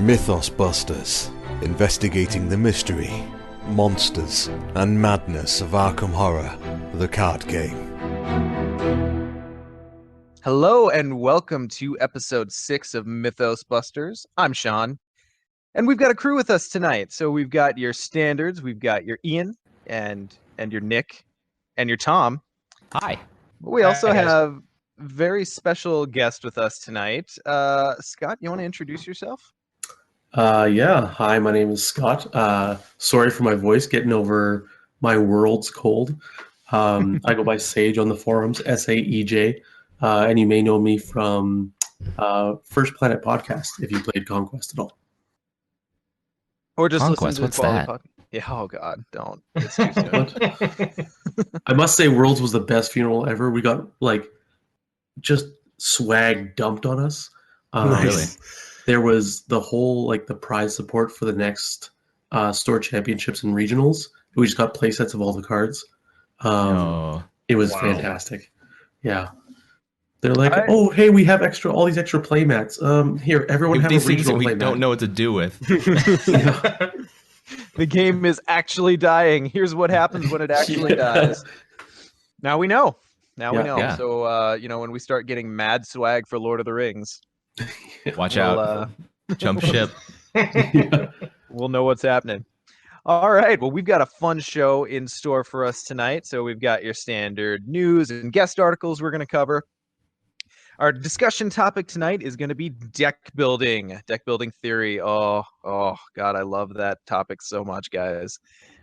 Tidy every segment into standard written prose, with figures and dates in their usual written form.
Mythos Busters, investigating the mystery, monsters, and madness of Arkham Horror, the card game. Hello and welcome to episode 6 of Mythos Busters. I'm Sean, and we've got a crew with us tonight. So we've got your standards, we've got your Ian, and your Nick, and your Tom. Hi. We also have a very special guest with us tonight. Scott, you want to introduce yourself? Yeah. Hi, my name is Scott. Sorry for my voice, getting over my world's cold. I go by Sage on the forums, S-A-E-J. And you may know me from First Planet Podcast, if you played Conquest at all. Or just Conquest, listen to what's that? Yeah, oh God, don't. It's too soon. I must say, Worlds was the best funeral ever. We got, just swag dumped on us. Really? There was the whole, the prize support for the next store championships and regionals. We just got play sets of all the cards. It was fantastic. Yeah. They're like, oh, hey, we have all these extra play mats. Here, everyone have a these things that regional we play mat. don't know what to do with. Yeah. The game is actually dying. Here's what happens when it actually dies. Now we know. Now we know. Yeah. So, when we start getting mad swag for Lord of the Rings, Watch out. Jump ship. we'll know what's happening. All right. Well, we've got a fun show in store for us tonight. So we've got your standard news and guest articles we're going to cover. Our discussion topic tonight is going to be deck building theory. Oh, God, I love that topic so much, guys.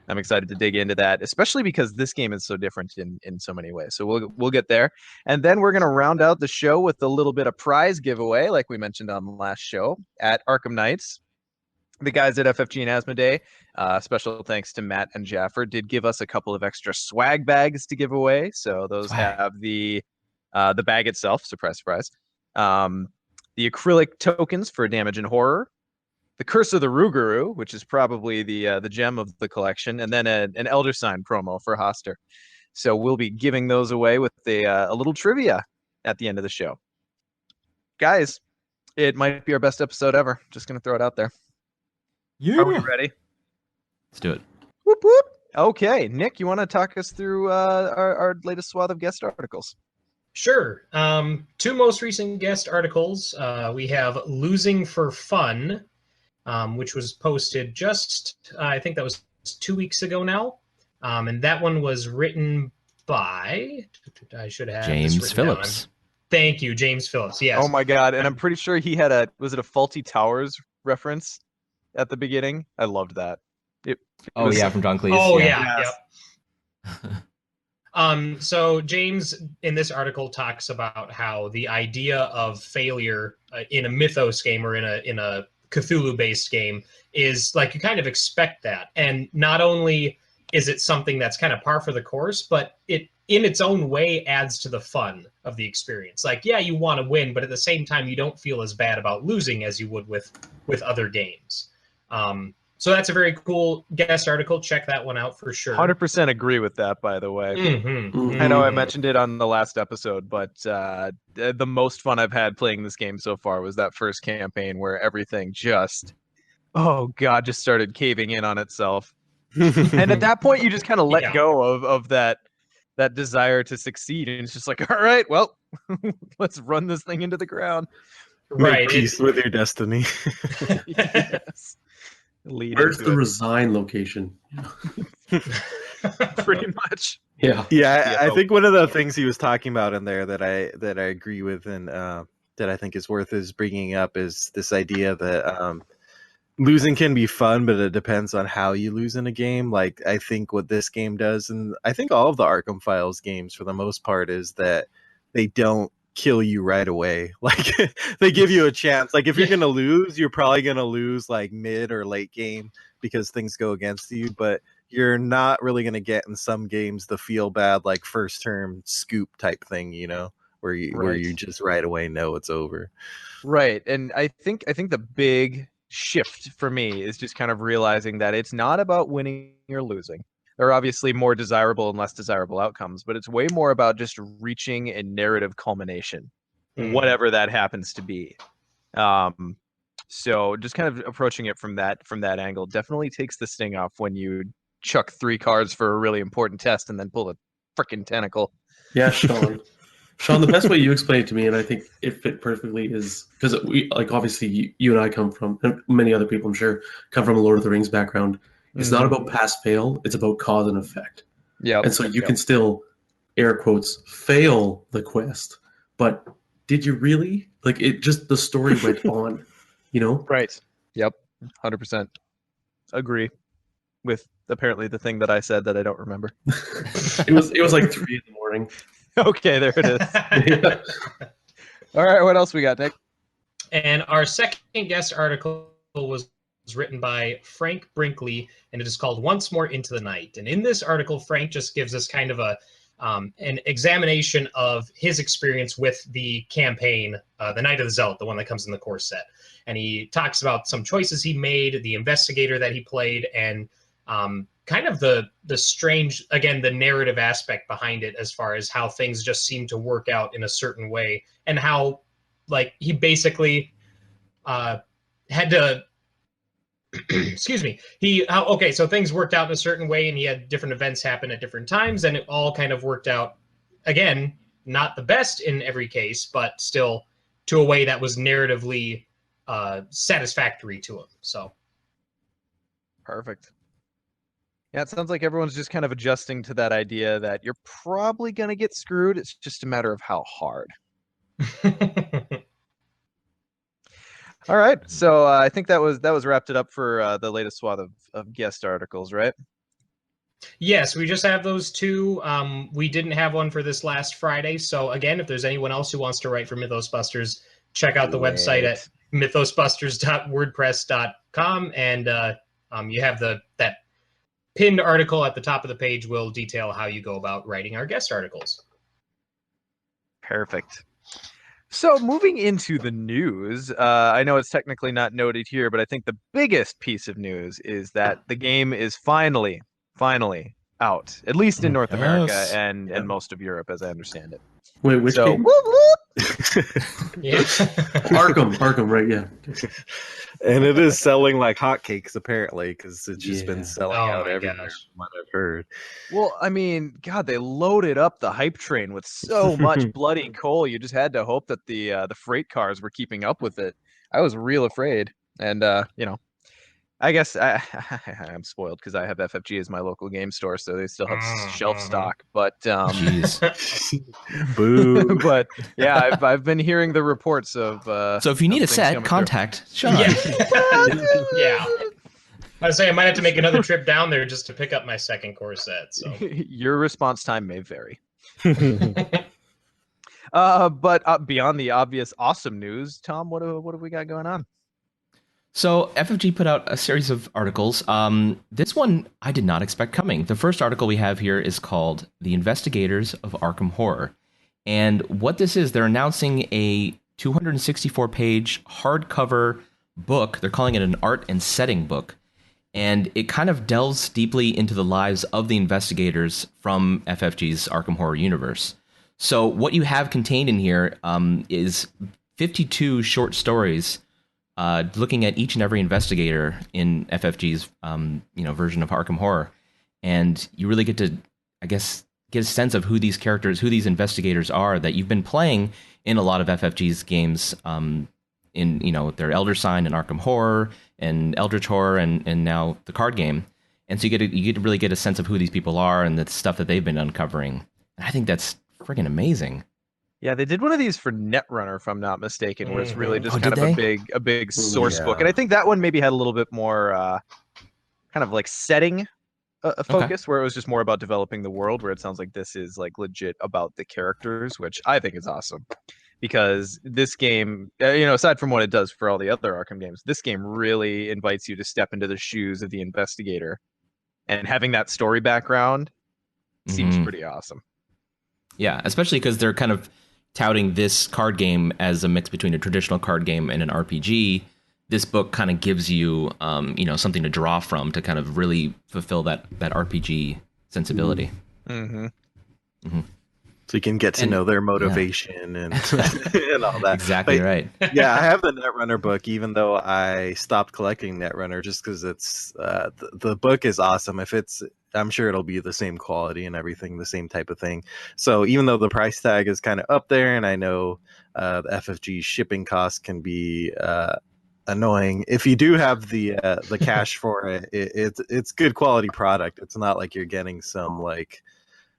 I'm excited to dig into that, especially because this game is so different in so many ways. So we'll get there. And then we're going to round out the show with a little bit of prize giveaway, like we mentioned on the last show at Arkham Knights. The guys at FFG and Asmodee, special thanks to Matt and Jaffer, did give us a couple of extra swag bags to give away. So those have the bag itself, surprise, surprise. The acrylic tokens for Damage and Horror. The Curse of the Rougarou, which is probably the gem of the collection, and then an Elder Sign promo for Hoster. So we'll be giving those away with a little trivia at the end of the show. Guys, it might be our best episode ever. Just going to throw it out there. Yeah. Are we ready? Let's do it. Whoop, whoop. Okay, Nick, you want to talk us through our latest swath of guest articles? Sure. Two most recent guest articles. We have Losing for Fun, which was posted just, I think that was 2 weeks ago now. And that one was written by, I should have James Phillips. Thank you, James Phillips. Yes. Oh my God. And I'm pretty sure he had was it a Faulty Towers reference at the beginning? I loved that. From John Cleese. Oh, Yes. Yep. So James in this article talks about how the idea of failure in a Mythos game or in a Cthulhu-based game is you kind of expect that. And not only is it something that's kind of par for the course, but it in its own way adds to the fun of the experience. You want to win, but at the same time, you don't feel as bad about losing as you would with other games. So that's a very cool guest article. Check that one out for sure. 100% agree with that, by the way. Mm-hmm. I know I mentioned it on the last episode, but the most fun I've had playing this game so far was that first campaign where everything just started caving in on itself. And at that point, you just kind of let go of that desire to succeed. And it's just like, all right, well, let's run this thing into the ground. Right. Make peace with your destiny. Yes. Where's the resign location? Pretty much. Yeah. I think one of the things he was talking about in there that I agree with and that I think is worth bringing up is this idea that losing can be fun, but it depends on how you lose in a game. I think what this game does, and I think all of the Arkham Files games for the most part, is that they don't kill you right away. They give you a chance. If you're gonna lose, you're probably gonna lose mid or late game because things go against you, but you're not really gonna get in some games the feel bad first term scoop type thing, where you just right away know it's over. Right. And I think the big shift for me is just kind of realizing that it's not about winning or losing. There are obviously more desirable and less desirable outcomes, but it's way more about just reaching a narrative culmination, whatever that happens to be. So just kind of approaching it from that angle definitely takes the sting off when you chuck 3 cards for a really important test and then pull a freaking tentacle. Yeah, Sean. Sean, the best way you explain it to me, and I think it fit perfectly, is because we, like, obviously you and I come from, and many other people I'm sure come from a Lord of the Rings background. It's not about pass fail; it's about cause and effect. Yeah, and so you can still, air quotes, fail the quest, but did you really? Like, it just, the story went on, you know? Right. Yep. 100%. Agree with apparently the thing that I said that I don't remember. It was like 3 a.m. Okay, there it is. Yeah. All right, what else we got, Nick? And our second guest article was written by Frank Brinkley, and it is called Once More Into the Night. And in this article, Frank just gives us kind of an examination of his experience with the campaign, the Night of the Zealot, the one that comes in the core set. And he talks about some choices he made, the investigator that he played, and kind of the strange, again, the narrative aspect behind it, as far as how things just seem to work out in a certain way, and how, like, he basically had to excuse me, so things worked out in a certain way, and he had different events happen at different times, and it all kind of worked out, again, not the best in every case, but still to a way that was narratively satisfactory to him. So Perfect. Yeah, it sounds like everyone's just kind of adjusting to that idea that you're probably going to get screwed. It's just a matter of how hard. All right, so I think that was wrapped it up for the latest swath of guest articles, right? Yes, we just have those 2. We didn't have one for this last Friday, so again, if there's anyone else who wants to write for Mythos Busters, check out the website at mythosbusters.wordpress.com, and you have that pinned article at the top of the page will detail how you go about writing our guest articles. Perfect. So moving into the news, I know it's technically not noted here, but I think the biggest piece of news is that the game is finally out, at least in North America and most of Europe, as I understand it. Wait, which game? Yeah. Arkham, right? Yeah. And it is selling like hotcakes, apparently, because it's just been selling out everywhere, gosh. from what I've heard. Well, I mean, God, they loaded up the hype train with so much bloody coal. You just had to hope that the freight cars were keeping up with it. I was real afraid, and I guess I'm spoiled because I have FFG as my local game store, so they still have shelf stock. But Jeez. Boo. but yeah, I've been hearing the reports of. So if you need a things set, coming contact Sean. Yeah. Yeah. I was saying I might have to make another trip down there just to pick up my second core set. So Your response time may vary. But beyond the obvious awesome news, Tom, what have we got going on? So FFG put out a series of articles. This one I did not expect coming. The first article we have here is called The Investigators of Arkham Horror. And what this is, they're announcing a 264-page hardcover book. They're calling it an art and setting book. And it kind of delves deeply into the lives of the investigators from FFG's Arkham Horror universe. So what you have contained in here is 52 short stories looking at each and every investigator in FFG's version of Arkham Horror, and you really get to, I guess, get a sense of who these characters, who these investigators are that you've been playing in a lot of FFG's games, in their Elder Sign and Arkham Horror and Eldritch Horror and now the card game, and so you get to really get a sense of who these people are and the stuff that they've been uncovering. And I think that's friggin' amazing. Yeah, they did one of these for Netrunner, if I'm not mistaken, where it's really just kind of a big source book. And I think that one maybe had a little bit more kind of like setting a focus, where it was just more about developing the world, where it sounds like this is like legit about the characters, which I think is awesome. Because this game, aside from what it does for all the other Arkham games, this game really invites you to step into the shoes of the investigator. And having that story background seems pretty awesome. Yeah, especially because they're kind of touting this card game as a mix between a traditional card game and an RPG. This book kind of gives you, something to draw from to kind of really fulfill that RPG sensibility. Mm-hmm. Mm-hmm. So you can get to know their motivation and and all that. Exactly right. Yeah, I have the Netrunner book, even though I stopped collecting Netrunner just because it's the book is awesome. I'm sure it'll be the same quality and everything, the same type of thing. So even though the price tag is kind of up there, and I know the FFG shipping costs can be annoying, if you do have the cash for it, it's good quality product. It's not like you're getting some like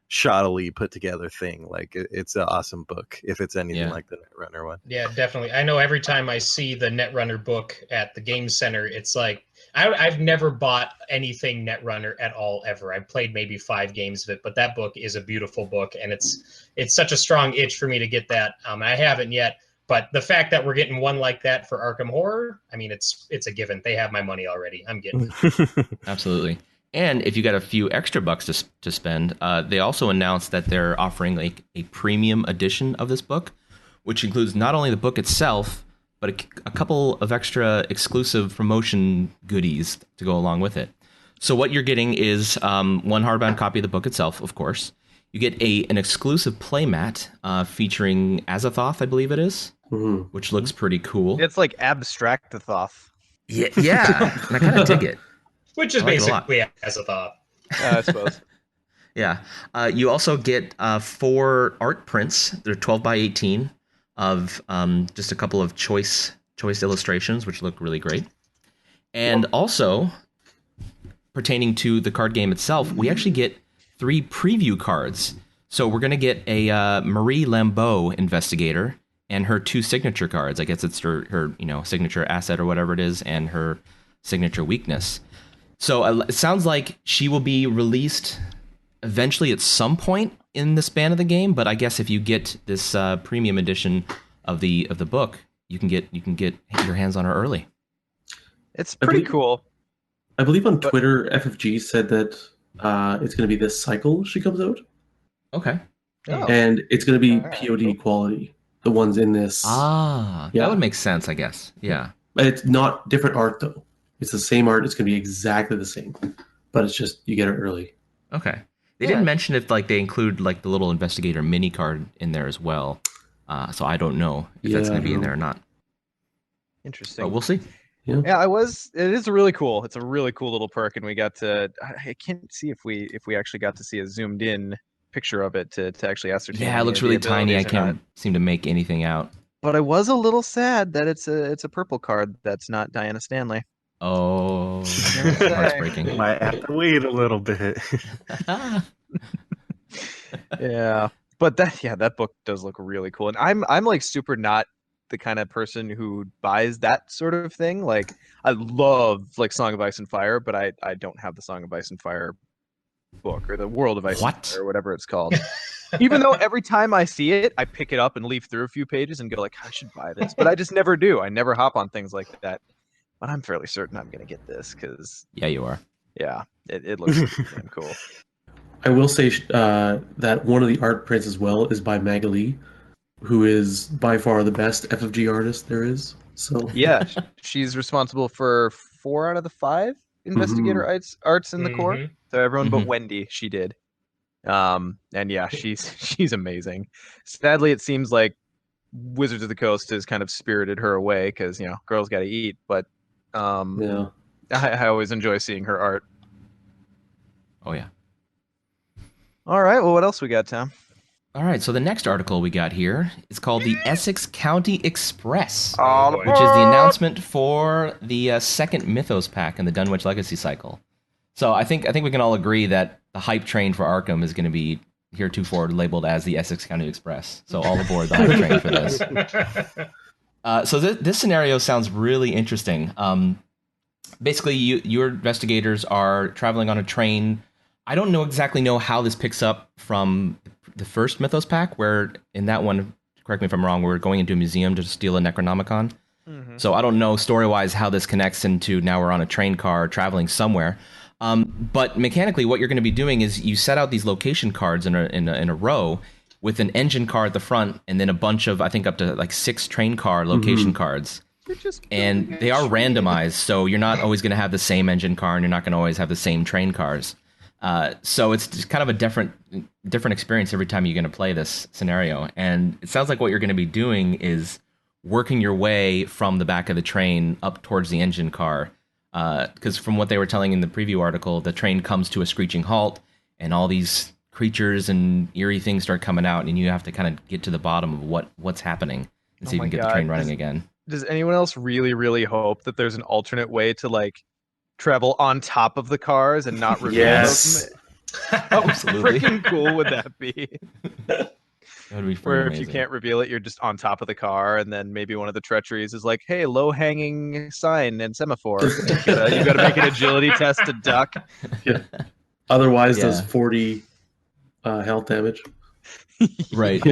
shoddily put together thing. Like it's an awesome book if it's anything like the Netrunner one. Yeah, definitely. I know every time I see the Netrunner book at the game center, it's like I've never bought anything Netrunner at all ever. I've played maybe 5 games of it, but that book is a beautiful book, and it's such a strong itch for me to get that. I haven't yet, but the fact that we're getting one like that for Arkham Horror, I mean, it's a given. They have my money already. I'm getting it. Absolutely. And if you got a few extra bucks to spend, they also announced that they're offering like a premium edition of this book, which includes not only the book itself, but a couple of extra exclusive promotion goodies to go along with it. So what you're getting is one hardbound copy of the book itself, of course. You get an exclusive playmat featuring Azathoth, I believe it is, which looks pretty cool. It's like Abstractathoth. Yeah, and I kind of dig it. Which is basically Azathoth. I suppose. Yeah. You also get 4 art prints. They're 12 by 18 of just a couple of choice illustrations, which look really great. And also, pertaining to the card game itself, we actually get 3 preview cards. So we're going to get a Marie Lambeau investigator and her 2 signature cards. I guess it's her signature asset or whatever it is, and her signature weakness. So it sounds like she will be released eventually at some point in the span of the game. But I guess if you get this premium edition of the book, you can get your hands on her early. It's pretty cool. I believe on Twitter, FFG said that it's going to be this cycle she comes out. Okay. Oh. And it's going to be POD quality. The ones in this. That would make sense, I guess. Yeah. It's not different art though. It's the same art. It's going to be exactly the same, but it's just you get it early. Okay. They didn't mention if like they include like the little investigator mini card in there as well. So I don't know if that's going to be in there or not. Interesting. But we'll see. Yeah, it is really cool. It's a really cool little perk, and we got to. I can't see if we actually got to see a zoomed in picture of it to actually ascertain. Yeah, it looks really tiny. I can't seem to make anything out. But I was a little sad that it's a purple card that's not Diana Stanley. Oh, heartbreaking. Might have to wait a little bit. Yeah, but that book does look really cool, and I'm like super not the kind of person who buys that sort of thing. Like I love like Song of Ice and Fire, but I don't have the Song of Ice and Fire book or the World of Ice and Fire or whatever it's called. Even though every time I see it, I pick it up and leaf through a few pages and go like, I should buy this, but I just never do. I never hop on things like that. But I'm fairly certain I'm going to get this because... Yeah, you are. Yeah, it looks damn cool. I will say that one of the art prints as well is by Magali, who is by far the best FFG artist there is. So yeah, she's responsible for 4 out of the 5 investigator arts in the core. So everyone but Wendy, she did. And yeah, she's amazing. Sadly, it seems like Wizards of the Coast has kind of spirited her away because girls got to eat. But I always enjoy seeing her art. Oh yeah. All right. Well, what else we got, Tom? All right. So the next article we got here is called the Essex County Express, which is the announcement for the second Mythos pack in the Dunwich Legacy cycle. So I think we can all agree that the hype train for Arkham is going to be heretofore labeled as the Essex County Express. So all aboard the hype train for this. So this scenario sounds really interesting. Basically, your investigators are traveling on a train. I don't exactly know how this picks up from the first Mythos pack, where in that one, correct me if I'm wrong, we're going into a museum to steal a Necronomicon. So I don't know story-wise how this connects into now we're on a train car traveling somewhere. But mechanically, what you're going to be doing is you set out these location cards in a row with an engine car at the front, and then a bunch of, I think, up to like 6 train car location cards. And they are randomized, so you're not always going to have the same engine car, and you're not going to always have the same train cars. So it's just kind of a different experience every time you're going to play this scenario. And it sounds like what you're going to be doing is working your way from the back of the train up towards the engine car. Because from what they were telling in the preview article, the train comes to a screeching halt, and all these creatures and eerie things start coming out, and you have to kind of get to the bottom of what's happening and see if you can get the train running again. Does anyone else really, really hope that there's an alternate way to like travel on top of the cars and not reveal Yes. them? How freaking cool would that be? That would be Where amazing. if you can't reveal it, you're just on top of the car, and then maybe one of the treacheries is like, "Hey, low-hanging sign and semaphore. You got to make an agility test to duck." Yeah. Otherwise, Yeah. does 40 health damage. Right.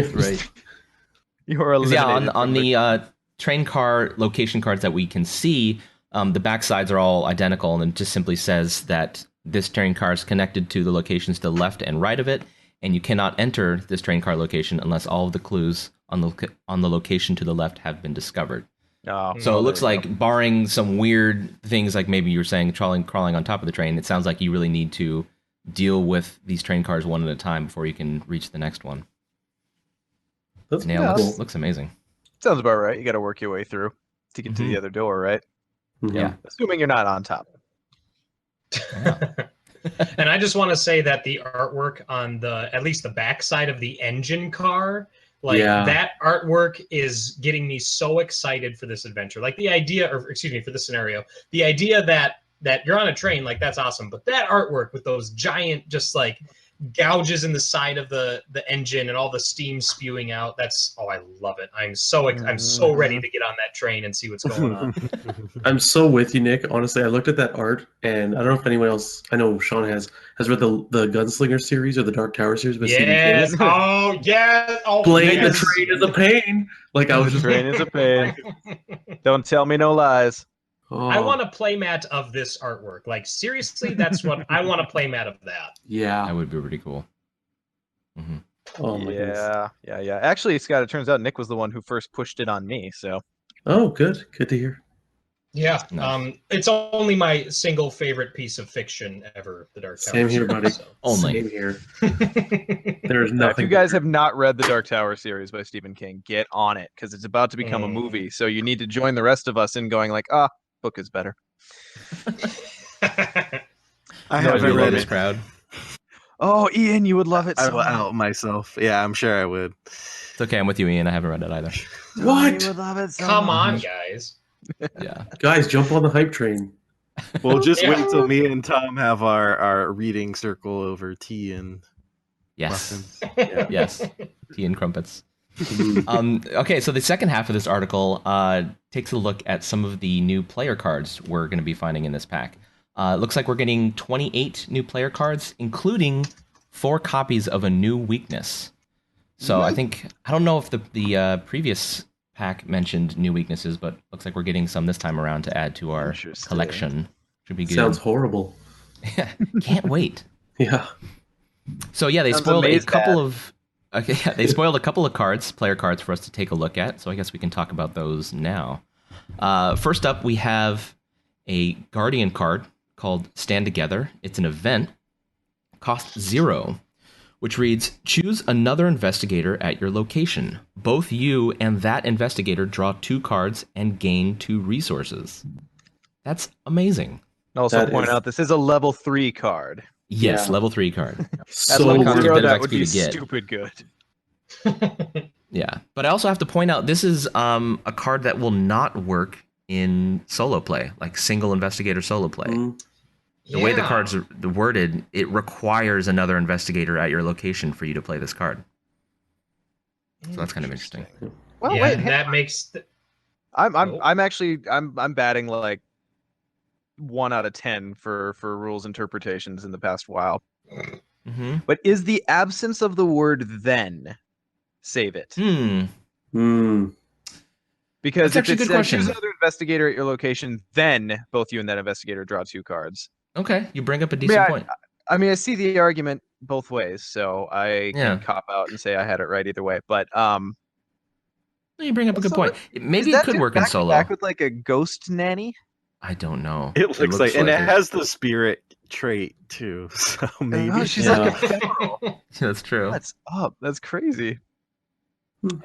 You're eliminated. Yeah, on from the train car location cards that we can see, the back sides are all identical, and it just simply says that this train car is connected to the locations to the left and right of it, and you cannot enter this train car location unless all of the clues on the location to the left have been discovered. Oh, So it looks like, barring some weird things like maybe you were saying crawling on top of the train, it sounds like you really need to deal with these train cars one at a time before you can reach the next one. That's Yeah, cool. looks amazing. sounds about right. You got to work your way through to get to the other door, right? Mhm. Yeah. Assuming you're not on top. And I just want to say that the artwork on at least the back side of the engine car, like that artwork is getting me so excited for this adventure. Like the idea, or excuse me, for this scenario, the idea that you're on a train, like that's awesome. But that artwork with those giant, just like gouges in the side of the engine and all the steam spewing out, I love it. I'm so ready to get on that train and see what's going on. I'm so with you, Nick. Honestly, I looked at that art, and I don't know if anyone else, I know Sean has read the Gunslinger series or the Dark Tower series by Stephen Yes. King. Oh, yes. Oh, Blade yes. the train is a pain. Like I was The just train is a pain. Don't tell me no lies. oh, I want a playmat of this artwork. Like seriously, that's what I want a playmat of that. yeah. That would be pretty cool. Mm-hmm. Oh my goodness. Yeah. Actually, Scott, it turns out Nick was the one who first pushed it on me. So Oh, good. Good to hear. Yeah. Nice. It's only my single favorite piece of fiction ever, The Dark Tower. Same here, buddy. So. Only. Same here. There's if nothing. you guys have not read the Dark Tower series by Stephen King, get on it because it's about to become a movie. So you need to join the rest of us in going like, book is better. I No, haven't you read love this it. crowd. Oh, Ian, you would love it. I So will out myself. Yeah, I'm sure I would. It's okay. I'm with you, Ian. I haven't read it either. What? You would love it so Come on, much. guys. Yeah. Guys, jump on the hype train. We'll just Yeah. wait till me and Tom have our reading circle over tea and Yes. muffins. Yes. Tea and crumpets. Okay, so the second half of this article takes a look at some of the new player cards we're going to be finding in this pack. It looks like we're getting 28 new player cards, including 4 copies of a new weakness. So I don't know if the previous pack mentioned new weaknesses, but looks like we're getting some this time around to add to our Interesting. collection. Should be good. Sounds horrible. Can't wait. Yeah. So yeah, they Sounds spoiled a amazing. couple of they spoiled a couple of player cards for us to take a look at. So I guess we can talk about those now. First up, we have a Guardian card called Stand Together. It's an event, cost 0, which reads: choose another investigator at your location. Both you and that investigator draw 2 cards and gain 2 resources. That's amazing. Also That point is- out this is a level 3 card. Yes, Yeah. level 3 card. At So level cards good. are 0, a bit of that would XP be to get. stupid good. Yeah, but I also have to point out this is a card that will not work in solo play, like single investigator solo play. Mm, The way the cards are worded, it requires another investigator at your location for you to play this card. So that's kind of interesting. Well, yeah, wait, that makes. I'm actually batting like 1 out of 10 for rules interpretations in the past while. Mm-hmm. But is the absence of the word then save it? Because That's actually if a it good says question. choose another investigator at your location, then both you and that investigator draw 2 cards. Okay, you bring up a decent point. I mean, I see the argument both ways, so I Yeah. can cop out and say I had it right either way. But You bring up a good so point. Maybe is it that could dude work in back to solo. back with like a ghost nanny. I don't know. It looks like, and it it. has the spirit trait too. So maybe Oh, she's like a feral. That's true. What's up? That's crazy.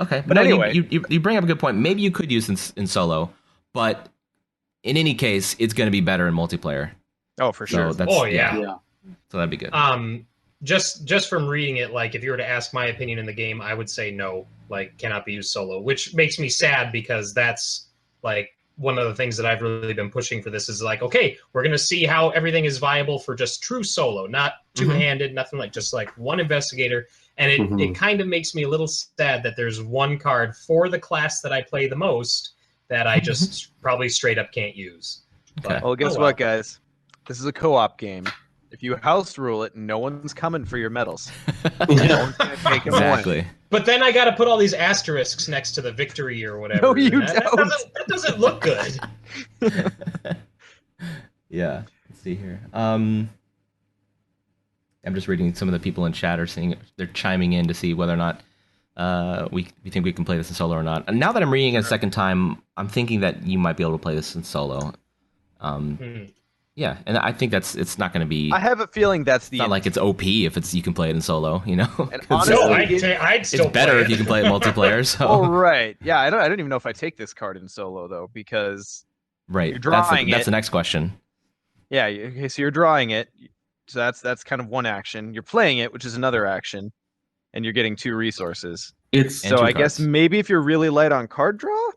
Okay, But no, anyway. you bring up a good point. Maybe you could use in solo, but in any case, it's going to be better in multiplayer. Oh, for sure. So that's, Yeah. So that'd be good. Just from reading it, like if you were to ask my opinion in the game, I would say no, like cannot be used solo, which makes me sad because that's like one of the things that I've really been pushing for this is like, okay, we're going to see how everything is viable for just true solo, not two-handed, nothing like just like one investigator. And it kind of makes me a little sad that there's one card for the class that I play the most that I just probably straight up can't use. Okay. But, Well, guess what, guys? This is a co-op game. If you house rule it, no one's coming for your medals. No one's gonna take them away. Exactly. But then I got to put all these asterisks next to the victory or whatever. No, you and that doesn't look good. Yeah. Let's see here. I'm just reading some of the people in chat are saying they're chiming in to see whether or not we think we can play this in solo or not. And now that I'm reading it a second time, I'm thinking that you might be able to play this in solo. Yeah, and I think it's not going to be. I have a feeling that's the. It's not like it's OP if you can play it in solo, you know. And 'Cause honestly, No, I'd still it's better play if you can play it multiplayer. So Oh right, yeah. I don't even know if I take this card in solo though because right, you're drawing that's it. the next question. Yeah. Okay, so you're drawing it. So that's kind of one action. You're playing it, which is another action, and you're getting 2 resources. It's And So two I guess cards. maybe if you're really light on card draw,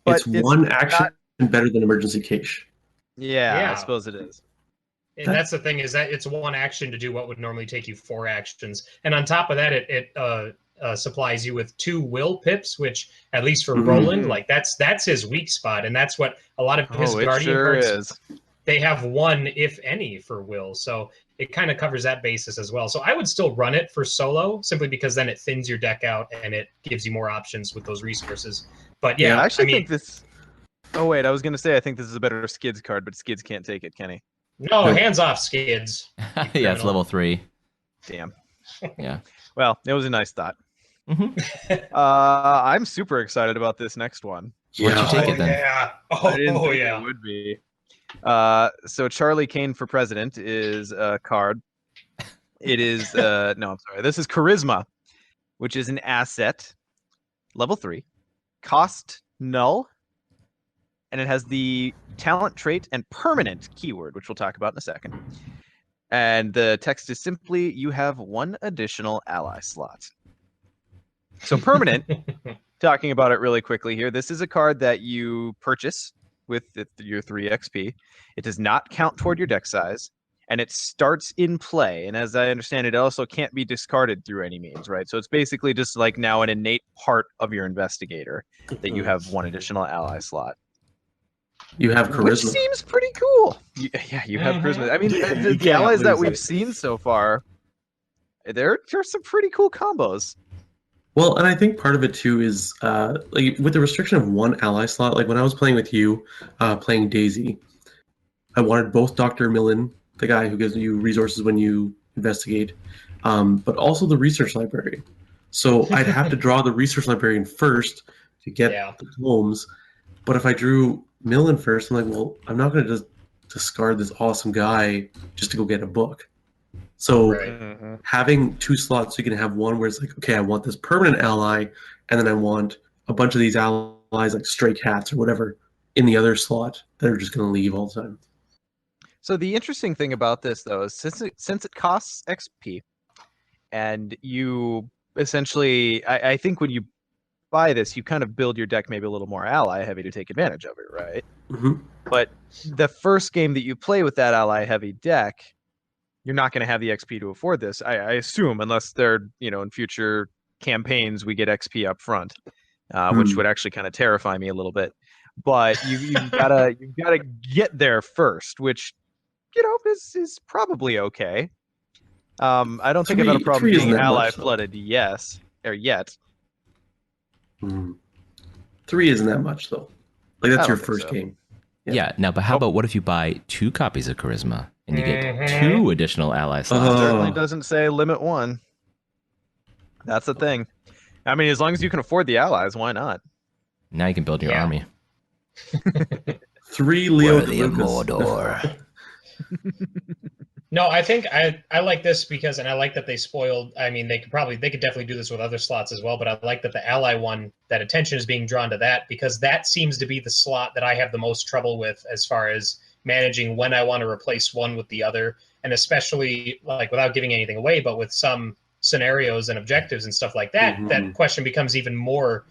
but it's one action better than emergency cache. yeah, Yeah. I suppose it is. And that's the thing is that it's one action to do what would normally take you 4 actions, and on top of that, it supplies you with 2 will pips, which at least for Roland, like that's his weak spot, and that's what a lot of his Oh, it guardian sure cards. is. They have 1, if any, for will, so it kind of covers that basis as well. So I would still run it for solo, simply because then it thins your deck out and it gives you more options with those resources. But yeah, I actually mean, think this. Oh wait, I was gonna say I think this is a better Skids card, but Skids can't take it, can he? no, hands off, Skids. Yeah, it's criminal. level 3. Damn. Yeah. Well, it was a nice thought. Mm-hmm. I'm super excited about this next one. Where'd you Yeah. take it then? Yeah. I didn't Oh think yeah. it would be. So Charlie Kane for president is a card. It is no, I'm sorry. This is charisma, which is an asset, level 3, cost null, and it has the talent trait and permanent keyword, which we'll talk about in a second. And the text is simply, you have 1 additional ally slot. So permanent, talking about it really quickly here, this is a card that you purchase with your 3 XP. It does not count toward your deck size, and it starts in play. And as I understand it, also can't be discarded through any means, right? So it's basically just like now an innate part of your investigator that you have 1 additional ally slot. You have Which charisma. seems pretty cool. Yeah, you have charisma. I mean, the allies that we've seen so far, there's some pretty cool combos. Well, and I think part of it too is like with the restriction of 1 ally slot. Like when I was playing with you, playing Daisy, I wanted both Dr. Millen, the guy who gives you resources when you investigate, but also the research library. So I'd have to draw the research librarian first to get the tomes. But if I drew Millen first, I'm like, well, I'm not going to just discard this awesome guy just to go get a book. So having 2 slots, so you can have one where it's like, okay, I want this permanent ally, and then I want a bunch of these allies like stray cats or whatever in the other slot that are just going to leave all the time. So the interesting thing about this, though, is since it costs XP, and you essentially, I think when you buy this, you kind of build your deck maybe a little more ally heavy to take advantage of it, right? But the first game that you play with that ally heavy deck, you're not going to have the XP to afford this, I assume, unless they're, in future campaigns we get XP up front, which would actually kind of terrify me a little bit. But you've gotta get there first, which is probably okay. I don't think I've had a problem being ally flooded yet. 3 isn't that much though. Like that's your first game. Yeah. Now, but how about what if you buy 2 copies of charisma and you get 2 additional ally slots? It certainly doesn't say limit 1. That's the thing. I mean, as long as you can afford the allies, why not? Now you can build your army. 3 Leo Worthy of DeLucas. Mordor. No, I think I like this because, and I like that they spoiled. I mean, they could definitely do this with other slots as well. But I like that the ally one, that attention is being drawn to that, because that seems to be the slot that I have the most trouble with as far as managing when I want to replace one with the other, and especially like without giving anything away, but with some scenarios and objectives and stuff like that, that question becomes even more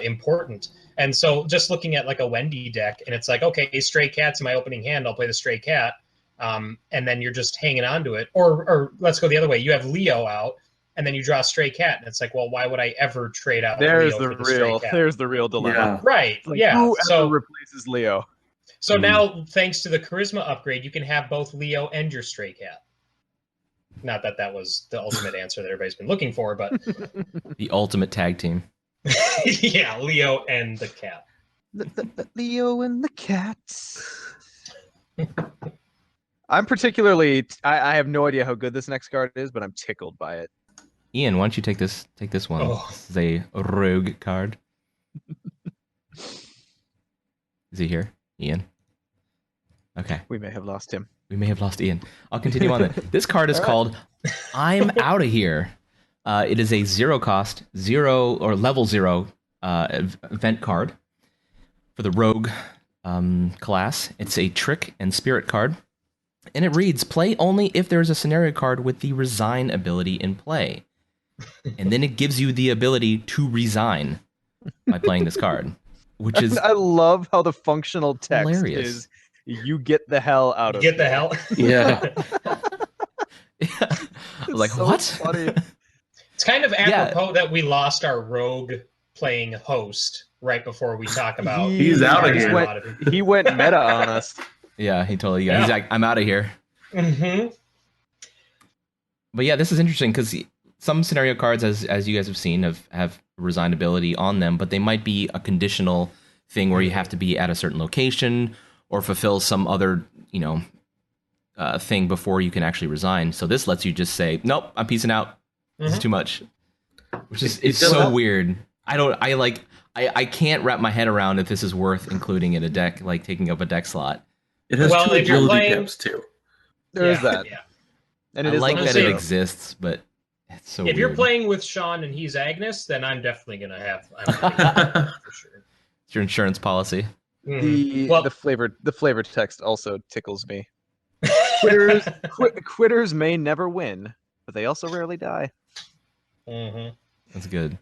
important. And so, just looking at like a Wendy deck, and it's like, okay, stray cat's in my opening hand. I'll play the stray cat. And then you're just hanging on to it. Or let's go the other way. You have Leo out, and then you draw a stray cat, and it's like, well, why would I ever trade out There's Leo the for the stray cat? there's the real dilemma. Yeah. Right. Like, Yeah. whoever replaces Leo. So now, thanks to the charisma upgrade, you can have both Leo and your stray cat. Not that that was the ultimate answer that everybody's been looking for, but The ultimate tag team. yeah, Leo and the cat. The Leo and the cats. I'm particularly. I have no idea how good this next card is, but I'm tickled by it. Ian, why don't you take this one? Oh. This is a rogue card. Is he here? Ian? Okay. We may have lost him. We may have lost Ian. I'll continue on. This card is called I'm Outta Here. It is a 0 cost, 0 or level 0 event card for the rogue class. It's a trick and spirit card. And it reads, play only if there's a scenario card with the resign ability in play. And then it gives you the ability to resign by playing this card, which is I love how the functional text hilarious. is you get the hell out of Get the here. hell. Yeah. I was like, So what? funny. It's kind of apropos that we lost our rogue playing host right before we talk about. He's out of just here. He went meta on us. Yeah, he totally. Yeah. He's like, I'm out of here. Mm-hmm. But yeah, this is interesting because some scenario cards, as you guys have seen, have resign ability on them, but they might be a conditional thing where you have to be at a certain location or fulfill some other, thing before you can actually resign. So this lets you just say, nope, I'm peacing out. This is too much. Which is it's so weird. I can't wrap my head around if this is worth including in a deck, like taking up a deck slot. It has Well, 2 if you're agility playing- camps too. There is that. Yeah. And I it is like level that zero. it exists, but it's so If you're weird. playing with Sean and he's Agnes, then I'm definitely gonna have for sure. It's your insurance policy. Mhm. The flavored text also tickles me. Quitters may never win, but they also rarely die. Mhm. That's good.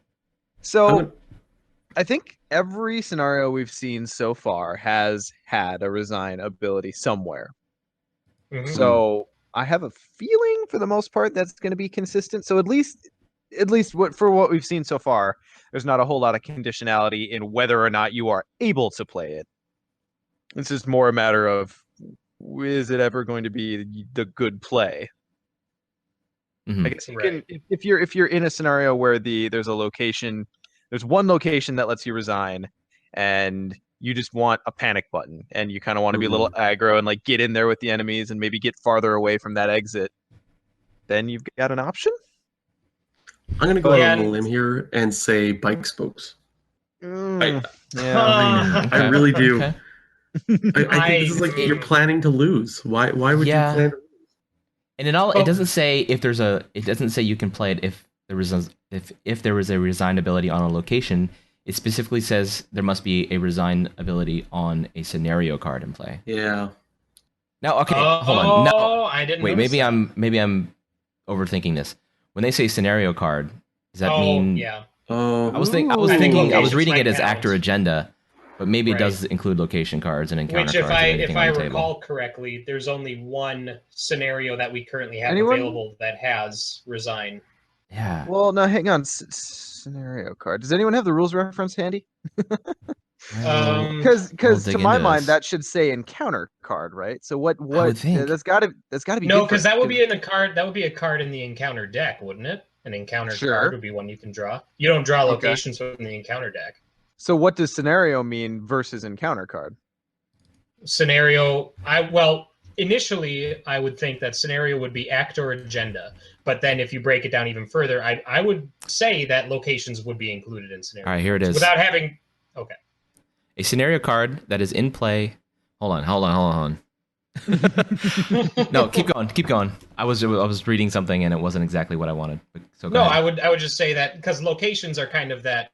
So I think every scenario we've seen so far has had a resign ability somewhere. Mhm. So I have a feeling for the most part that's going to be consistent. So at least for what we've seen so far, there's not a whole lot of conditionality in whether or not you are able to play it. It's just more a matter of, is it ever going to be the good play? Mhm. I guess you Right. can, if you're in a scenario where there's one location that lets you resign, and you just want a panic button, and you kind of want to be a little aggro and like get in there with the enemies and maybe get farther away from that exit, then you've got an option. I'm going to go Yeah. out on a limb here and say bike spokes. Yeah. I really do. Okay. I think this is like you're planning to lose. Why would Yeah. you plan to lose? And it doesn't say if there's it doesn't say you can play it if there is a resign ability on a location. It specifically says there must be a resign ability on a scenario card in play. Yeah. Now, okay, hold on. No, I didn't. wait, notice that. maybe I'm overthinking this. When they say scenario card, does that Oh, mean? yeah. Oh. I was thinking. I think I was locations reading might it as count. actor agenda, but maybe it Right. does include location cards and encounter Which, cards. and anything if on I the table. recall correctly, there's only one scenario that we currently have Anyone? available that has resign. Yeah. Well, no, hang on. Scenario card. Does anyone have the rules reference handy? Because I'll to dig my into mind this. that should say encounter card, right? So what would think. that's got to be No, different, because that would be in a card. That would be a card in the encounter deck, wouldn't it? An encounter Sure. card would be one you can draw. You don't draw Okay. locations from the encounter deck. So what does scenario mean versus encounter card? Scenario. Initially, I would think that scenario would be act or agenda. But then if you break it down even further, I would say that locations would be included in scenario. All right, here it is. Without having... Okay. A scenario card that is in play Hold on. No, keep going. I was reading something and it wasn't exactly what I wanted. So no, ahead. I would just say that because locations are kind of that,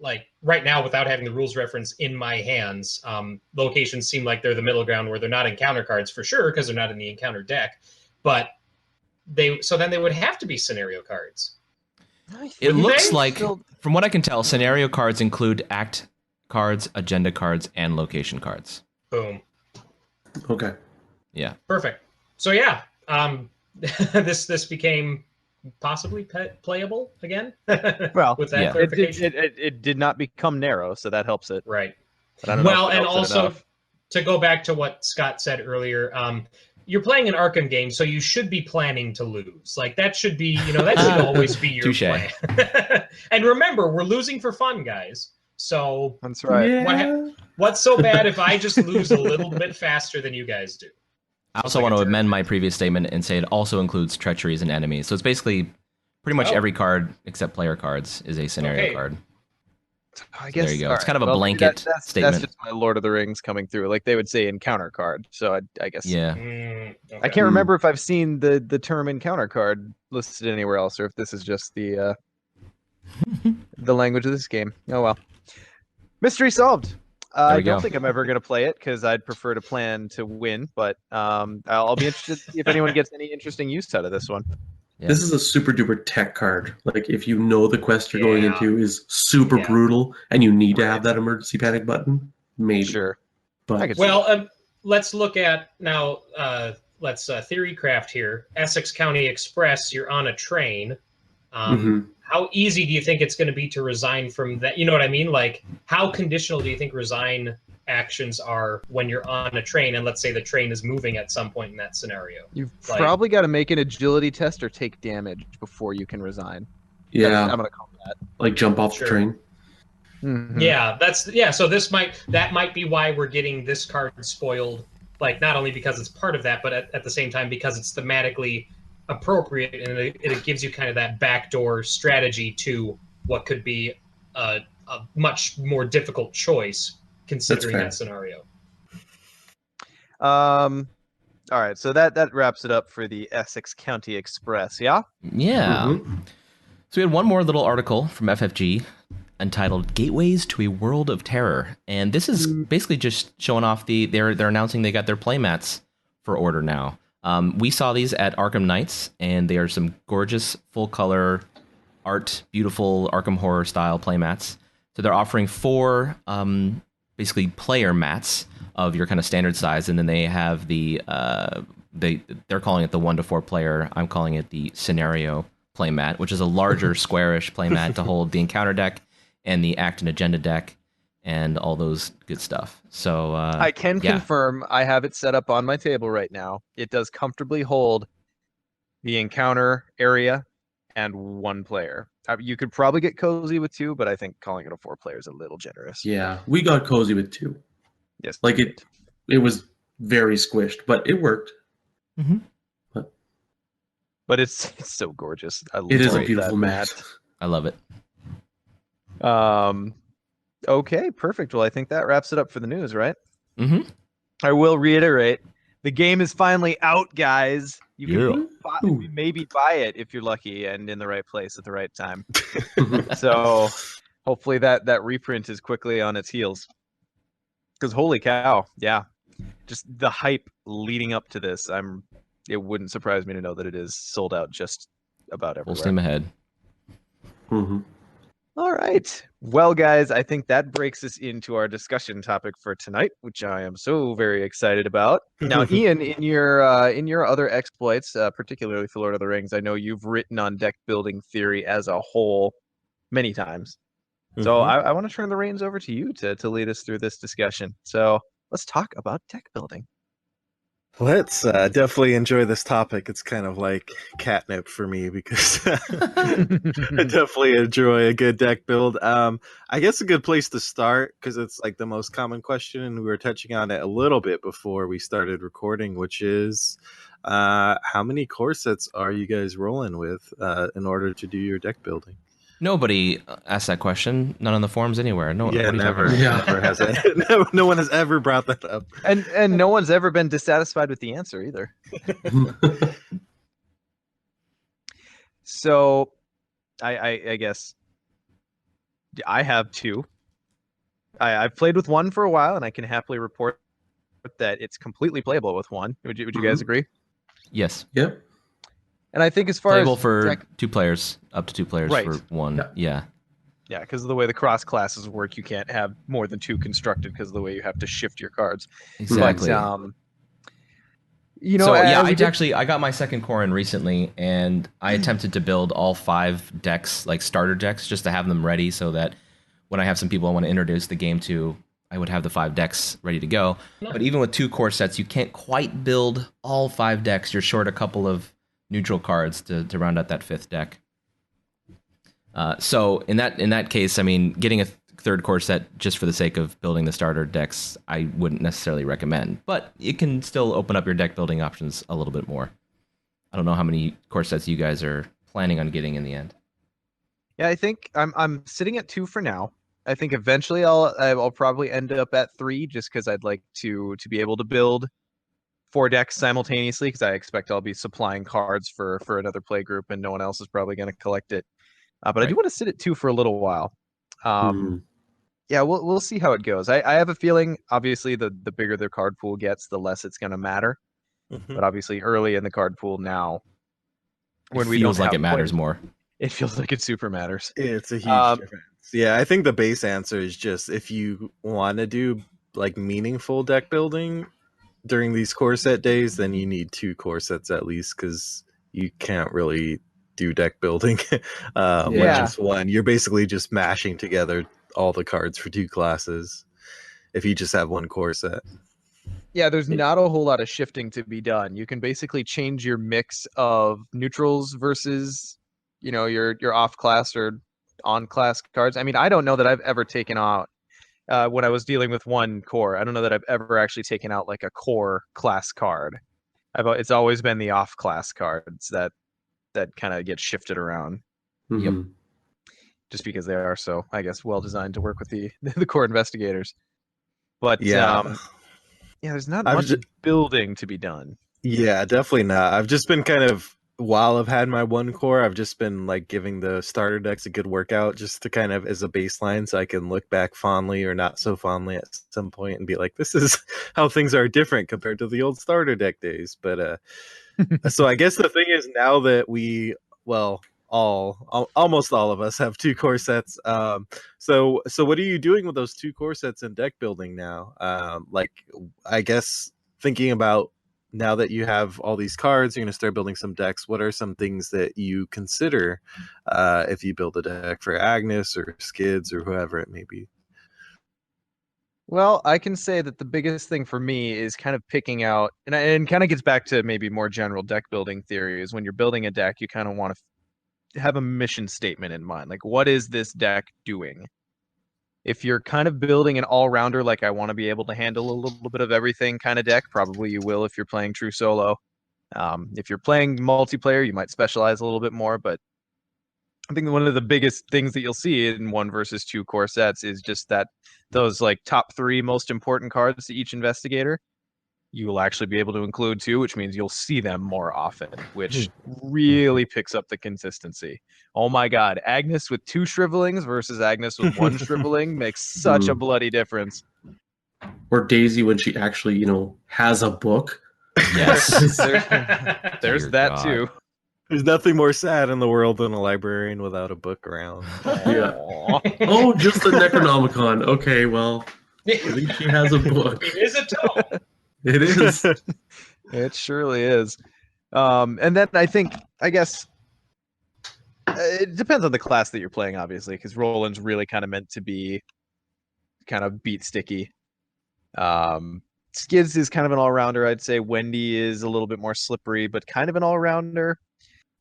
like right now without having the rules reference in my hands, locations seem like they're the middle ground where they're not encounter cards for sure because they're not in the encounter deck, but then they would have to be scenario cards. It looks like, from what I can tell, scenario cards include act cards, agenda cards, and location cards. Boom. Okay. Yeah. Perfect. So yeah, this became possibly playable again. Well, with that clarification, it did not become narrow, so that helps it. Right. But I don't know if it and helps it also enough. to go back to what Scott said earlier, you're playing an Arkham game, so you should be planning to lose. Like that should be, that should always be your plan. And remember, we're losing for fun, guys. So that's right. Yeah. What's so bad if I just lose a little bit faster than you guys do? I also want to amend my previous statement and say it also includes treacheries and enemies. So it's basically pretty much every card except player cards is a scenario card. I So guess there you go. right. It's kind of a blanket statement. That's just my Lord of the Rings coming through. Like they would say encounter card. So I guess. Yeah. Okay. I can't remember if I've seen the term encounter card listed anywhere else, or if this is just the language of this game. Oh well. Mystery solved. I don't think I'm ever going to play it because I'd prefer to plan to win, but I'll be interested to see if anyone gets any interesting use out of this one. Yeah. This is a super duper tech card. Like if you know the quest you're going into is super brutal and you need to have that emergency panic button, maybe. Sure. But let's look at now. Let's theory craft here. Essex County Express. You're on a train. How easy do you think it's going to be to resign from that? You know what I mean? Like, how conditional do you think resign actions are when you're on a train and let's say the train is moving at some point in that scenario? You've probably got to make an agility test or take damage before you can resign. Yeah. I'm going to call that. Like jump off the train. Mm-hmm. Yeah, so that might be why we're getting this card spoiled. Like, not only because it's part of that, but at the same time because it's thematically appropriate and it gives you kind of that backdoor strategy to what could be a much more difficult choice considering that scenario. All right, so that wraps it up for the Essex County Express, yeah? Yeah. So we had one more little article from FFG entitled "Gateways to a World of Terror," and this is basically just showing off they're announcing they got their playmats for order now. We saw these at Arkham Nights, and they are some gorgeous full-color art, beautiful Arkham Horror style playmats. So they're offering 4 basically player mats of your kind of standard size, and then they have they're calling it the 1 to 4 player. I'm calling it the scenario playmat, which is a larger squarish playmat to hold the encounter deck and the act and agenda deck and all those good stuff. So I can confirm I have it set up on my table right now. It does comfortably hold the encounter area and 1 player. You could probably get cozy with 2, but I think calling it a 4 player is a little generous. Yeah, we got cozy with 2. Yes, like it was very squished, but it worked. But it's so gorgeous. It is a beautiful mat. I love it. Okay, perfect. Well, I think that wraps it up for the news, right? I will reiterate, the game is finally out, guys. You can maybe buy it if you're lucky and in the right place at the right time. So hopefully that reprint is quickly on its heels. Because holy cow, yeah. Just the hype leading up to this, it wouldn't surprise me to know that it is sold out just about everywhere. Full steam ahead. All right. Well, guys, I think that breaks us into our discussion topic for tonight, which I am so very excited about. Now, Ian, in your other exploits, particularly for Lord of the Rings, I know you've written on deck building theory as a whole many times. So I want to turn the reins over to you to lead us through this discussion. So let's talk about deck building. Let's definitely enjoy this topic. It's kind of like catnip for me because I definitely enjoy a good deck build. I guess a good place to start, because it's like the most common question, and we were touching on it a little bit before we started recording, which is how many core sets are you guys rolling with in order to do your deck building? Nobody asked that question. None on the forums anywhere. No, Yeah, what are you never. talking about? Never has no one has ever brought that up. And no one's ever been dissatisfied with the answer either. So I guess I have two. I've played with one for a while, and I can happily report that it's completely playable with one. Would you guys agree? Yes. Yep. And I think as far Playable as for 2 players, up to 2 players Right. for one. Yeah. Yeah, because of the way the cross classes work, you can't have more than 2 constructed because of the way you have to shift your cards. Exactly. But, you know, So yeah, we did- I got my second core in recently, and I attempted to build all 5 decks, like starter decks, just to have them ready so that when I have some people I want to introduce the game to, I would have the 5 decks ready to go. But even with 2 core sets, you can't quite build all 5 decks. You're short a couple of neutral cards to round out that 5th deck. So in that case, I mean, getting a third core set just for the sake of building the starter decks, I wouldn't necessarily recommend. But it can still open up your deck building options a little bit more. I don't know how many core sets you guys are planning on getting in the end. Yeah, I think I'm sitting at 2 for now. I think eventually I'll probably end up at 3 just because I'd like to be able to build 4 decks simultaneously because I expect I'll be supplying cards for another play group and no one else is probably going to collect it. But I do want to sit at 2 for a little while. Yeah, we'll see how it goes. I have a feeling, obviously, the bigger the card pool gets, the less it's going to matter. But obviously, early in the card pool now, when we feels don't like have it matters play, more. it feels like it super matters. It's a huge difference. Yeah, I think the base answer is just if you want to do like meaningful deck building during these core set days, then you need 2 core sets at least because you can't really do deck building with just one. You're basically just mashing together all the cards for 2 classes if you just have 1 core set. Yeah, there's not a whole lot of shifting to be done. You can basically change your mix of neutrals versus, you know, your off class or on class cards. I mean, I don't know that I've ever taken out when I was dealing with 1 core. I don't know that I've ever actually taken out like a core class card. It's always been the off class cards that kind of get shifted around. Yep. Just because they are so, I guess, well designed to work with the core investigators. But Yeah, there's not much building to be done. Yeah, definitely not. I've just been kind of, while I've had my 1 core, I've just been like giving the starter decks a good workout just to kind of as a baseline so I can look back fondly or not so fondly at some point and be like, this is how things are different compared to the old starter deck days. But so I guess the thing is now that almost all of us have 2 core sets. So what are you doing with those 2 core sets in deck building now? Like, I guess thinking about now that you have all these cards, you're going to start building some decks. What are some things that you consider if you build a deck for Agnes or Skids or whoever it may be? Well, I can say that the biggest thing for me is kind of picking out, and kind of gets back to maybe more general deck building theories. When you're building a deck, you kind of want to have a mission statement in mind. Like, what is this deck doing? If you're kind of building an all-rounder, like I want to be able to handle a little bit of everything kind of deck, probably you will if you're playing true solo. If you're playing multiplayer, you might specialize a little bit more, but I think one of the biggest things that you'll see in 1 versus 2 core sets is just that those like top 3 most important cards to each investigator, you will actually be able to include 2, which means you'll see them more often, which really picks up the consistency. Oh my God, Agnes with 2 shrivelings versus Agnes with 1 shriveling makes such a bloody difference. Or Daisy when she actually, has a book. Yes. There's that too. There's nothing more sad in the world than a librarian without a book around. Yeah. Oh, just the Necronomicon. Okay, well, at least she has a book. It is a tome. It is. It surely is. And then I guess it depends on the class that you're playing, obviously, because Roland's really kind of meant to be kind of beat sticky. Skids is kind of an all-rounder, I'd say. Wendy is a little bit more slippery, but kind of an all-rounder.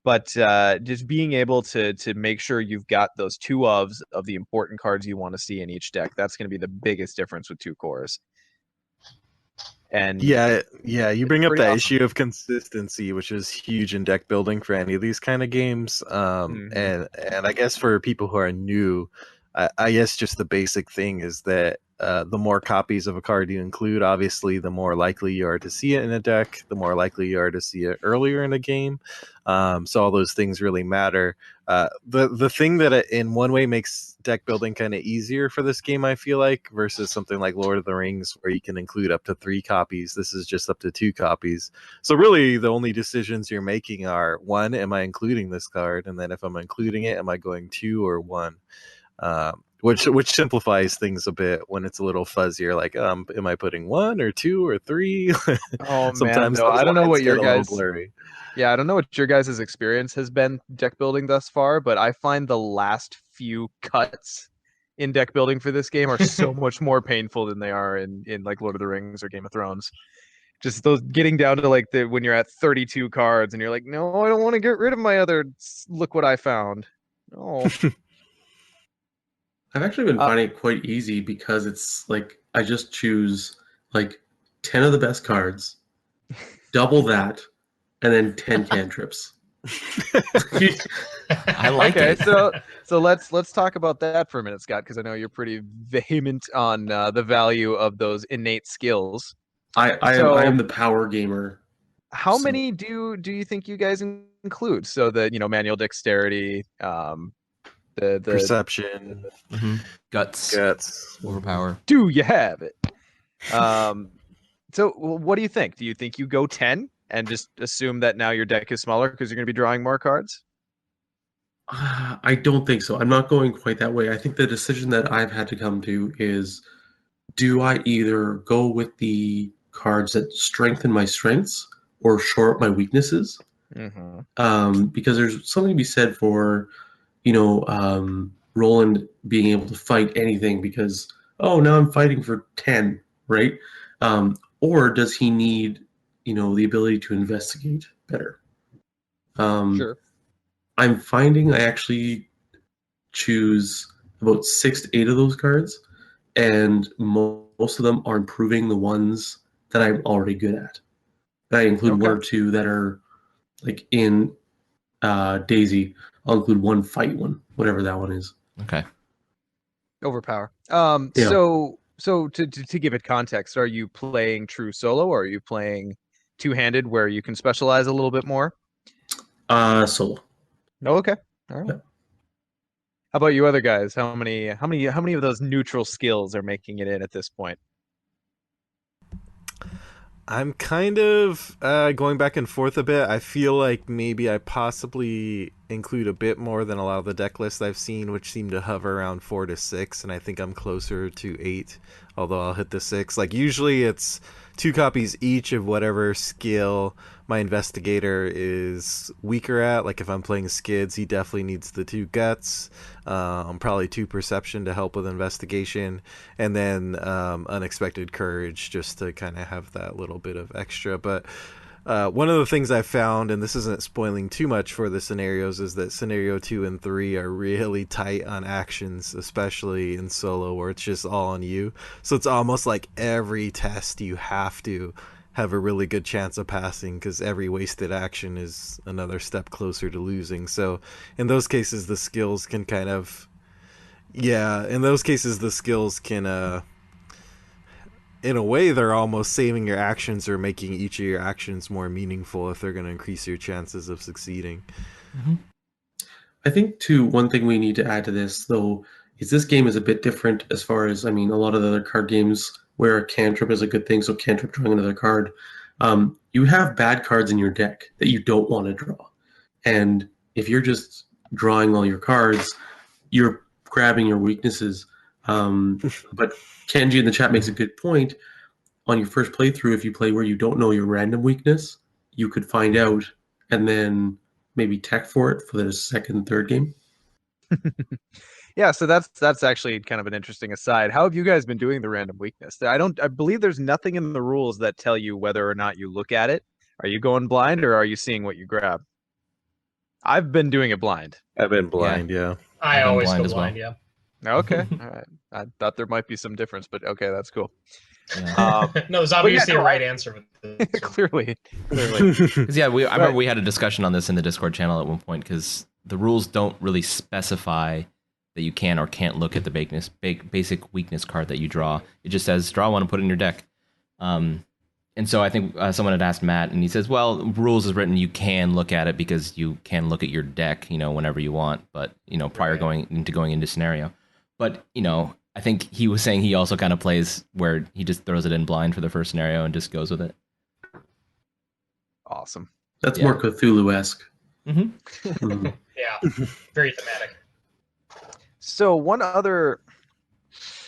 But just being able to make sure you've got those 2 ofs of the important cards you want to see in each deck, that's going to be the biggest difference with 2 cores. And yeah, you bring up pretty that awesome. issue of consistency, which is huge in deck building for any of these kind of games. And I guess for people who are new, I guess just the basic thing is that the more copies of a card you include, obviously, the more likely you are to see it in a deck, the more likely you are to see it earlier in a game. So all those things really matter. The thing that in one way makes deck building kind of easier for this game, I feel like, versus something like Lord of the Rings, where you can include up to 3 copies. This is just up to 2 copies. So really, the only decisions you're making are, 1, am I including this card? And then if I'm including it, am I going 2 or 1? Which simplifies things a bit when it's a little fuzzier. Like, am I putting 1 or 2 or 3? Oh man, Sometimes no, those I don't know lines what your get a little guys. blurry. Yeah, I don't know what your guys' experience has been deck building thus far, but I find the last few cuts in deck building for this game are so much more painful than they are in like Lord of the Rings or Game of Thrones. Just those getting down to like the when you're at 32 cards and you're like, no, I don't want to get rid of my other. Look what I found. Oh, I've actually been finding it quite easy because it's like I just choose like 10 of the best cards, double that, and then 10 cantrips. I like okay, it. so let's talk about that for a minute, Scott, because I know you're pretty vehement on the value of those innate skills. I am the power gamer. How many do you think you guys include? So the manual dexterity, the Perception, Guts, overpower. Do you have it? So what do you think? Do you think you go 10 and just assume that now your deck is smaller because you're going to be drawing more cards? I don't think so. I'm not going quite that way. I think the decision that I've had to come to is, do I either go with the cards that strengthen my strengths or shore up my weaknesses? Because there's something to be said for, Roland being able to fight anything because, oh, now I'm fighting for 10, right? Or does he need, the ability to investigate better? Sure. I'm finding I actually choose about 6 to 8 of those cards, and most of them are improving the ones that I'm already good at. I include 1 or 2 that are like in Daisy. I'll include 1 fight one, whatever that one is. Okay. Overpower. Yeah. So to give it context, are you playing true solo or are you playing two-handed where you can specialize a little bit more? Solo. Oh, okay. All right. Yeah. How about you other guys? How many of those neutral skills are making it in at this point? I'm kind of going back and forth a bit. I feel like maybe I possibly include a bit more than a lot of the deck lists I've seen, which seem to hover around 4 to 6, and I think I'm closer to 8, although I'll hit the 6. Like, usually it's 2 copies each of whatever skill my investigator is weaker at. Like, if I'm playing Skids, he definitely needs the 2 guts, probably 2 perception to help with investigation, and then unexpected courage just to kind of have that little bit of extra. But one of the things I found, and this isn't spoiling too much for the scenarios, is that scenario 2 and 3 are really tight on actions, especially in solo where it's just all on you. So it's almost like every test you have to have a really good chance of passing, because every wasted action is another step closer to losing. So in those cases, the skills can kind of, in a way, they're almost saving your actions or making each of your actions more meaningful if they're going to increase your chances of succeeding. I think, too, one thing we need to add to this, though, is this game is a bit different as far as, a lot of the other card games where a cantrip is a good thing, so cantrip drawing another card. You have bad cards in your deck that you don't want to draw. And if you're just drawing all your cards, you're grabbing your weaknesses. But Kenji in the chat makes a good point. On your first playthrough, if you play where you don't know your random weakness, you could find out and then maybe tech for it for the second, third game. Yeah, so that's actually kind of an interesting aside. How have you guys been doing the random weakness? I believe there's nothing in the rules that tell you whether or not you look at it. Are you going blind or are you seeing what you grab? I've been doing it blind. I've been blind, yeah. I always go as well. blind, yeah. Okay. All right. I thought there might be some difference, but okay, that's cool. Yeah. No, it's obviously a right answer with this. Clearly. Because I remember we had a discussion on this in the Discord channel at one point, because the rules don't really specify that you can or can't look at the basic weakness card that you draw. It just says draw one and put it in your deck. And so I think someone had asked Matt, and he says, well, rules is written you can look at it because you can look at your deck, whenever you want, but, prior going into scenario. But, I think he was saying he also kind of plays where he just throws it in blind for the first scenario and just goes with it. Awesome. That's more Cthulhu-esque. Mm-hmm. Yeah, very thematic. So one other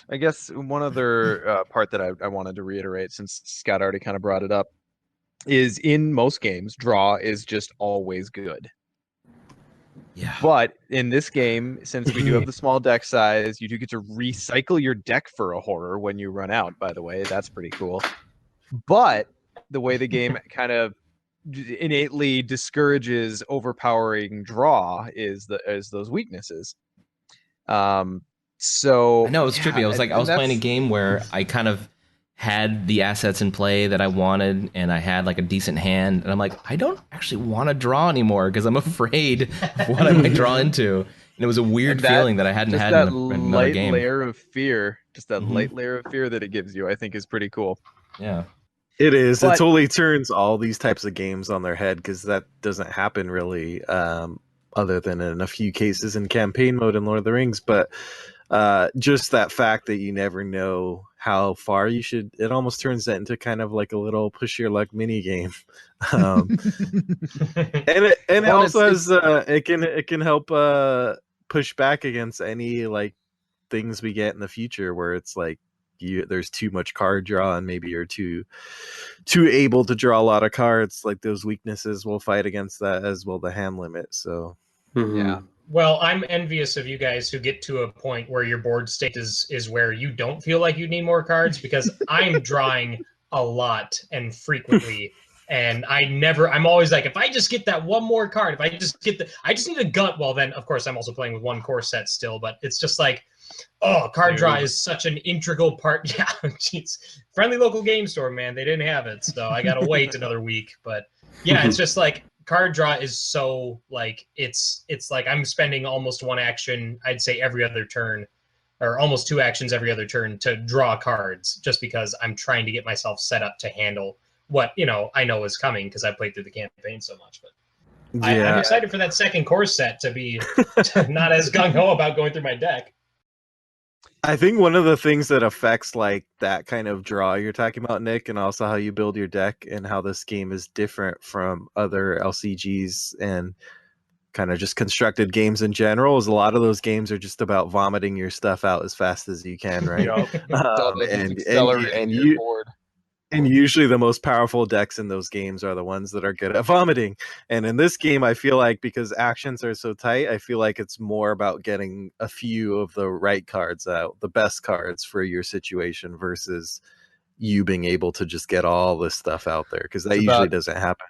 part that I wanted to reiterate, since Scott already kind of brought it up, is in most games, draw is just always good. Yeah. But in this game, since we do have the small deck size, you do get to recycle your deck for a horror when you run out, by the way. That's pretty cool. But the way the game kind of innately discourages overpowering draw is those weaknesses. So I know, it's trippy. I was playing a game where I kind of had the assets in play that I wanted, and I had like a decent hand, and I'm like, I don't actually want to draw anymore because I'm afraid of what I might draw into. And it was a weird feeling that I hadn't had in another game. Layer of fear, just that light layer of fear that it gives you, I think is pretty cool. Yeah. It is. It totally turns all these types of games on their head, because that doesn't happen really, other than in a few cases in campaign mode in Lord of the Rings. But just that fact that you never know how far you should, it almost turns that into kind of like a little push your luck mini game. And it also has it can help push back against any like things we get in the future where it's like there's too much card draw and maybe you're too able to draw a lot of cards. Like those weaknesses will fight against that, as will the hand limit. So yeah. Well, I'm envious of you guys who get to a point where your board state is where you don't feel like you need more cards, because I'm drawing a lot and frequently, and I'm always like, if I just get that one more card, I just need a gut. Well, then of course I'm also playing with one core set still, but it's just like, oh, card draw is such an integral part. Yeah, jeez. Friendly local game store, man, they didn't have it, so I gotta wait another week. But yeah, it's just like, card draw is so like it's like I'm spending almost one action, I'd say every other turn, or almost two actions every other turn to draw cards, just because I'm trying to get myself set up to handle what I know is coming because I played through the campaign so much. But yeah. I'm excited for that second core set to be not as gung-ho about going through my deck. I think one of the things that affects like that kind of draw you're talking about, Nick, and also how you build your deck and how this game is different from other LCGs and kind of just constructed games in general, is a lot of those games are just about vomiting your stuff out as fast as you can, right? And usually the most powerful decks in those games are the ones that are good at vomiting. And in this game, I feel like because actions are so tight, I feel like it's more about getting a few of the right cards out, the best cards for your situation, versus you being able to just get all this stuff out there, because that usually doesn't happen.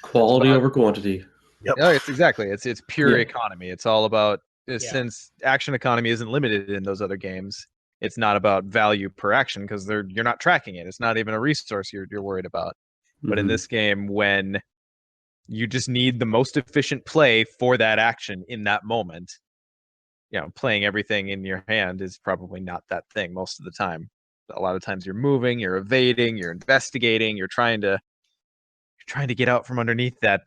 Quality over quantity. Yep. No, it's exactly. It's pure economy. It's all about, since action economy isn't limited in those other games, it's not about value per action because you're not tracking it. It's not even a resource you're worried about. But in this game, when you just need the most efficient play for that action in that moment, playing everything in your hand is probably not that thing most of the time. A lot of times you're moving, you're evading, you're investigating, you're trying to get out from underneath that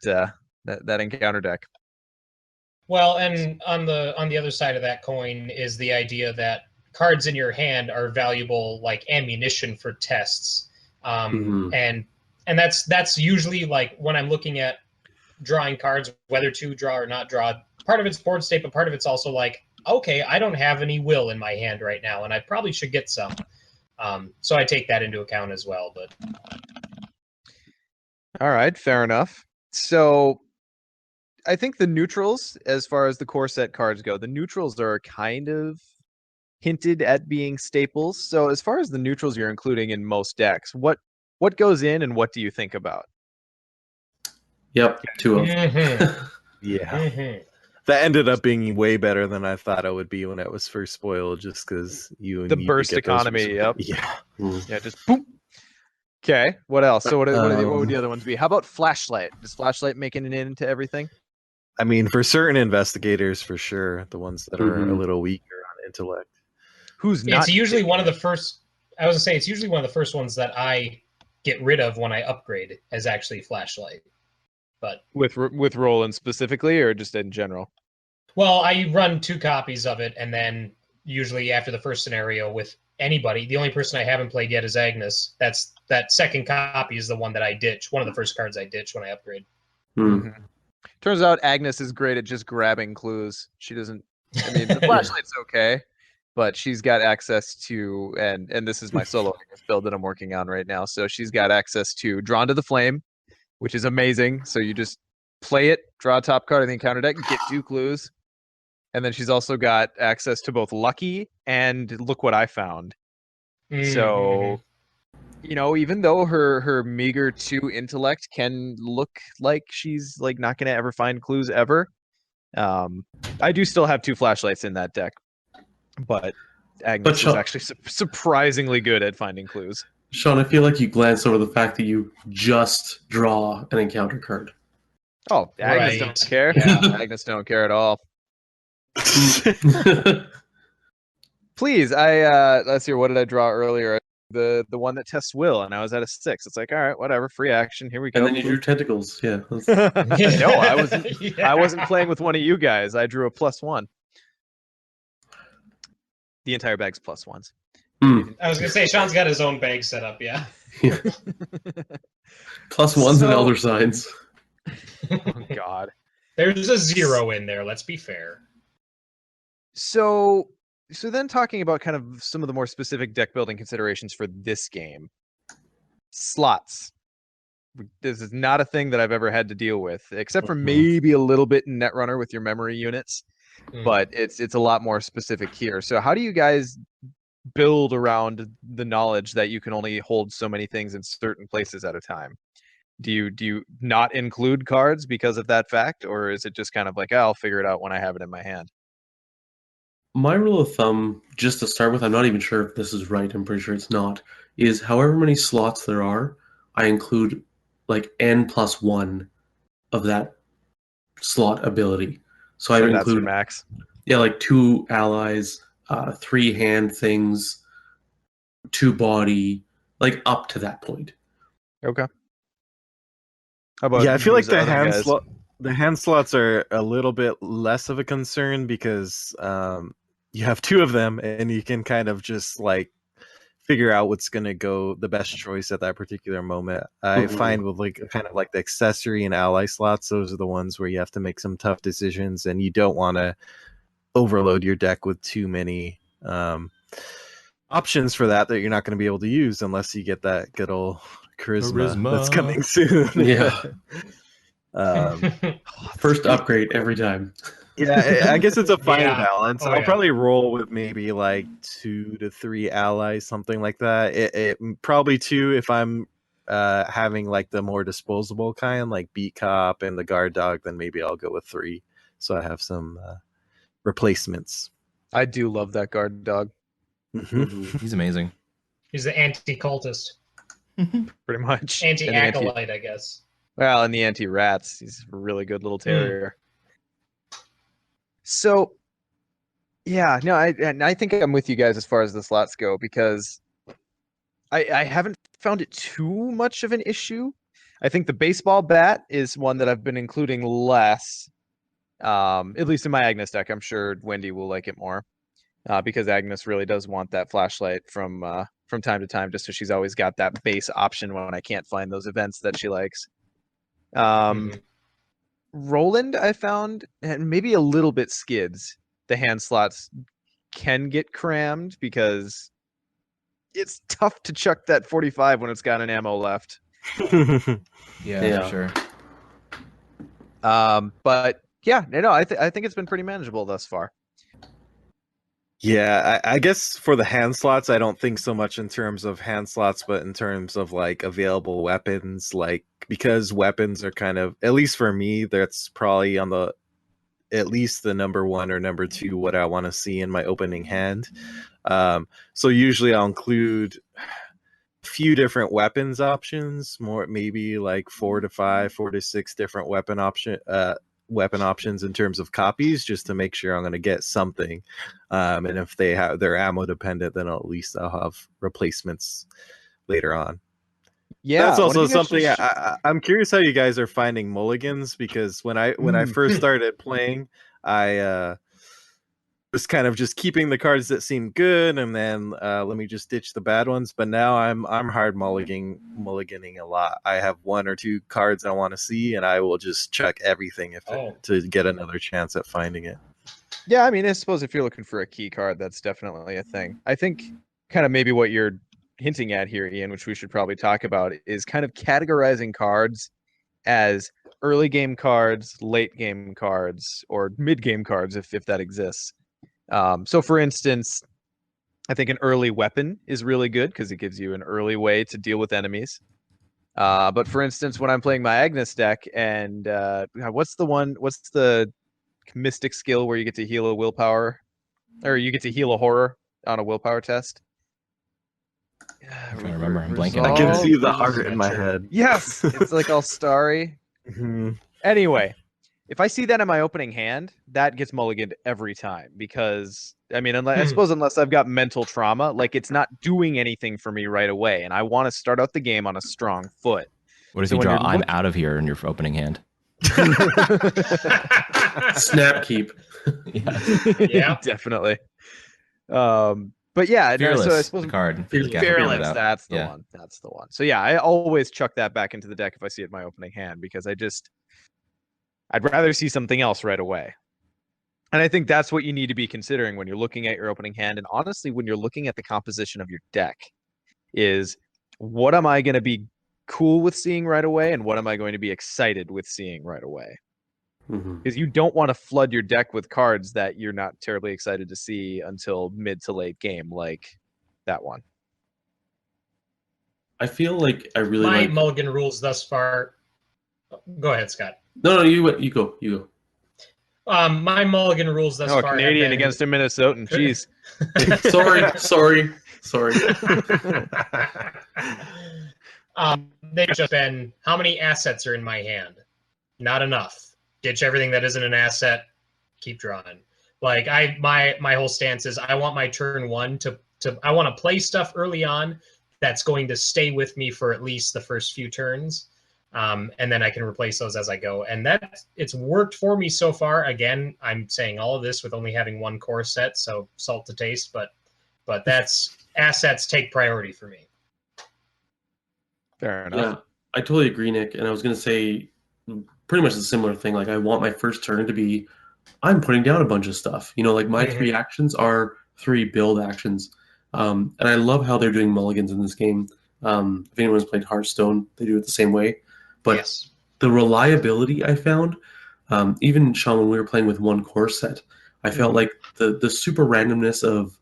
encounter deck. Well, and on the other side of that coin is the idea that cards in your hand are valuable like ammunition for tests. And that's usually like when I'm looking at drawing cards, whether to draw or not draw, part of it's board state, but part of it's also like, okay, I don't have any will in my hand right now, and I probably should get some. So I take that into account as well. But all right, fair enough. So I think the neutrals, as far as the core set cards go, the neutrals are kind of hinted at being staples. So as far as the neutrals you're including in most decks, what goes in and what do you think about? Yep, two of them. Yeah. That ended up being way better than I thought it would be when it was first spoiled, just because you The need burst to get those economy, yep. Yeah. Yeah, just boom. Okay, what else? So what would the other ones be? How about flashlight? Does flashlight making it into everything? I mean, for certain investigators, for sure, the ones that are a little weaker on intellect. Who's not? It's usually one of the first. I was gonna say it's usually one of the first ones that I get rid of when I upgrade as actually flashlight. But with Roland specifically, or just in general? Well, I run 2 copies of it, and then usually after the first scenario with anybody, the only person I haven't played yet is Agnes. That second copy is the one that I ditch. One of the first cards I ditch when I upgrade. Mm-hmm. Turns out Agnes is great at just grabbing clues. She doesn't. I mean, the flashlight's okay, but she's got access to, and this is my solo build that I'm working on right now. So she's got access to Drawn to the Flame, which is amazing. So you just play it, draw a top card of the encounter deck, get 2 clues. And then she's also got access to both Lucky and Look What I Found. So, even though her meager 2 intellect can look like she's like not going to ever find clues ever, I do still have 2 flashlights in that deck. But Agnes is actually surprisingly good at finding clues. Sean, I feel like you glanced over the fact that you just draw an encounter card. Oh, Agnes don't care. Yeah. Agnes don't care at all. Please, let's see. What did I draw earlier? The one that tests will, and I was at a 6. It's like, all right, whatever, free action. Here we go. And then you drew tentacles. Yeah. No, I wasn't. I wasn't playing with one of you guys. I drew a +1. The entire bag's +1s. I was gonna say Sean's got his own bag set up. Yeah. +1s and elder signs. Oh God. There's a 0 in there. Let's be fair. So then talking about kind of some of the more specific deck building considerations for this game. Slots. This is not a thing that I've ever had to deal with, except for maybe a little bit in Netrunner with your memory units. But it's a lot more specific here. So how do you guys build around the knowledge that you can only hold so many things in certain places at a time? Do you not include cards because of that fact, or is it just kind of like, I'll figure it out when I have it in my hand? My rule of thumb, just to start with, I'm not even sure if this is right, I'm pretty sure it's not, is however many slots there are, I include like n+1 of that slot ability. So I include max. Yeah, like 2 allies, 3 hand things, 2 body, like up to that point. Okay. How about I feel like the hand slots are a little bit less of a concern because you have 2 of them and you can kind of just like figure out what's going to go the best choice at that particular moment. I find with like kind of like the accessory and ally slots, those are the ones where you have to make some tough decisions and you don't want to overload your deck with too many options for that you're not going to be able to use unless you get that good old charisma. That's coming soon. Yeah. First upgrade every time. Yeah, I guess it's a fine balance. I'll probably roll with maybe like 2 to 3 allies, something like that. It probably 2 if I'm having like the more disposable kind, like Beat Cop and the Guard Dog, then maybe I'll go with 3. So I have some replacements. I do love that Guard Dog. He's amazing. He's the anti-cultist. Pretty much. Anti-acolyte, I guess. Well, and the anti-rats. He's a really good little terrier. So, yeah, no, I think I'm with you guys as far as the slots go because I haven't found it too much of an issue. I think the baseball bat is one that I've been including less, at least in my Agnes deck. I'm sure Wendy will like it more because Agnes really does want that flashlight from time to time, just so she's always got that base option when I can't find those events that she likes. Roland, I found, and maybe a little bit Skids, the hand slots can get crammed because it's tough to chuck that 45 when it's got an ammo left. Yeah, for sure. But yeah, I think it's been pretty manageable thus far. Yeah, I guess for the hand slots, I don't think so much in terms of hand slots, but in terms of like available weapons, like because weapons are kind of, at least for me, that's probably on the at least the number 1 or number 2 what I want to see in my opening hand. So usually I'll include a few different weapons options, more maybe like 4 to 6 different weapon options in terms of copies, just to make sure I'm going to get something. And if they're ammo dependent, then at least I'll have replacements later on. Yeah, that's also something I'm curious how you guys are finding mulligans, because when I first started playing, I was kind of just keeping the cards that seemed good, and then let me just ditch the bad ones. But now I'm hard mulliganing a lot. I have 1 or 2 cards I want to see, and I will just check everything to get another chance at finding it. Yeah, I mean, I suppose if you're looking for a key card, that's definitely a thing. I think kind of maybe what you're hinting at here, Ian, which we should probably talk about, is kind of categorizing cards as early game cards, late game cards, or mid game cards, if that exists. So for instance, I think an early weapon is really good because it gives you an early way to deal with enemies. But for instance, when I'm playing my Agnes deck, and what's the mystic skill where you get to heal a willpower, or you get to heal a horror on a willpower test? I'm trying to remember. I'm blanking. I can see the heart in my head. Yes, it's like all starry. Mm-hmm. Anyway, if I see that in my opening hand, that gets mulliganed every time, because I mean, I suppose unless I've got mental trauma, like it's not doing anything for me right away, and I want to start out the game on a strong foot. What if you draw "I'm out of here" in your opening hand? Snap keep. Yeah, definitely. But yeah, Fearless, so I suppose the card. Fearless, that's the one. That's the one. So yeah, I always chuck that back into the deck if I see it in my opening hand, because I'd rather see something else right away. And I think that's what you need to be considering when you're looking at your opening hand, and honestly, when you're looking at the composition of your deck, is what am I going to be cool with seeing right away, and what am I going to be excited with seeing right away? Because you don't want to flood your deck with cards that you're not terribly excited to see until mid to late game, like that one. I feel like I really my like mulligan rules thus far. Go ahead, Scott. No, you go. My mulligan rules thus far. Canadian against a Minnesotan. Jeez. Sorry. They've just been, how many assets are in my hand? Not enough. Ditch everything that isn't an asset. Keep drawing. Like my whole stance is I want my turn 1 to I want to play stuff early on that's going to stay with me for at least the first few turns. And then I can replace those as I go. And it's worked for me so far. Again, I'm saying all of this with only having 1 core set, so salt to taste, but that's assets take priority for me. Fair enough. Yeah, I totally agree, Nick. And I was going to say pretty much a similar thing. Like, I want my first turn to be, I'm putting down a bunch of stuff. Like my 3 actions are 3 build actions. And I love how they're doing mulligans in this game. If anyone's played Hearthstone, they do it the same way. But yes, the reliability I found, even Sean, when we were playing with 1 core set, I felt like the super randomness of,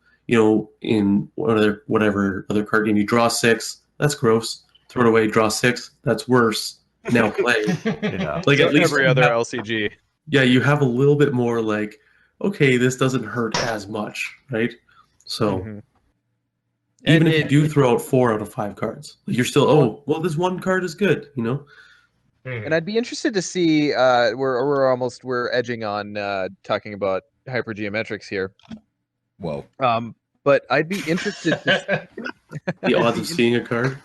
in whatever other card game, you draw 6, that's gross. Throw it away, draw 6, that's worse. Now play. Yeah. Like at least every other LCG. Yeah, you have a little bit more like, okay, this doesn't hurt as much, right? So even if you do throw out 4 out of 5 cards, you're still, this 1 card is good, And I'd be interested to see. We're edging on talking about hypergeometrics here. Whoa. But I'd be interested to the odds of seeing a card.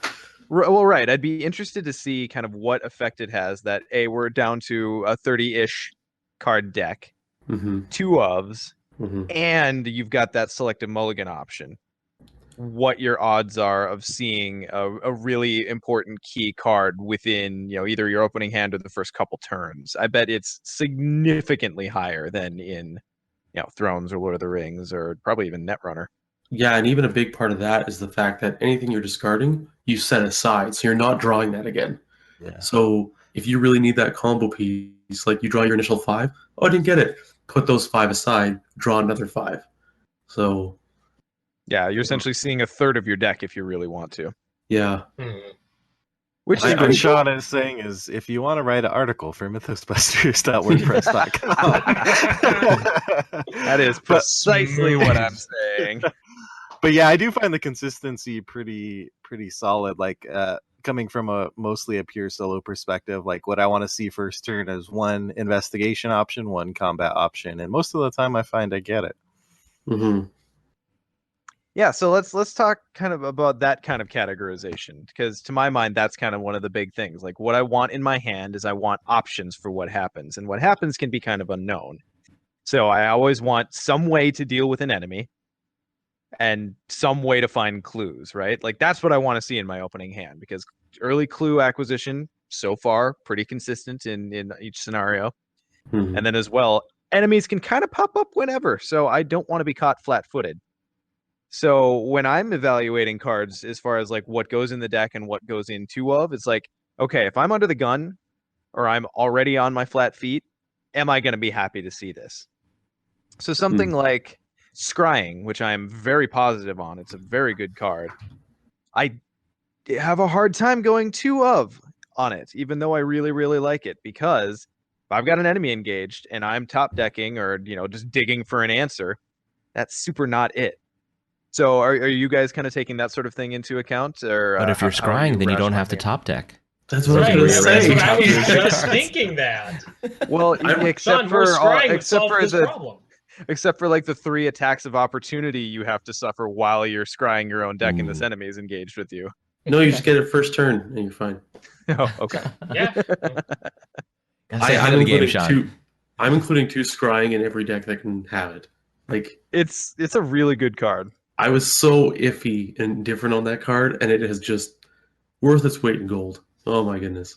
Well, right. I'd be interested to see kind of what effect it has that we're down to a 30-ish card deck, 2 ofs, and you've got that selective mulligan option. What your odds are of seeing a really important key card within, either your opening hand or the first couple turns. I bet it's significantly higher than in, Thrones or Lord of the Rings or probably even Netrunner. Yeah, and even a big part of that is the fact that anything you're discarding, you set aside, so you're not drawing that again. Yeah. So if you really need that combo piece, like you draw your initial 5, I didn't get it. Put those 5 aside, draw another 5. So yeah, you're essentially seeing a third of your deck if you really want to. Yeah. Which I is think what pretty Sean is saying is, if you want to write an article for mythosbusters.wordpress.com. That is precisely what I'm saying. But yeah, I do find the consistency pretty solid. Like coming from mostly a pure solo perspective, like what I want to see first turn is one investigation option, one combat option, and most of the time I find I get it. Mm-hmm. Yeah, so let's talk kind of about that kind of categorization, because to my mind that's kind of one of the big things. Like what I want in my hand is I want options for what happens, and what happens can be kind of unknown. So I always want some way to deal with an enemy and some way to find clues, right? Like that's what I want to see in my opening hand, because early clue acquisition so far pretty consistent in each scenario. Mm-hmm. And then as well, enemies can kind of pop up whenever, so I don't want to be caught flat-footed. So when I'm evaluating cards as far as like what goes in the deck and what goes in two of, it's like, okay, if I'm under the gun or I'm already on my flat feet, am I going to be happy to see this? So something like Scrying, which I'm very positive on, it's a very good card. I have a hard time going two of on it, even though I really, really like it, because if I've got an enemy engaged and I'm top decking or, just digging for an answer, that's super not it. So are you guys kind of taking that sort of thing into account? Or, But if you're scrying, then you don't have to top deck. That's what I was Right, going to that's say. what I was just Cards. thinking that. Well, Sean, except more for scrying would solve this the problem. except for like the 3 attacks of opportunity you have to suffer while you're scrying your own deck and this Ooh. enemy is engaged with you. No, you just get it first turn and you're fine. Oh, okay. Yeah. Gotta stay ahead of the game, Sean. I'm including 2 scrying in every deck that can have it. Like It's a really good card. I was so iffy and different on that card, and it is just worth its weight in gold. Oh my goodness.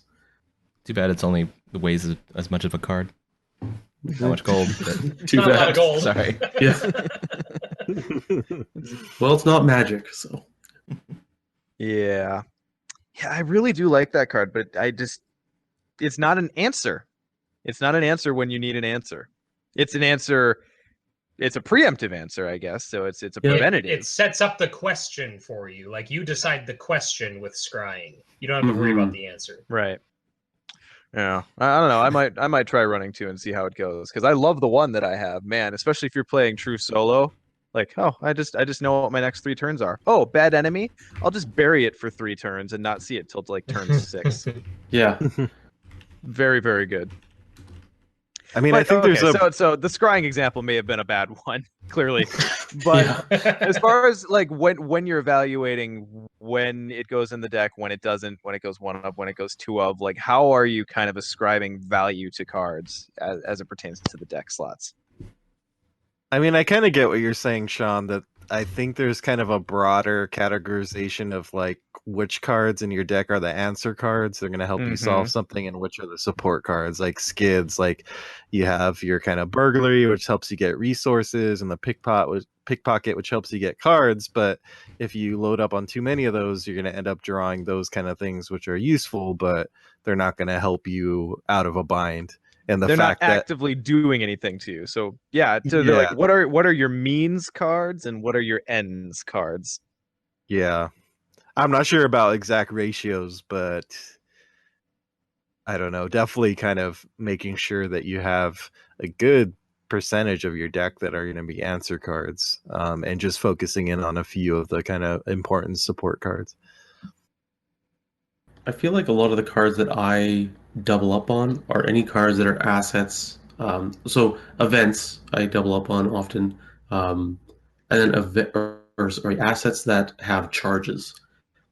Too bad it's only weighs as much of a card. How much gold? Too Not a lot of bad. gold. Sorry. Yeah. Well, it's not magic, so. Yeah, I really do like that card, but it's not an answer. It's not an answer when you need an answer. It's an answer. It's a preemptive answer, I guess. So it's a preventative. It sets up the question for you. Like you decide the question with scrying. You don't have to worry about the answer. Right. Yeah. I don't know. I might try running 2 and see how it goes, because I love the one that I have, man. Especially if you're playing true solo. Like, oh, I just know what my next 3 turns are. Oh, bad enemy. I'll just bury it for 3 turns and not see it till like turn 6. Yeah. Very, very good. I mean, I think there's so the scrying example may have been a bad one, clearly, but as far as like when you're evaluating when it goes in the deck, when it doesn't, when it goes 1 of, when it goes 2 of, like how are you kind of ascribing value to cards as it pertains to the deck slots? I mean, I kind of get what you're saying, Sean, that I think there's kind of a broader categorization of like which cards in your deck are the answer cards. They're going to help you solve something, and which are the support cards, like skids. Like you have your kind of burglary, which helps you get resources, and the pickpocket, which helps you get cards. But if you load up on too many of those, you're going to end up drawing those kind of things, which are useful, but they're not going to help you out of a bind. And they're not actively doing anything to you. So yeah, they're like, what are your means cards and what are your ends cards? Yeah, I'm not sure about exact ratios, but I don't know. Definitely kind of making sure that you have a good percentage of your deck that are going to be answer cards, and just focusing in on a few of the kind of important support cards. I feel like a lot of the cards that I double up on are any cards that are assets. So events I double up on often, and then assets that have charges.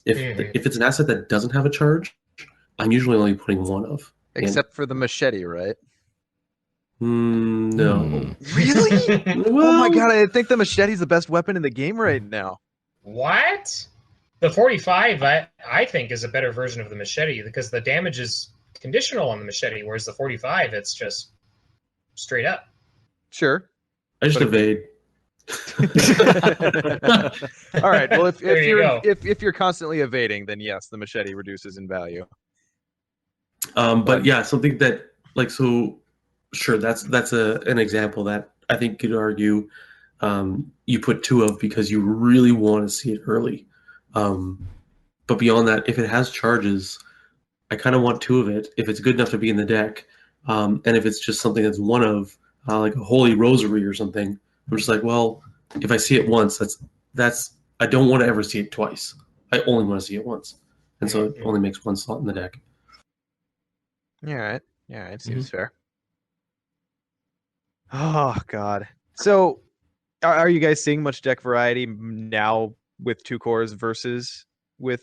If it's an asset that doesn't have a charge, I'm usually only putting 1 of. Except for the machete, right? No. Really? Well, Oh my god, I think the machete's the best weapon in the game right now. What? The 45, I think, is a better version of the machete because the damage is conditional on the machete, whereas the 45, it's just straight up. Sure. I just evade. All right. Well, if you're constantly evading, then yes, the machete reduces in value. But yeah, something that sure, that's an example that I think could argue you put 2 of because you really want to see it early. But beyond that, if it has charges, I kind of want two of it if it's good enough to be in the deck. And if it's just something that's one of, like a Holy Rosary or something, I'm just like, well, if I see it once, that's I don't want to ever see it twice. I only want to see it once, and so it only makes one slot in the deck. All right. Yeah, it seems fair. Oh God. So, are you guys seeing much deck variety now with 2 cores versus with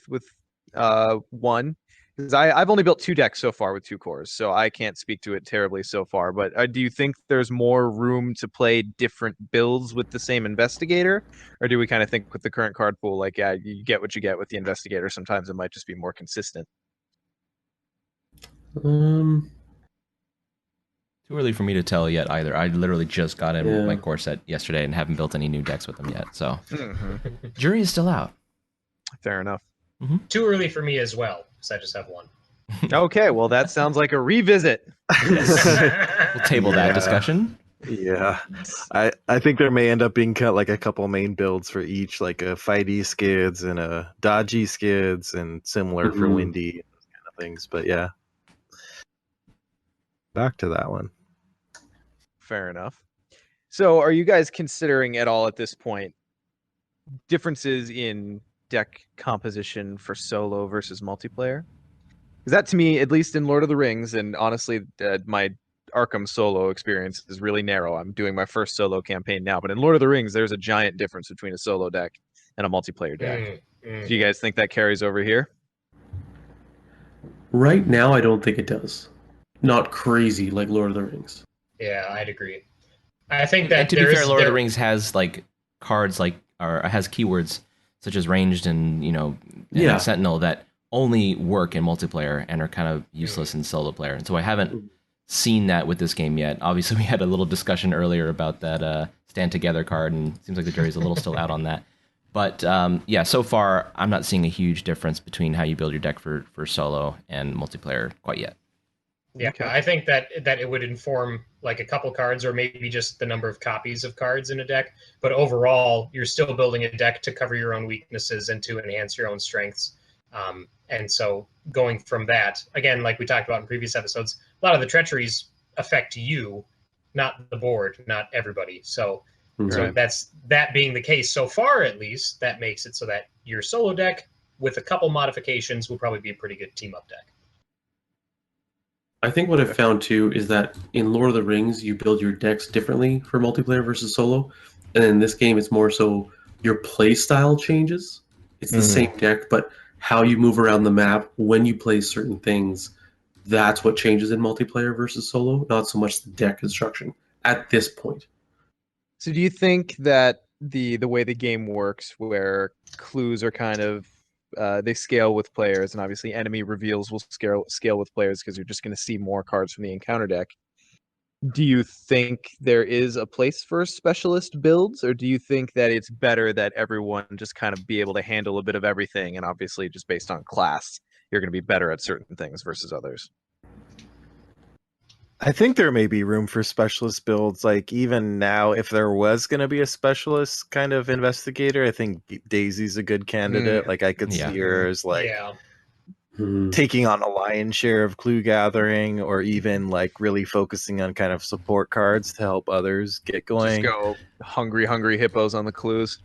one? Because I've only built 2 decks so far with 2 cores, so I can't speak to it terribly so far. But do you think there's more room to play different builds with the same investigator, or do we kind of think with the current card pool, like, yeah, you get what you get with the investigator? Sometimes it might just be more consistent. Too early for me to tell yet either. I literally just got in my core set yesterday and haven't built any new decks with them yet. So jury is still out. Fair enough. Too early for me as well, because I just have one. Okay, well, that sounds like a revisit. We'll table that discussion. Yeah, I think there may end up being kind of like a couple main builds for each, like a fighty skids and a dodgy skids, and similar for windy, those kind of things. But yeah, back to that one. Fair enough. So, are you guys considering at all at this point differences in deck composition for solo versus multiplayer? Because that, to me, at least in Lord of the Rings, and honestly, my Arkham solo experience is really narrow. I'm doing my first solo campaign now, but in Lord of the Rings, there's a giant difference between a solo deck and a multiplayer deck. Do you guys think that carries over here? Right now, I don't think it does. Not crazy like Lord of the Rings. Yeah, I'd agree. I think that to be fair, Lord of the Rings has like cards like or has keywords such as ranged and Sentinel that only work in multiplayer and are kind of useless in solo player. And so I haven't seen that with this game yet. Obviously, we had a little discussion earlier about that Stand Together card, and it seems like the jury's a little still out on that. But yeah, so far I'm not seeing a huge difference between how you build your deck for solo and multiplayer quite yet. Yeah, okay. I think that it would inform like a couple cards or maybe just the number of copies of cards in a deck. But overall, you're still building a deck to cover your own weaknesses and to enhance your own strengths. And so going from that, again, like we talked about in previous episodes, a lot of the treacheries affect you, not the board, not everybody. So, so that's that being the case so far, at least, that makes it so that your solo deck with a couple modifications will probably be a pretty good team-up deck. I think what I've found too is that in Lord of the Rings, you build your decks differently for multiplayer versus solo. And in this game, it's more so your play style changes. It's the same deck, but how you move around the map, when you play certain things, that's what changes in multiplayer versus solo, not so much the deck construction at this point. So do you think that the way the game works, where clues are kind of they scale with players, and obviously enemy reveals will scale with players because you're just going to see more cards from the encounter deck. Do you think there is a place for specialist builds, or do you think that it's better that everyone just kind of be able to handle a bit of everything, and obviously just based on class, you're going to be better at certain things versus others? I think there may be room for specialist builds. Like even now, if there was going to be a specialist kind of investigator, I think Daisy's a good candidate. Like I could see her as like taking on a lion's share of clue gathering, or even like really focusing on kind of support cards to help others get going. Just go hungry hippos on the clues.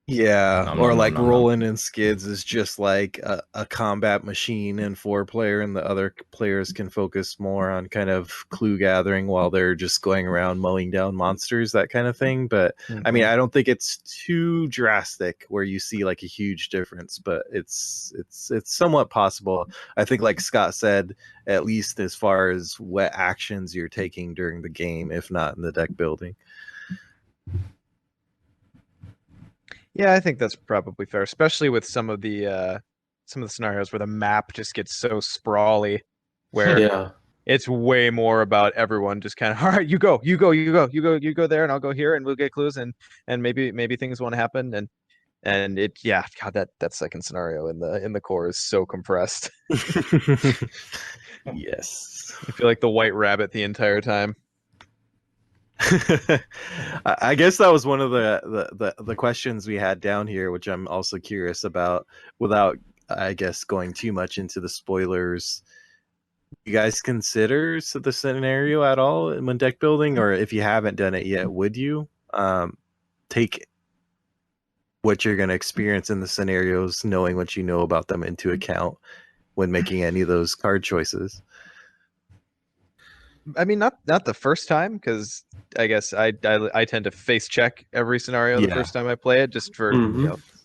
Yeah, Roland and Skids is just like a combat machine and 4-player, and the other players can focus more on kind of clue gathering while they're just going around mowing down monsters, that kind of thing. But I mean, I don't think it's too drastic where you see like a huge difference, but it's somewhat possible. I think, like Scott said, at least as far as what actions you're taking during the game, if not in the deck building. Yeah, I think that's probably fair, especially with some of the scenarios where the map just gets so sprawly, where it's way more about everyone just kind of, all right, you go there, and I'll go here, and we'll get clues, and maybe things won't happen, and it, yeah, God, that second scenario in the core is so compressed. Yes, I feel like the White Rabbit the entire time. I guess that was one of the questions we had down here, which I'm also curious about, without I guess going too much into the spoilers. you guys consider the scenario at all when deck building, or if you haven't done it yet, would you take what you're going to experience in the scenarios, knowing what you know about them, into account when making any of those card choices? I mean, not the first time, because I guess I tend to face check every scenario the first time I play it, just for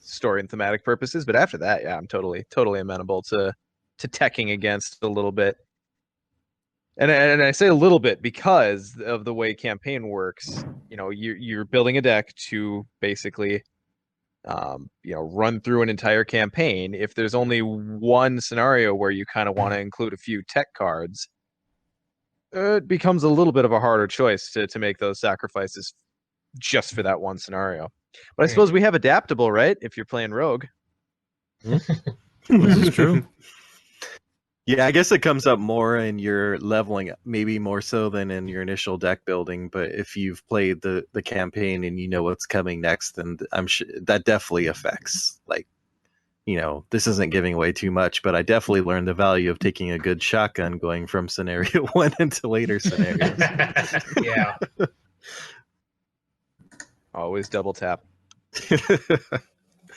story and thematic purposes. But after that, yeah, I'm totally amenable to teching against a little bit. And I say a little bit because of the way campaign works. You know, you're building a deck to basically, run through an entire campaign. If there's only one scenario where you kind of want to include a few tech cards, it becomes a little bit of a harder choice to make those sacrifices just for that one scenario. But I suppose we have adaptable, right? If you're playing Rogue. This is true. Yeah, I guess it comes up more in your leveling, maybe more so than in your initial deck building. But if you've played the campaign and you know what's coming next, then I'm sure that definitely affects. Like, this isn't giving away too much, but I definitely learned the value of taking a good shotgun going from scenario 1 into later scenarios. Yeah. Always double tap.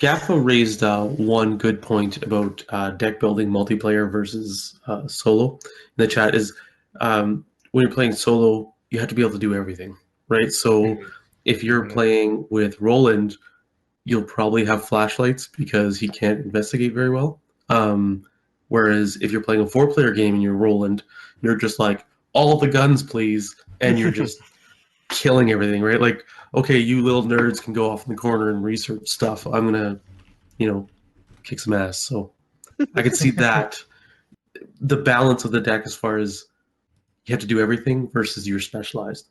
Gaffa raised one good point about deck building multiplayer versus solo. In the chat is when you're playing solo, you have to be able to do everything, right? So if you're playing with Roland, you'll probably have flashlights because he can't investigate very well. Whereas if you're playing a 4-player game and you're Roland, you're just like, all the guns, please, and you're just killing everything, right? Like, okay, you little nerds can go off in the corner and research stuff. I'm gonna, kick some ass. So I could see that the balance of the deck as far as you have to do everything versus you're specialized.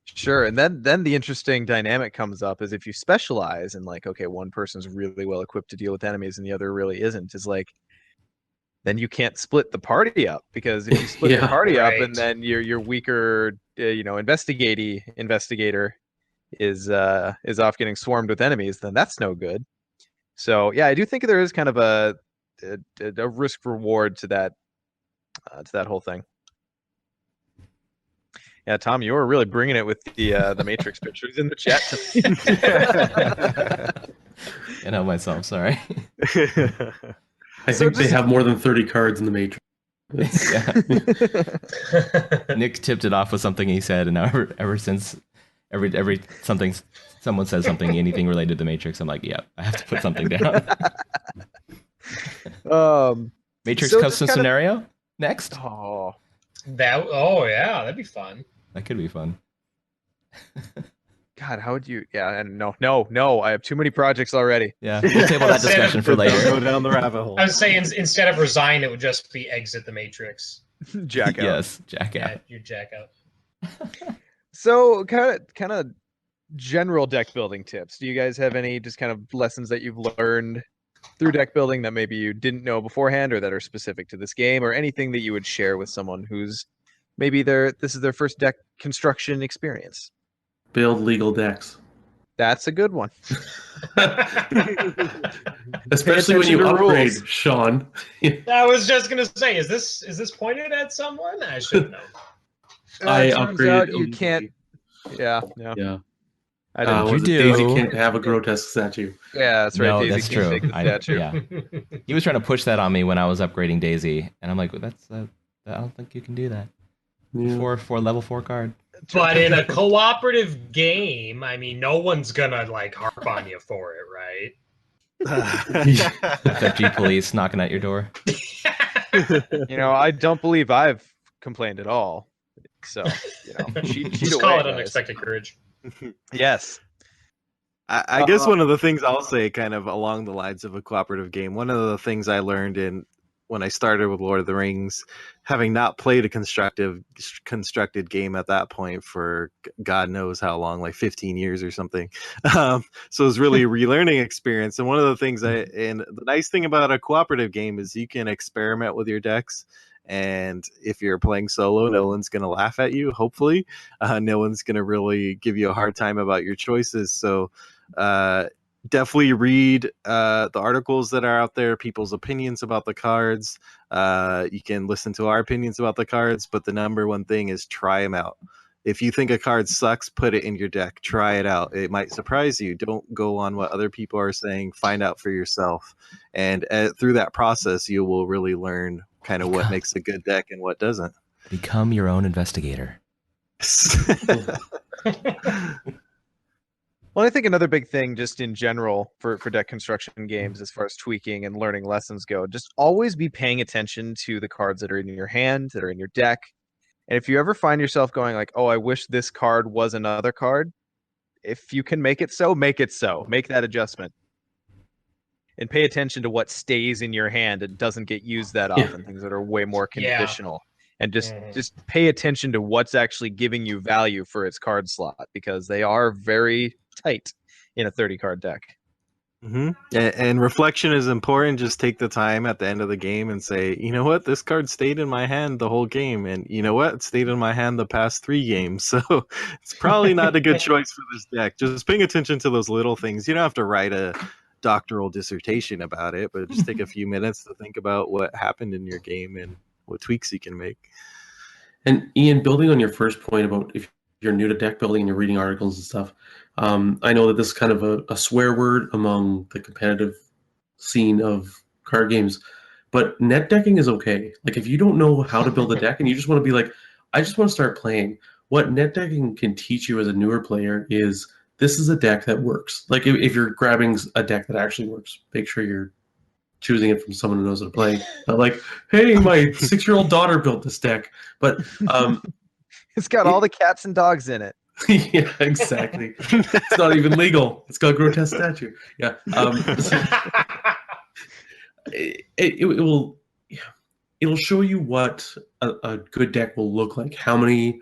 Sure, and then the interesting dynamic comes up is if you specialize and like, okay, one person's really well equipped to deal with enemies and the other really isn't, is like, then you can't split the party up, because if you split the party up and then your weaker, investigator is off getting swarmed with enemies, then that's no good. So yeah, I do think there is kind of a risk reward to that whole thing. Yeah, Tom, you were really bringing it with the Matrix pictures in the chat. I know myself. Sorry. I think they have more than 30 cards in the Matrix. Nick tipped it off with something he said, and now ever since every someone says something, anything related to Matrix, I'm like, yeah, I have to put something down. Matrix custom scenario next. Oh, yeah, that'd be fun. That could be fun. God, how would you? Yeah, and no. I have too many projects already. Yeah, we'll table that discussion for later. Go down the rabbit hole. I was saying instead of resign, it would just be exit the Matrix. Jack out. Yes, jack out. Yeah, you jack out. So kind of general deck building tips. Do you guys have any just kind of lessons that you've learned through deck building that maybe you didn't know beforehand, or that are specific to this game, or anything that you would share with someone who's maybe this is their first deck construction experience? Build legal decks. That's a good one. Especially when you upgrade, Sean. I was just gonna say, is this pointed at someone? I should know. I upgraded. You can't. Yeah. I didn't. Daisy can't have a grotesque statue. Yeah, that's right. No, Daisy that's can't true. take the statue. He was trying to push that on me when I was upgrading Daisy, and I'm like, I don't think you can do that. Yeah. For level 4 card. But in a cooperative game, I mean, no one's gonna like harp on you for it, right? FFG police knocking at your door. I don't believe I've complained at all. So, just call it unexpected courage. Yes. I guess one of the things I'll say, kind of along the lines of a cooperative game, one of the things I learned when I started with Lord of the Rings, having not played a constructed game at that point for God knows how long, like 15 years or something. So it was really a relearning experience. And one of the things and the nice thing about a cooperative game is you can experiment with your decks. And if you're playing solo, no one's going to laugh at you, hopefully. No one's going to really give you a hard time about your choices. So definitely read the articles that are out there, people's opinions about the cards. You can listen to our opinions about the cards, but the number one thing is try them out. If you think a card sucks, put it in your deck. Try it out. It might surprise you. Don't go on what other people are saying. Find out for yourself. And through that process, you will really learn kind of what makes a good deck and what doesn't. Become your own investigator. Well, I think another big thing just in general for deck construction games as far as tweaking and learning lessons go, just always be paying attention to the cards that are in your hand, that are in your deck. And if you ever find yourself going like, oh, I wish this card was another card, if you can make it so, make it so. Make that adjustment. And pay attention to what stays in your hand and doesn't get used that often, things that are way more conditional. And just pay attention to what's actually giving you value for its card slot, because they are very tight in a 30-card deck. Mm-hmm. And reflection is important. Just take the time at the end of the game and say, you know what, this card stayed in my hand the whole game, and you know what, it stayed in my hand the past 3 games, so it's probably not a good choice for this deck. Just paying attention to those little things. You don't have to write a doctoral dissertation about it, but just take a few minutes to think about what happened in your game and what tweaks you can make. And Ian, building on your first point about if you're new to deck building and you're reading articles and stuff, I know that this is kind of a swear word among the competitive scene of card games, but net decking is okay. Like if you don't know how to build a deck and you just want to be like, I just want to start playing, what net decking can teach you as a newer player is this is a deck that works. Like if you're grabbing a deck that actually works, make sure you're choosing it from someone who knows how to play. Not like, hey, my 6-year-old daughter built this deck. But it's got all the cats and dogs in it. Yeah, exactly. It's not even legal. It's got a grotesque statue. Yeah. It'll show you what a good deck will look like, how many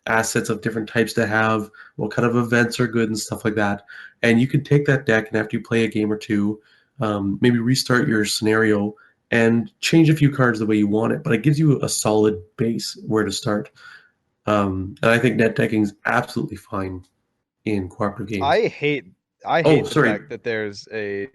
assets of different types to have, what kind of events are good and stuff like that. And you can take that deck and after you play a game or two, maybe restart your scenario and change a few cards the way you want it, but it gives you a solid base where to start. And I think net decking is absolutely fine in cooperative games. I hate the fact that there's a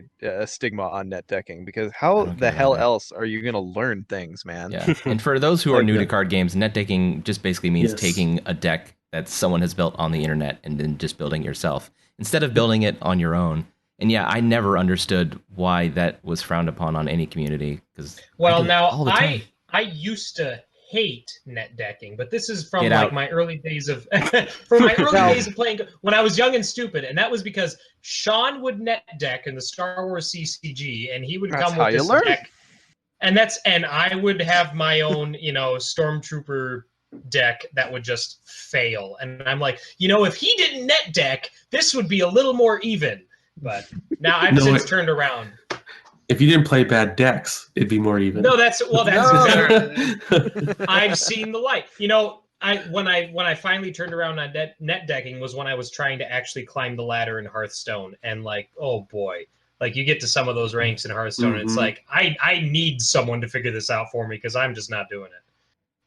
stigma on net decking, because how the hell else are you going to learn things, man? Yeah. And for those who are new to card games, net decking just basically means taking a deck that someone has built on the internet and then just building it yourself instead of building it on your own. And yeah, I never understood why that was frowned upon on any community. I used to hate net decking, but this is from my early days of days of playing when I was young and stupid, and that was because Sean would net deck in the Star Wars CCG, and he would come with this deck, and I would have my own, Stormtrooper deck that would just fail, and I'm like, if he didn't net deck, this would be a little more even. But now I've since turned around. If you didn't play bad decks, it'd be more even. No, that's better. I've seen the light. When I finally turned around on net decking was when I was trying to actually climb the ladder in Hearthstone, and oh boy, you get to some of those ranks in Hearthstone, and it's like I need someone to figure this out for me because I'm just not doing it.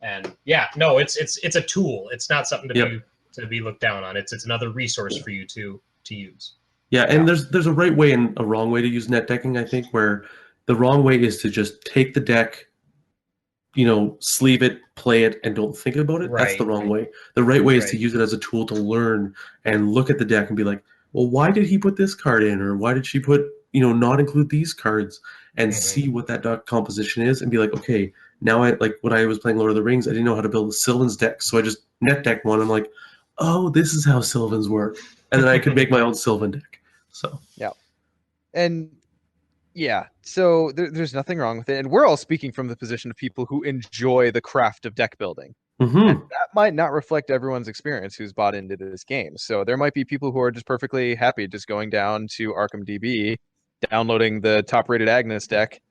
And yeah, no, it's a tool. It's not something to be looked down on. It's another resource for you to use. Yeah, and there's a right way and a wrong way to use net decking, I think, where the wrong way is to just take the deck, sleeve it, play it, and don't think about it. Right. That's the wrong way. The right way is to use it as a tool to learn and look at the deck and be like, well, why did he put this card in? Or why did she put, not include these cards? And see what that deck composition is and be like, okay, now when I was playing Lord of the Rings, I didn't know how to build a Sylvan's deck. So I just net decked one. I'm like, oh, this is how Sylvans work. And then I could make my own Sylvan deck. So yeah, and yeah, so there's nothing wrong with it, and we're all speaking from the position of people who enjoy the craft of deck building. Mm-hmm. And that might not reflect everyone's experience who's bought into this game. So there might be people who are just perfectly happy just going down to Arkham DB, downloading the top-rated Agnes deck,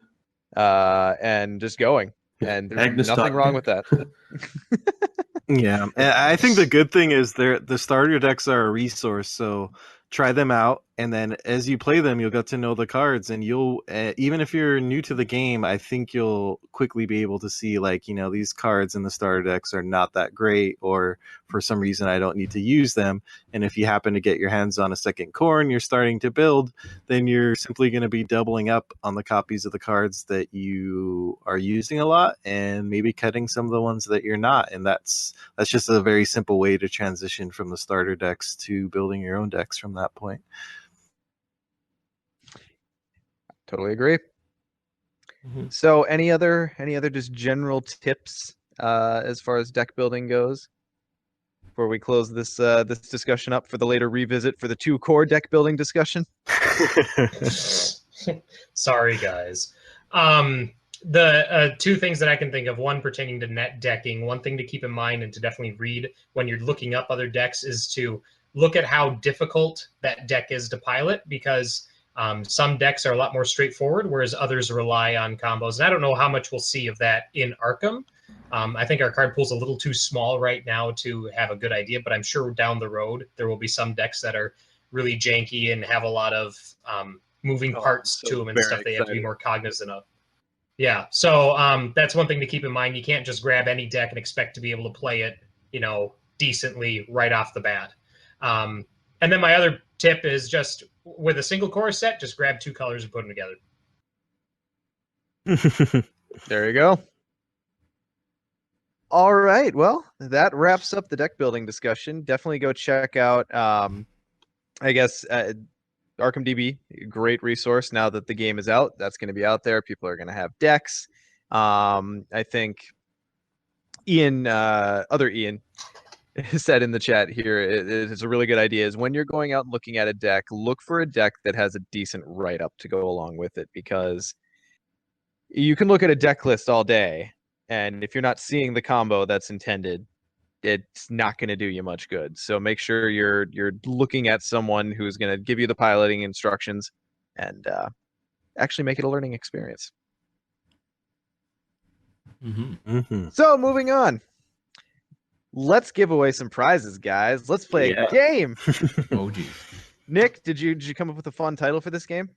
and just going. And there's nothing wrong with that. Yeah, I think the good thing is the starter decks are a resource, so try them out. and then as you play them, you'll get to know the cards, and you'll even if you're new to the game, I think you'll quickly be able to see, like, these cards in the starter decks are not that great, or for some reason I don't need to use them. And if you happen to get your hands on a second core and you're starting to build, then you're simply going to be doubling up on the copies of the cards that you are using a lot, and maybe cutting some of the ones that you're not. And that's just a very simple way to transition from the starter decks to building your own decks from that point. Totally agree. So any other just general tips as far as deck building goes before we close this this discussion up for the later revisit for the 2 core deck building discussion? Sorry, guys. The 2 things that I can think of, one pertaining to net decking, one thing to keep in mind and to definitely read when you're looking up other decks is to look at how difficult that deck is to pilot, because some decks are a lot more straightforward, whereas others rely on combos. And I don't know how much we'll see of that in Arkham. I think our card pool's a little too small right now to have a good idea, but I'm sure down the road there will be some decks that are really janky and have a lot of moving parts to them and stuff they have to be more cognizant of. Yeah, so that's one thing to keep in mind. You can't just grab any deck and expect to be able to play it, decently right off the bat. And then my other tip is just with a single core set, just grab 2 colors and put them together. There you go. All right. Well, that wraps up the deck building discussion. Definitely go check out, I guess, Arkham DB, great resource now that the game is out. That's going to be out there. People are going to have decks. I think other Ian said in the chat here, it's a really good idea, is when you're going out and looking at a deck, look for a deck that has a decent write-up to go along with it, because you can look at a deck list all day, and if you're not seeing the combo that's intended, it's not going to do you much good. So make sure you're looking at someone who's going to give you the piloting instructions and actually make it a learning experience. So moving on. Let's give away some prizes, guys. Let's play a game. Oh, geez. Nick, did you come up with a fun title for this game?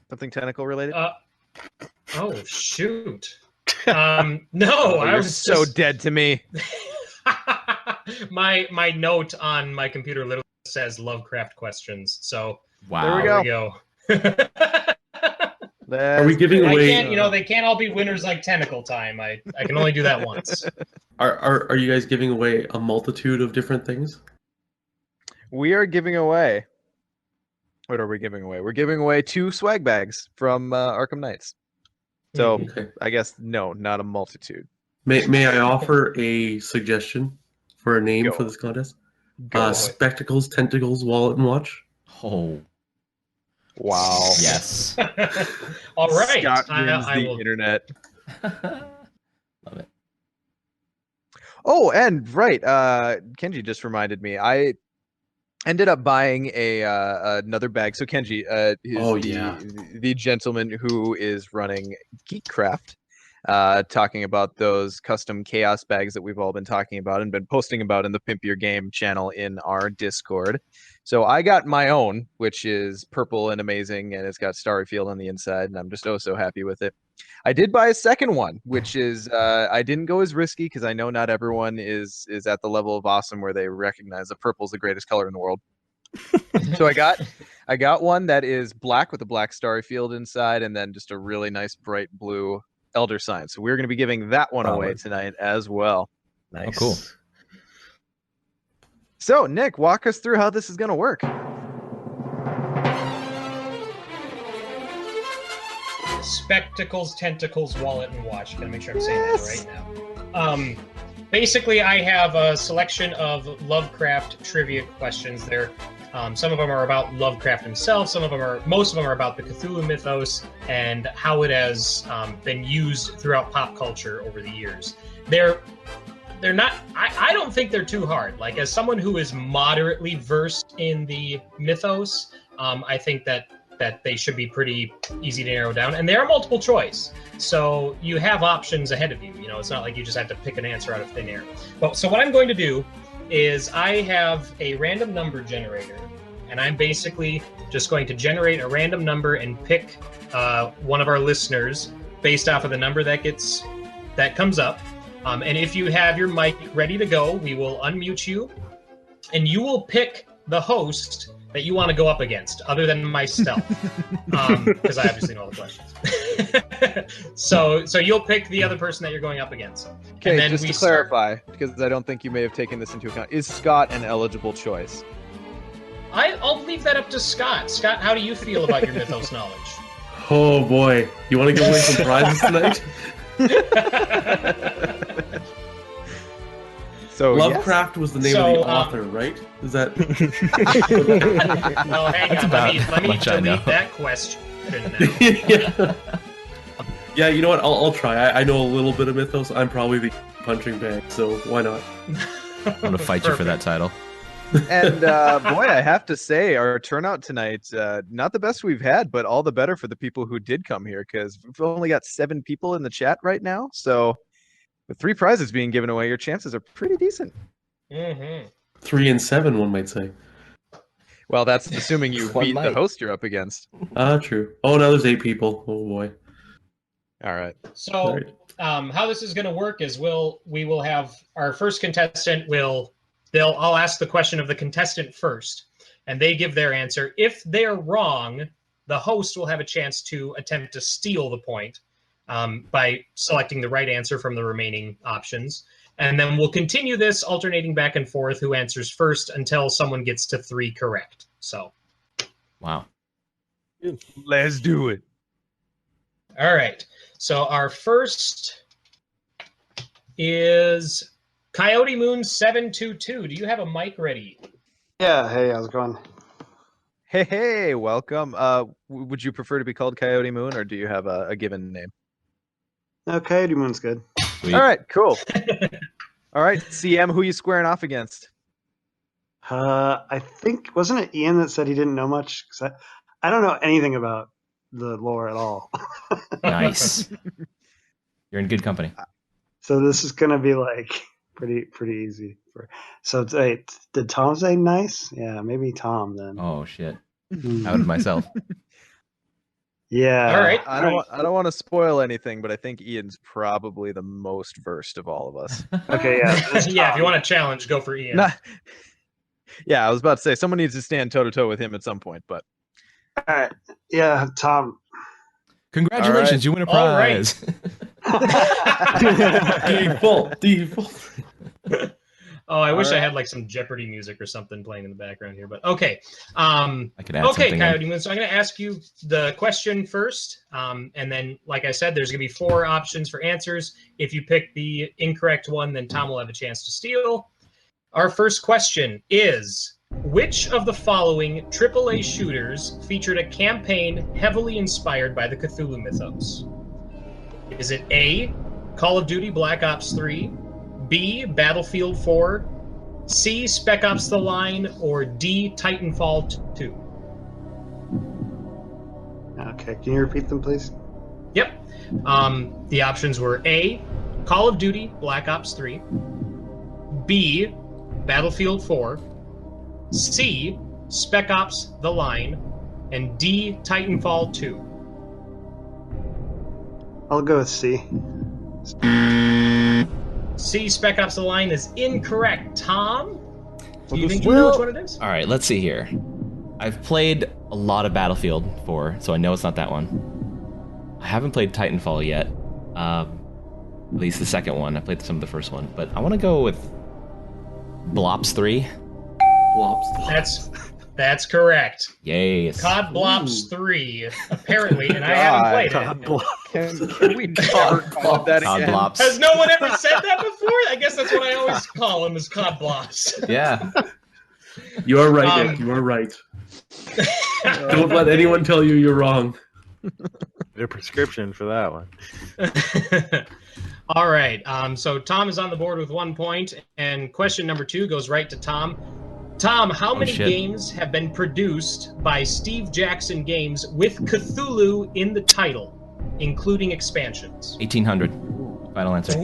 Something tentacle related? Oh, shoot. No, I was so dead to me. my note on my computer literally says Lovecraft questions. So wow, there we go. Are we giving away? I can't, they can't all be winners like Tentacle Time. I can only do that once. Are you guys giving away a multitude of different things? We are giving away. What are we giving away? We're giving away 2 swag bags from Arkham Knights. So Okay. I guess no, not a multitude. May I offer a suggestion for a name for this contest? Spectacles, Tentacles, Wallet, and Watch. Oh, wow. yes. All right. Scott I the will. internet. Love it. Oh, and right, Kenji just reminded me. I ended up buying another bag. So Kenji, is the gentleman who is running Geekcraft, talking about those custom chaos bags that we've all been talking about and been posting about in the Pimp Your Game channel in our Discord. So I got my own, which is purple and amazing, and it's got Starry Field on the inside, and I'm just so happy with it. I did buy a second one, which is I didn't go as risky because I know not everyone is at the level of awesome where they recognize that purple is the greatest color in the world. So I got one that is black with a black Starry Field inside, and then just a really nice bright blue Elder Sign. So we're going to be giving that one away tonight as well. Nice. Oh, cool. So Nick, walk us through how this is going to work. Spectacles, Tentacles, Wallet, and Watch. Gotta make sure I'm saying that right now. Basically, I have a selection of Lovecraft trivia questions there. Some of them are about Lovecraft himself. Most of them are about the Cthulhu mythos and how it has been used throughout pop culture over the years. They're not. I don't think they're too hard. Like, as someone who is moderately versed in the mythos, I think that they should be pretty easy to narrow down, and they are multiple choice, so you have options ahead of you. It's not like you just have to pick an answer out of thin air. Well, so what I'm going to do is I have a random number generator and I'm basically just going to generate a random number and pick one of our listeners based off of the number that comes up. And if you have your mic ready to go, we will unmute you, and you will pick the host that you want to go up against, other than myself, because I obviously know all the questions. So you'll pick the other person that you're going up against. Okay, and then just to clarify, because I don't think you may have taken this into account, is Scott an eligible choice? I'll leave that up to Scott. Scott, how do you feel about your Mythos knowledge? Oh boy, you want to give away some prizes tonight? So Lovecraft was the name of the author, right? Is that? Well, hang on. Let me delete that question now. Yeah, you know what? I'll try. I know a little bit of Mythos. I'm probably the punching bag, so why not? I'm gonna fight you for that title. And boy, I have to say, our turnout tonight, not the best we've had, but all the better for the people who did come here, because we've only got 7 people in the chat right now. So with 3 prizes being given away, your chances are pretty decent. Mm-hmm. 3 and 7, one might say. Well, that's assuming you beat the host you're up against. True. Oh, now there's 8 people. Oh boy. All right. So how this is going to work is we will have our first contestant I'll ask the question of the contestant first, and they give their answer. If they're wrong, the host will have a chance to attempt to steal the point by selecting the right answer from the remaining options. And then we'll continue this, alternating back and forth who answers first until someone gets to 3 correct. So, wow. Let's do it. All right. So our first is Coyote Moon 722. Do you have a mic ready? Yeah. Hey, how's it going? Hey, welcome. Would you prefer to be called Coyote Moon, or do you have a given name? No, Coyote Moon's good. Sweet. All right, cool. All right, CM, who are you squaring off against? I think, wasn't it Ian that said he didn't know much? 'Cause I don't know anything about the lore at all. Nice. You're in good company. So this is gonna be like pretty easy. So wait, did Tom say nice? Yeah, maybe Tom then. Oh shit. Outed myself. Yeah. All right. I don't want to spoil anything, but I think Ian's probably the most versed of all of us. Okay, yeah. Yeah, if you want a challenge, go for Ian. Yeah, I was about to say someone needs to stand toe to toe with him at some point, but All right. Yeah, Tom. Congratulations, right. you win a All right. prize. Default. Oh, I wish I right. had like some Jeopardy music or something playing in the background here, but okay. I could add Okay, something Coyote in. Moon. So I'm going to ask you the question first, and then, like I said, there's going to be 4 options for answers. If you pick the incorrect one, then Tom will have a chance to steal. Our first question is, which of the following AAA shooters featured a campaign heavily inspired by the Cthulhu mythos? Is it A, Call of Duty Black Ops 3, B, Battlefield 4, C, Spec Ops The Line, or D, Titanfall 2? Okay, can you repeat them, please? Yep. The options were A, Call of Duty Black Ops 3, B, Battlefield 4, C, Spec Ops The Line, and D, Titanfall 2. I'll go with C. C, Spec Ops The Line is incorrect. Tom, do you think you Well- know which one it is? All right, let's see here. I've played a lot of Battlefield 4, so I know it's not that one. I haven't played Titanfall yet. At least the second one. I played some of the first one, but I want to go with Blops 3. That's correct. Yay. COD Blops 3, apparently, and I haven't played it. Can we never call that COD again? Blops. Has no one ever said that before? I guess that's what I always call them, is COD Blops. Yeah. You are right, Nick. You are right. Don't let anyone tell you you're wrong. Get a prescription for that one. All right. So Tom is on the board with 1 point, and question number 2 goes right to Tom. Tom, how many shit. games have been produced by Steve Jackson Games with Cthulhu in the title, including expansions? 1800. Final answer.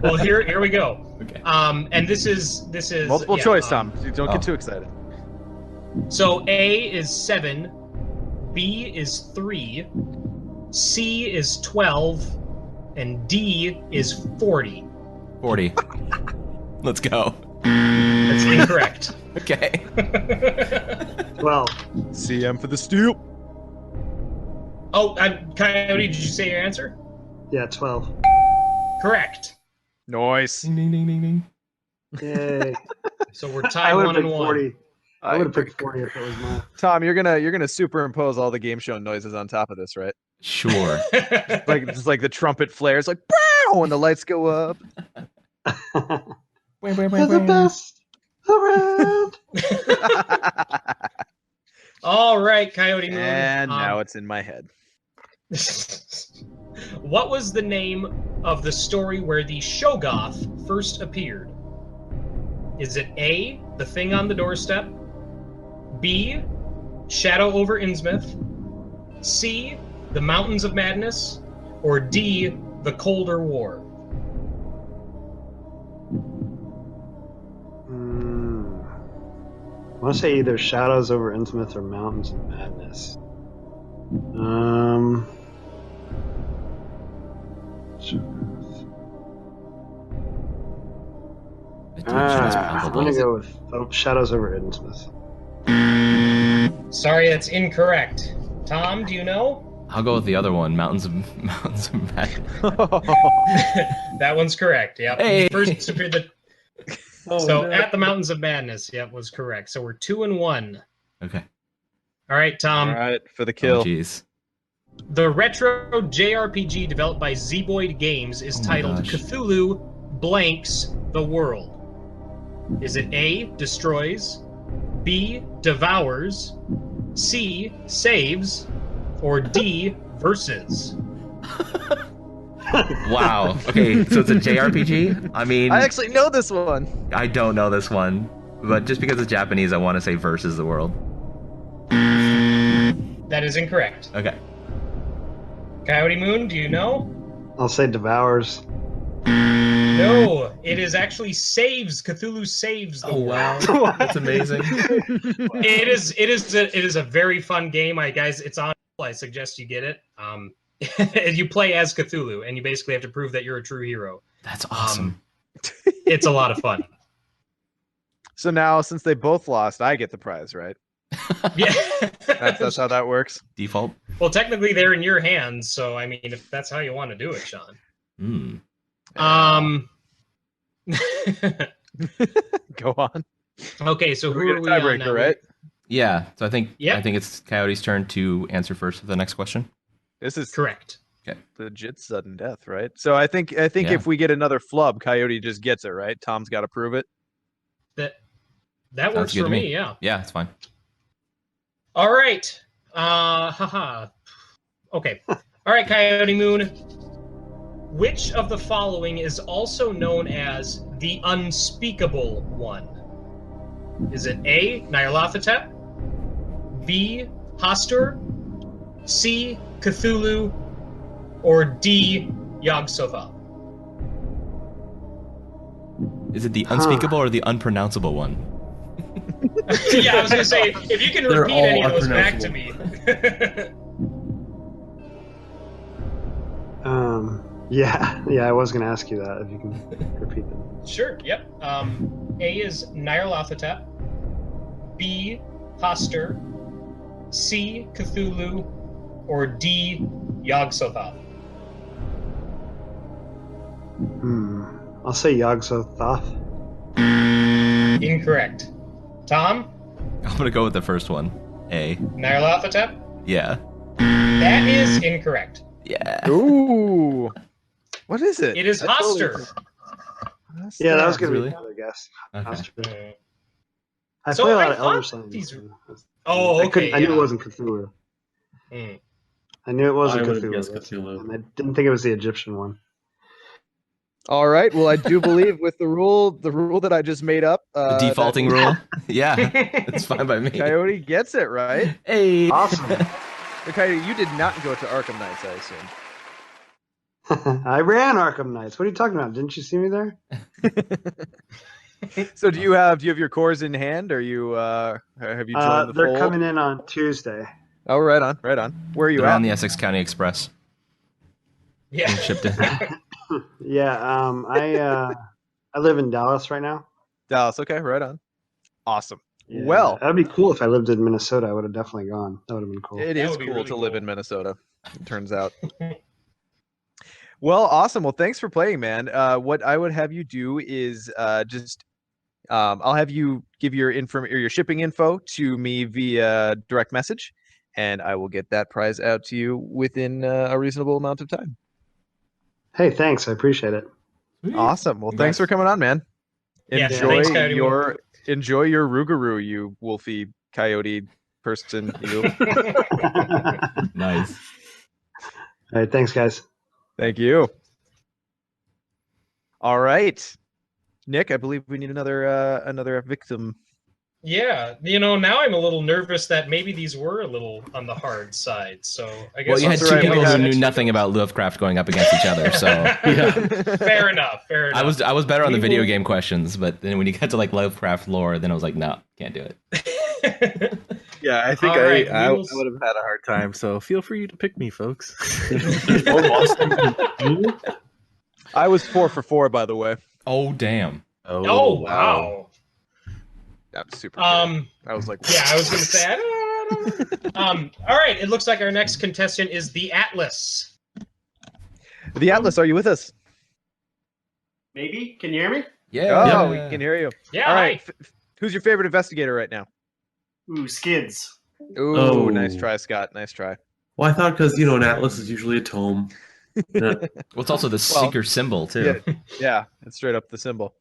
Well, here we go. Okay. And this is Multiple choice, Tom. Tom. Don't get too excited. So A is 7, B is 3, C is 12, and D is 40. 40. Let's go. That's incorrect. Okay. 12. CM for the steal. Oh, Coyote, did you say your answer? Yeah, 12. Correct. Nice. Ding, ding, ding, ding, ding. Yay. So we're I tied would have 1 and picked 1. 40. I would have picked 40 if it was mine. Tom, you're gonna superimpose all the game show noises on top of this, right? Sure. Just like the trumpet flares, like "Pow!" when the lights go up. You're the best around. All right, Coyote Moon. And now it's in my head. What was the name of the story where the Shoggoth first appeared? Is it A, The Thing on the Doorstep, B, Shadow over Innsmouth, C, The Mountains of Madness, or D, The Colder War? I want to say either Shadows over Innsmouth or Mountains of Madness. I'm going to go with Shadows over Innsmouth. Sorry, that's incorrect. Tom, do you know? I'll go with the other one, Mountains of Madness. That one's correct. Yep. Hey. First appeared the. At the Mountains of Madness, yep, was correct. So we're 2 and 1. Okay. All right, Tom. All right, for the kill. Oh, jeez. The retro JRPG developed by Z-Boyd Games is titled gosh. Cthulhu Blanks the World. Is it A, destroys, B, devours, C, saves, or D, versus? Wow. Okay, so it's a JRPG? I mean, I actually know this one. I don't know this one, but just because it's Japanese, I want to say versus the world. That is incorrect. Okay. Coyote Moon, do you know? I'll say Devours. No, it is actually saves. Cthulhu saves the world. Wow, that's amazing. It is a very fun game. Guys, it's on. I suggest you get it. You play as Cthulhu, and you basically have to prove that you're a true hero. That's awesome. It's a lot of fun. So now, since they both lost, I get the prize, right? Yeah, That's how that works. Default. Well, technically, they're in your hands, so I mean, if that's how you want to do it, Sean. Go on. Okay, so who We're are we gonna on tiebreaker, now? right? Yeah, so I think Yep. it's Coyote's turn to answer first for the next question. This is Correct. legit sudden death, right? So I think Yeah. if we get another flub, Coyote just gets it, right? Tom's got to prove it. That works good for to me. me. Yeah. Yeah, it's fine. All right. Okay. All right, Coyote Moon. Which of the following is also known as the Unspeakable One? Is it A, Nyarlathotep, B, Hastur, C, Cthulhu, or D, Yog-Sothoth? Is it the unspeakable or the unpronounceable one? Yeah, I was going to say, if you can They're repeat all any of those back to me. Yeah, I was going to ask you that, if you can repeat them. Sure, yep. A is Nyarlathotep, B, Hastur, C, Cthulhu, or D, Yog-Sothoth? I'll say Yog-Sothoth. Incorrect. Tom? I'm gonna go with the first one. A. Nyarlathotep? Yeah. That is incorrect. Yeah. Ooh. What is it? It is Hastur. Yeah, that was going to Really? be the other guess. Okay. I So play a I lot of thought Elder Signs. these were- Oh, I okay. knew yeah. it wasn't Cthulhu. Hmm. I knew it wasn't I would Cthulhu. guess Cthulhu. And I didn't think it was the Egyptian one. All right. Well, I do believe with the rule that I just made up, The defaulting that rule? Yeah. It's fine by me. Coyote gets it right. Hey. Awesome. So, Coyote, you did not go to Arkham Knights, I assume. I ran Arkham Knights. What are you talking about? Didn't you see me there? So do you have your cores in hand? Are you have you joined the They're fold? coming in on Tuesday. Oh, right on, right on. Where are you They're at? on the Essex County Express. Yeah. Being shipped in. Yeah, I live in Dallas right now. Dallas. Okay, right on. Awesome. Yeah, Well, that'd be cool if I lived in Minnesota. I would have definitely gone. That would have been cool. it That is would be cool really to live cool. in Minnesota. It turns out. Well, awesome. Well, thanks for playing, man. What I would have you do is I'll have you give your your shipping info to me via direct message, and I will get that prize out to you within a reasonable amount of time. Hey, thanks. I appreciate it. Awesome. Well, thanks for coming on, man. Yeah, Enjoy thanks, Coyote. enjoy your Rougarou, you wolfy coyote person. You. Nice. All right, thanks, guys. Thank you. All right, Nick. I believe we need another victim. Yeah, now I'm a little nervous that maybe these were a little on the hard side. So I guess Well, you had that's two right, people we who had- knew nothing about Lovecraft going up against each other, so yeah. Fair enough. Fair enough. I was better on the We video will- game questions, but then when you got to like Lovecraft lore, then I was like, no, can't do it. Yeah, I think All right, I we would will- have had a hard time. So feel free to pick me, folks. I was 4 for 4, by the way. Oh damn. Oh wow. That's super. I was like, Yeah, I was gonna say. I don't. All right. It looks like our next contestant is the Atlas. The Atlas, are you with us? Maybe? Can you hear me? Yeah. Oh, we can hear you. Yeah. All right. Hi. Who's your favorite investigator right now? Ooh, Skids. Ooh, Oh. nice try, Scott. Nice try. Well, I thought because an atlas is usually a tome. Yeah. Well, it's also the Well, seeker symbol too. Yeah, it's straight up the symbol.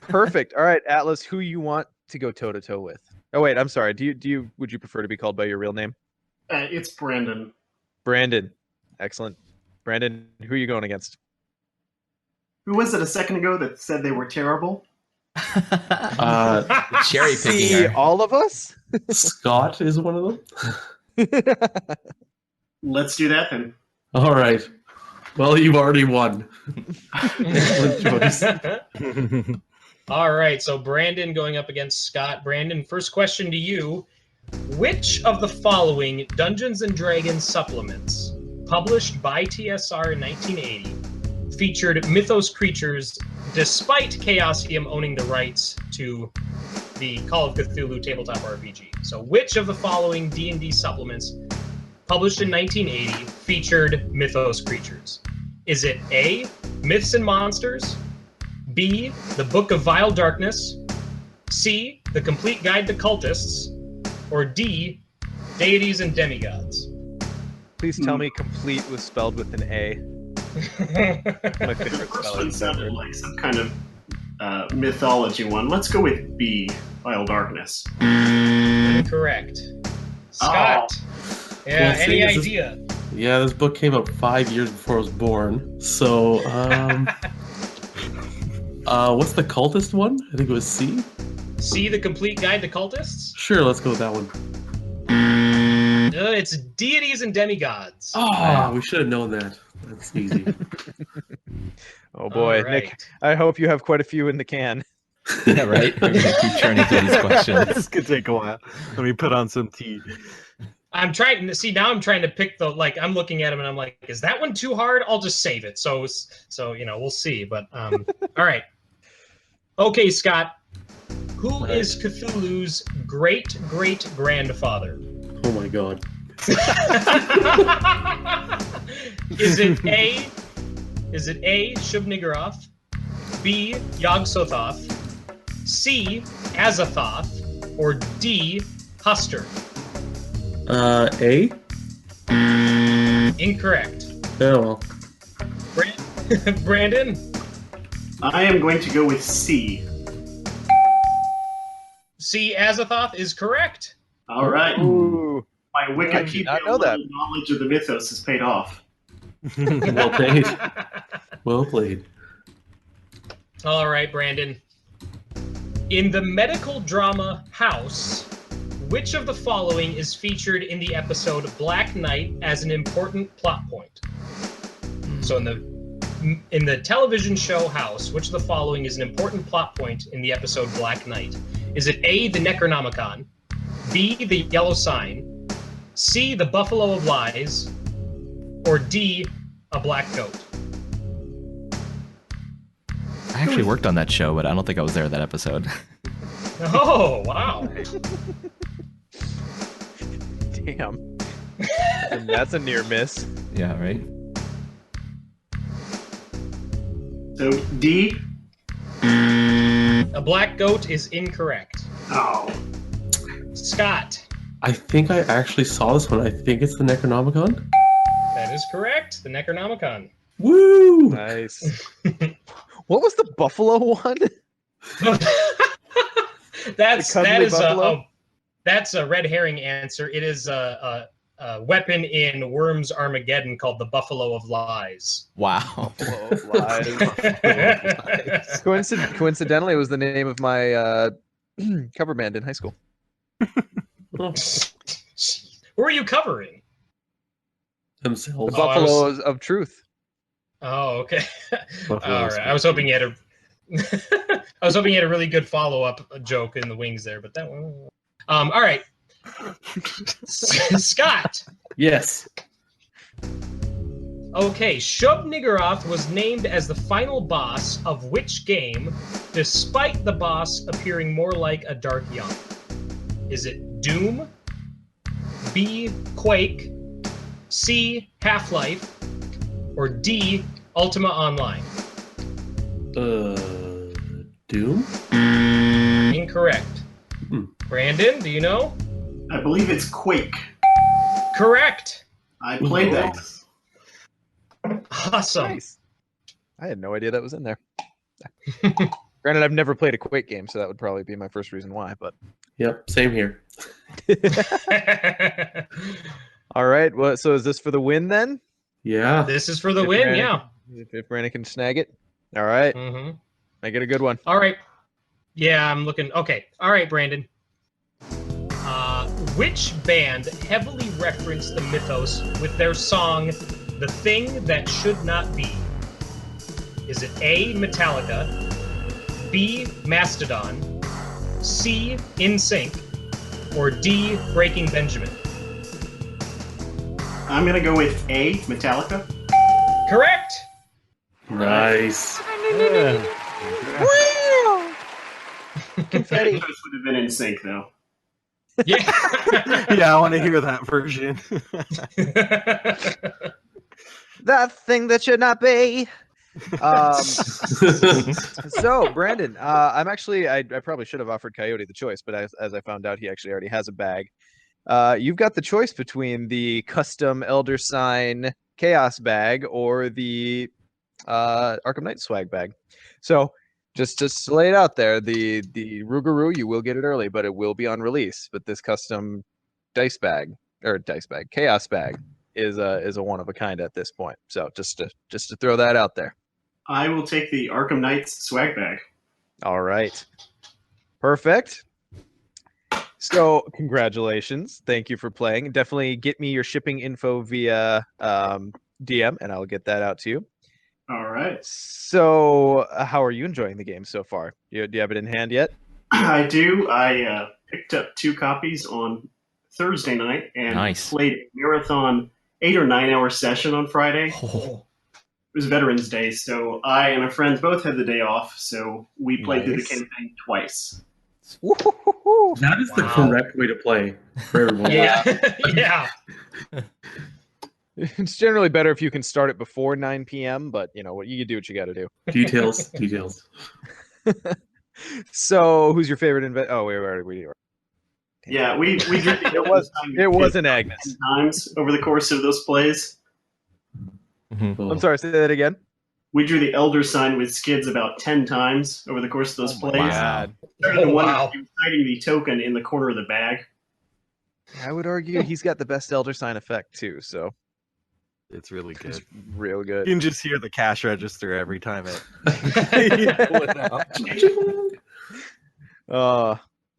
Perfect. All right, Atlas, who you want to go toe to toe with? Oh wait, I'm sorry. Would you prefer to be called by your real name? It's Brandon. Brandon. Excellent. Brandon, who are you going against? Who was it a second ago that said they were terrible? Cherry See, picking her. all of us? Scott is one of them. Let's do that then. All right. Well, you've already won. Excellent choice. All right. So Brandon going up against Scott. Brandon, first question to you: which of the following Dungeons and Dragons supplements, published by TSR in 1980, featured Mythos creatures, despite Chaosium owning the rights to the Call of Cthulhu tabletop RPG? So, which of the following D&D supplements, published in 1980, featured Mythos creatures? Is it A, Myths and Monsters, B, The Book of Vile Darkness, C, The Complete Guide to Cultists, or D, Deities and Demigods? Please tell me complete was spelled with an A. My The favorite first spelling one sounded ever. like some kind of mythology one. Let's go with B, Vile Darkness. Incorrect. Scott. Yeah, Well, any seeing as this- idea? Yeah, this book came out 5 years before I was born. So, what's the cultist one? I think it was C. C, The Complete Guide to Cultists? Sure, let's go with that one. It's Deities and Demigods. Oh, we should have known that. That's easy. Oh boy, All right. Nick, I hope you have quite a few in the can. Yeah, right. We're gonna keep churning through these questions. This could take a while. Let me put on some tea. I'm trying to see now. I'm trying to pick I'm looking at them and I'm like, is that one too hard? I'll just save it. So we'll see. But all right. Okay, Scott. Who is Cthulhu's great great grandfather? Oh my god. Is it A? Is it A, Shub-Niggurath, B, Yog-Sothoth, C, Azathoth, or D, Huster? A? Incorrect. Oh, well. Brandon? I am going to go with C. C, Azathoth is correct. All right. Ooh. My I did not Wikipedia know that. knowledge of the mythos has paid off. Well played. Well played. All right, Brandon. In the medical drama House, which of the following is featured in the episode Black Knight as an important plot point? So in the In the television show House, which of the following is an important plot point in the episode Black Knight? Is it A, the Necronomicon, B, the Yellow Sign, C, the Buffalo of Lies, or D, a black goat? I actually worked on that show, but I don't think I was there that episode. Oh, wow. Damn. And that's a near miss. Yeah, right? So D. A black goat is incorrect. Oh. Scott. I think I actually saw this one. I think it's the Necronomicon. That is correct. The Necronomicon. Woo! Nice. What was the buffalo one? That's buffalo? That's a red herring answer. It is a weapon in Worms Armageddon called the Buffalo of Lies. Wow. Coincidentally, it was the name of my cover band in high school. Who are you covering? Themselves. The Buffaloes of Truth. Oh, okay. All Buffaloes. right. I was hoping you had a I was hoping you had a really good follow-up joke in the wings there, but that one. All right. Scott. Yes. Okay, Shub Niggurath was named as the final boss of which game, despite the boss appearing more like a Dark Young? Is it Doom, B, Quake, C, Half-Life, or D, Ultima Online? Doom? Incorrect. Brandon, do you know? I believe it's Quake. Correct. I played that. Awesome. Nice. I had no idea that was in there. Granted, I've never played a Quake game, so that would probably be my first reason why. But Yep, same here. all right. Well, so is this for the win then? Yeah. This is for the win, Brandon, yeah. If Brandon can snag it. All right. Mm-hmm. Make it a good one. All right. Yeah, I'm looking. Okay. All right, Brandon. Which band heavily referenced the Mythos with their song The Thing That Should Not Be? Is it A, Metallica, B, Mastodon, C, NSYNC, or D, Breaking Benjamin? I'm going to go with A, Metallica. Correct. Nice. Confetti. This would have been in sync, though. Yeah. Yeah, I want to hear that version. That thing that should not be. So, Brandon, I'm actually, I probably should have offered Coyote the choice, but as I found out, he actually already has a bag. You've got the choice between the custom Elder Sign Chaos bag or the Arkham Knight swag bag. So, just to lay it out there, the Rougarou, you will get it early, but it will be on release. But this custom Chaos bag is a one of a kind at this point. So just to throw that out there. I will take the Arkham Knight's swag bag. All right. Perfect. So congratulations. Thank you for playing. Definitely get me your shipping info via DM, and I'll get that out to you. All right. So how are you enjoying the game so far? Do you have it in hand yet? I do. I picked up 2 copies on Thursday night and played a marathon 8 or 9 hour session on Friday. Oh. It was Veterans Day, so I and my friends both had the day off, so we played through the campaign twice. That is the correct way to play for everyone. Yeah. Yeah. It's generally better if you can start it before 9 p.m., but you know what, you do what you got to do. Details. So, who's your favorite Oh, we Yeah, we did it wasn't Agnes. 10 times over the course of those plays. I'm sorry, say that again. We drew the Elder Sign with Skids about 10 times over the course of those plays. God. The one hiding the token in the corner of the bag. I would argue he's got the best Elder Sign effect too, so it's really good. It's real good. You can just hear the cash register every time it.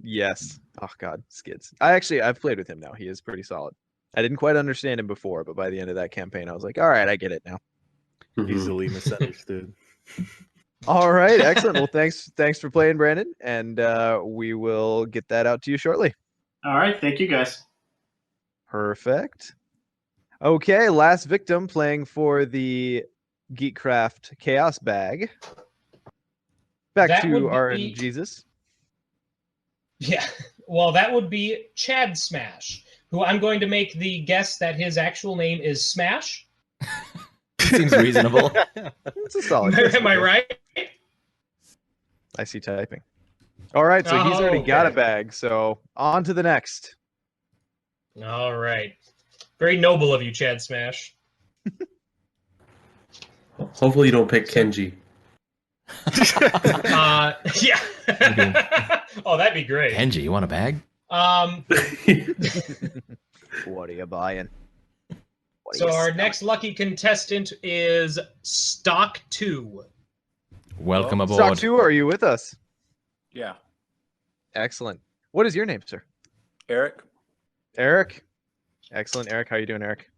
Yes. Oh God, Skids. I've played with him now. He is pretty solid. I didn't quite understand him before, but by the end of that campaign, I was like, all right, I get it now. Easily misunderstood. All right, excellent. Well, thanks for playing, Brandon, and we will get that out to you shortly. All right, thank you guys. Perfect. Okay, last victim playing for the Geekcraft Chaos Bag. Back That to would RN be- Jesus. Yeah. Well, that would be Chad Smash, who I'm going to make the guess that his actual name is Smash. Seems reasonable. It's a solid guess. Am I right? I see typing. All right, so he's already got a Okay. bag, so on to the next. All right. Very noble of you, Chad Smash. Hopefully you don't pick Kenji. Yeah. Oh, that'd be great. Kenji, you want a bag? What are you buying? So our next lucky contestant is Stock 2. Welcome aboard. Stock 2, are you with us? Yeah. Excellent. What is your name, sir? Eric? Eric. Excellent. Eric, how you doing, Eric?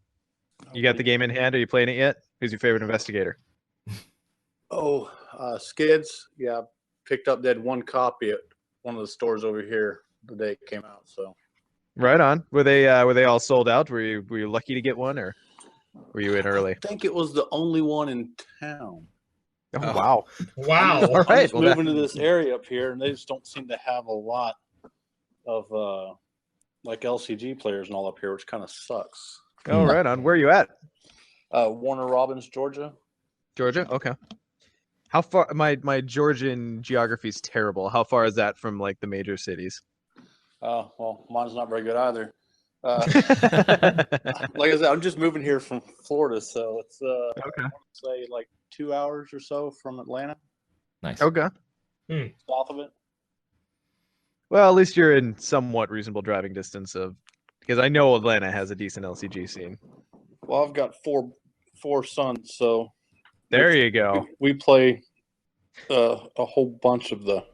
You got the game in hand? Are you playing it yet? Who's your favorite investigator? Oh, Skids. Yeah, picked up that one copy at one of the stores over here the day it came out. So Right on. Were they all sold out? Were you lucky to get one, or were you in early? I think it was the only one in town. Oh, wow. Wow. All I'm right. just Well, moving to this area up here, and they just don't seem to have a lot of like LCG players and all up here, which kind of sucks. Oh, right on. Where are you at? Warner Robins, Georgia. Georgia? Okay. How far? My Georgian geography is terrible. How far is that from like the major cities? Well, mine's not very good either. Like I said, I'm just moving here from Florida, so it's Okay. I want to say like 2 hours or so from Atlanta, Nice. Okay. south of it. Well, at least you're in somewhat reasonable driving distance of, because I know Atlanta has a decent LCG scene. Well, I've got four sons, so There you go. we play a whole bunch of the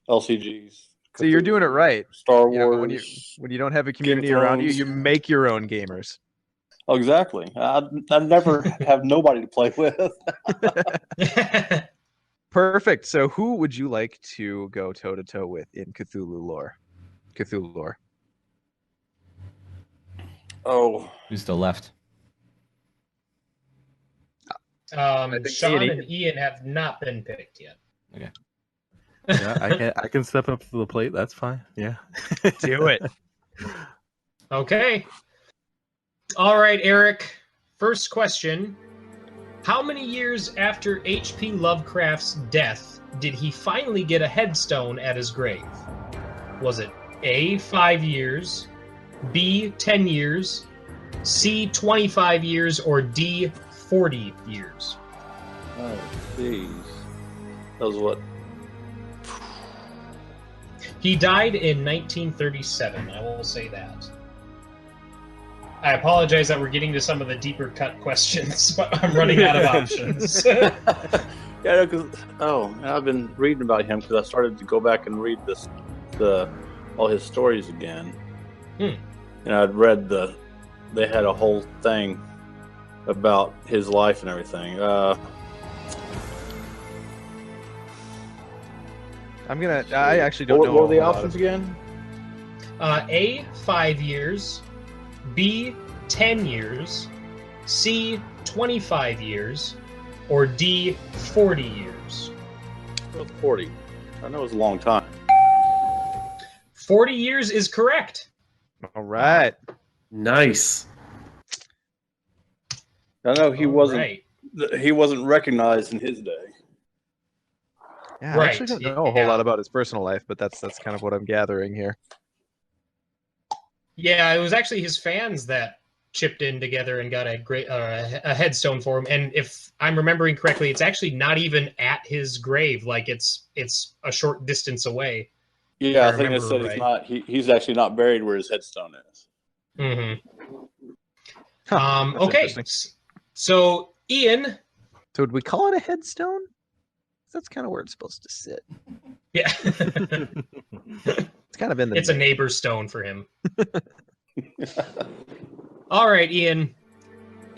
LCGs. So you're doing it right. Star You know, Wars. when you don't have a community Game of around you, Thrones. you make your own gamers. Oh, exactly. I never have nobody to play with. Perfect. So who would you like to go toe to toe with in Cthulhu lore? Cthulhu lore. Oh, Who's still left? think Sean Ian- and Ian have not been picked yet. Yeah, I can step up to the plate. That's fine. Yeah. Do it. Okay. All right, Eric. First question. How many years after H.P. Lovecraft's death did he finally get a headstone at his grave? Was it A, 5 years, B, 10 years, C, 25 years, or D, 40 years? oh, jeez. That was what? He died in 1937, I will say that. I apologize that we're getting to some of the deeper cut questions, but I'm running out of options. Yeah, because I've been reading about him because I started to go back and read all his stories again. And I'd read they had a whole thing about his life and everything. I actually don't know. What were the a lot options of- again? A, 5 years, B, 10 years, C, 25 years, or D, 40 years? It was 40. I know it was a long time. 40 years is correct. All right. Nice. I know he All wasn't. right. He wasn't recognized in his day. Yeah, I actually don't know a whole lot about his personal life, but that's kind of what I'm gathering here. Yeah, it was actually his fans that chipped in together and got a great a headstone for him. And if I'm remembering correctly, it's actually not even at his grave. Like it's a short distance away. Yeah, I think they remember said right. it's not. He's actually not buried where his headstone is. Mm-hmm. Huh, that's Okay, interesting. so Ian. So would we call it a headstone? That's kind of where it's supposed to sit. Yeah. It's kind of in the. It's a neighbor stone for him. All right, Ian.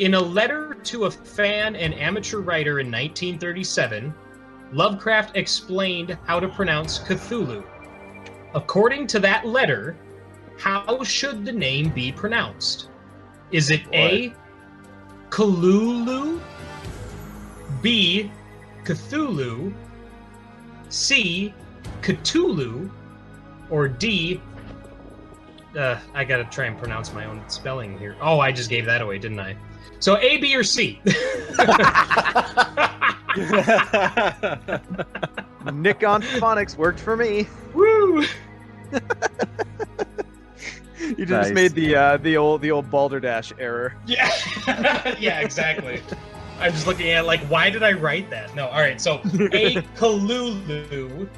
In a letter to a fan and amateur writer in 1937, Lovecraft explained how to pronounce Cthulhu. According to that letter, how should the name be pronounced? Is it A, Cthulhu, B, Cthulhu, C, Cthulhu, or D, I gotta try and pronounce my own spelling here. Oh, I just gave that away, didn't I? So A, B, or C? Nick on phonics worked for me. Woo! You just made the old balderdash error. Yeah, yeah, exactly. I'm just looking at like, why did I write that? No, all right. So A, Cthulhu,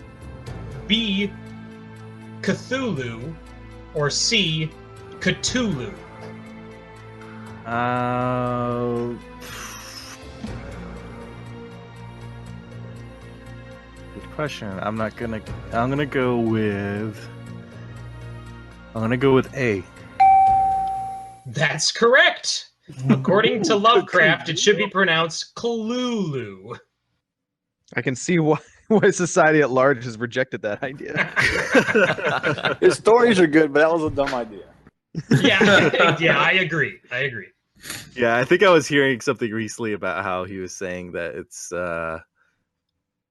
B, Cthulhu, or C, Cthulhu. Good question. I'm gonna go with A. That's correct. According to Lovecraft, it should be pronounced Cthulhu. I can see why society at large has rejected that idea. His stories are good, but that was a dumb idea. Yeah, I agree. Yeah, I think I was hearing something recently about how he was saying that it's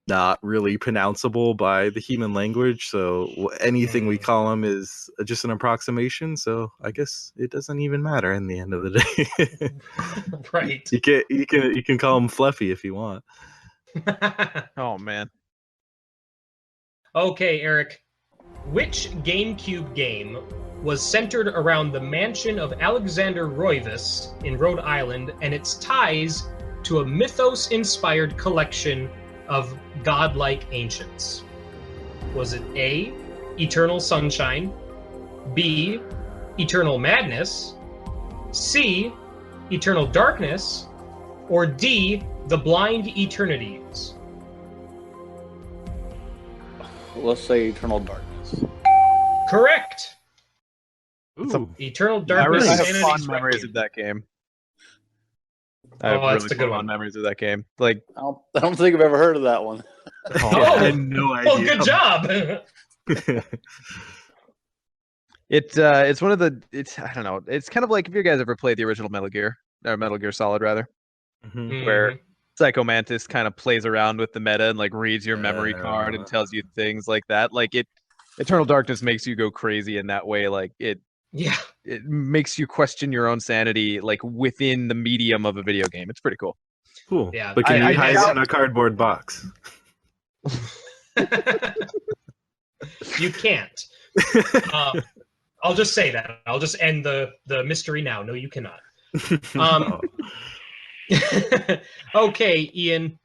not really pronounceable by the human language, so anything we call him is just an approximation, so I guess it doesn't even matter in the end of the day. Right. You can call him Fluffy if you want. Oh man. Okay, Eric. Which GameCube game was centered around the mansion of Alexander Roivas in Rhode Island and its ties to a Mythos-inspired collection of godlike ancients? Was it A, Eternal Sunshine, B, Eternal Madness, C, Eternal Darkness, or D, The Blind Eternities? Let's say Eternal Darkness. Correct. Ooh. Eternal Darkness. I have fond memories of that game. I have that's really a good fond one. memories of that game. Like, I don't think I've ever heard of that one. I had no idea. Oh, good job. it's one of the I don't know. It's kind of like if you guys ever played the original Metal Gear, or Metal Gear Solid rather, where Psycho Mantis kind of plays around with the meta and like reads your memory card and tells you things like that. Like Eternal Darkness makes you go crazy in that way. Like it makes you question your own sanity, like within the medium of a video game. It's pretty cool. Cool. Yeah, but can you hide it in a cardboard box? You can't. I'll just say that. I'll just end the mystery now. No, you cannot. Okay, Ian.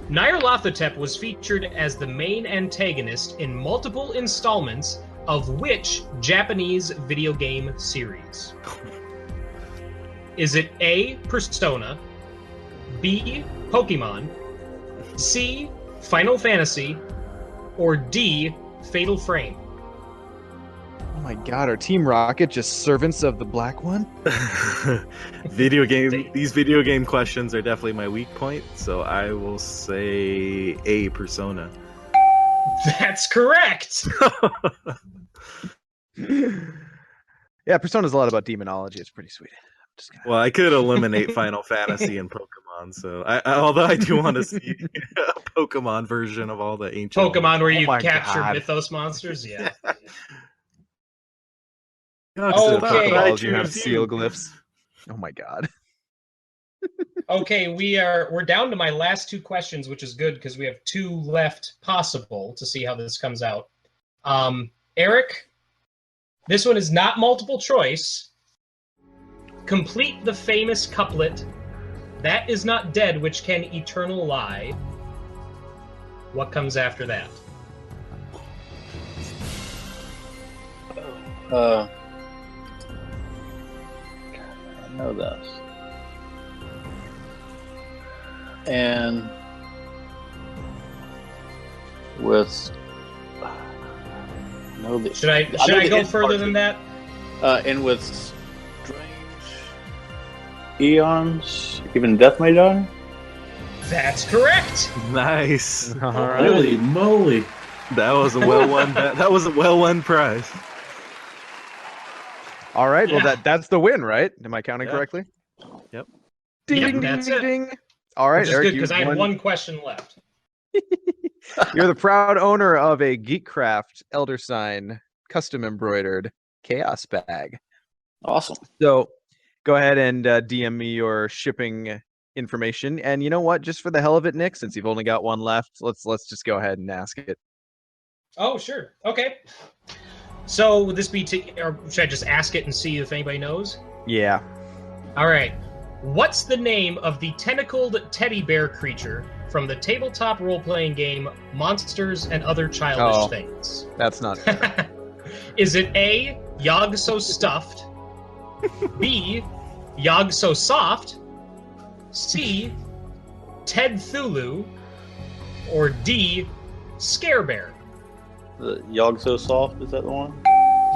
Nyarlathotep was featured as the main antagonist in multiple installments of which Japanese video game series? Is it A, Persona, B, Pokemon, C, Final Fantasy, or D, Fatal Frame? Oh my god, are Team Rocket just servants of the Black One? These video game questions are definitely my weak point, so I will say A, Persona. That's correct! Yeah, Persona's a lot about demonology. It's pretty sweet. Well, I could eliminate Final Fantasy and Pokemon, so although I do want to see a Pokemon version of all the ancient Pokemon where you capture Mythos monsters? Yeah. Okay. You have seal glyphs. Oh my god. Okay, we're down to my last two questions, which is good because we have two left possible to see how this comes out. Eric, this one is not multiple choice. Complete the famous couplet, "That is not dead which can eternal lie." What comes after that? I know this. And with should I go further than that? And with strange eons, even death may die. That's correct. Nice. All right. Holy moly! That was a well won. That was a well won prize. All right. Yeah. Well, that's the win, right? Am I counting Yeah. correctly? Yep. Ding, Yep, ding, that's ding, it. ding. All right, Which is Eric, good because I had won. one question left. You're the proud owner of a Geekcraft Elder Sign custom embroidered chaos bag. Awesome. So go ahead and DM me your shipping information. And you know what? Just for the hell of it, Nick, since you've only got one left, let's just go ahead and ask it. Oh, sure. Okay. So would this be or should I just ask it and see if anybody knows? Yeah. All right. What's the name of the tentacled teddy bear creature from the tabletop role-playing game Monsters and Other Childish Things? That's not fair. Is it A, Yogg So Stuffed, B, Yogg So Soft, C, Ted Thulu, or D, Scare Bear? The Yogg So Soft, is that the one?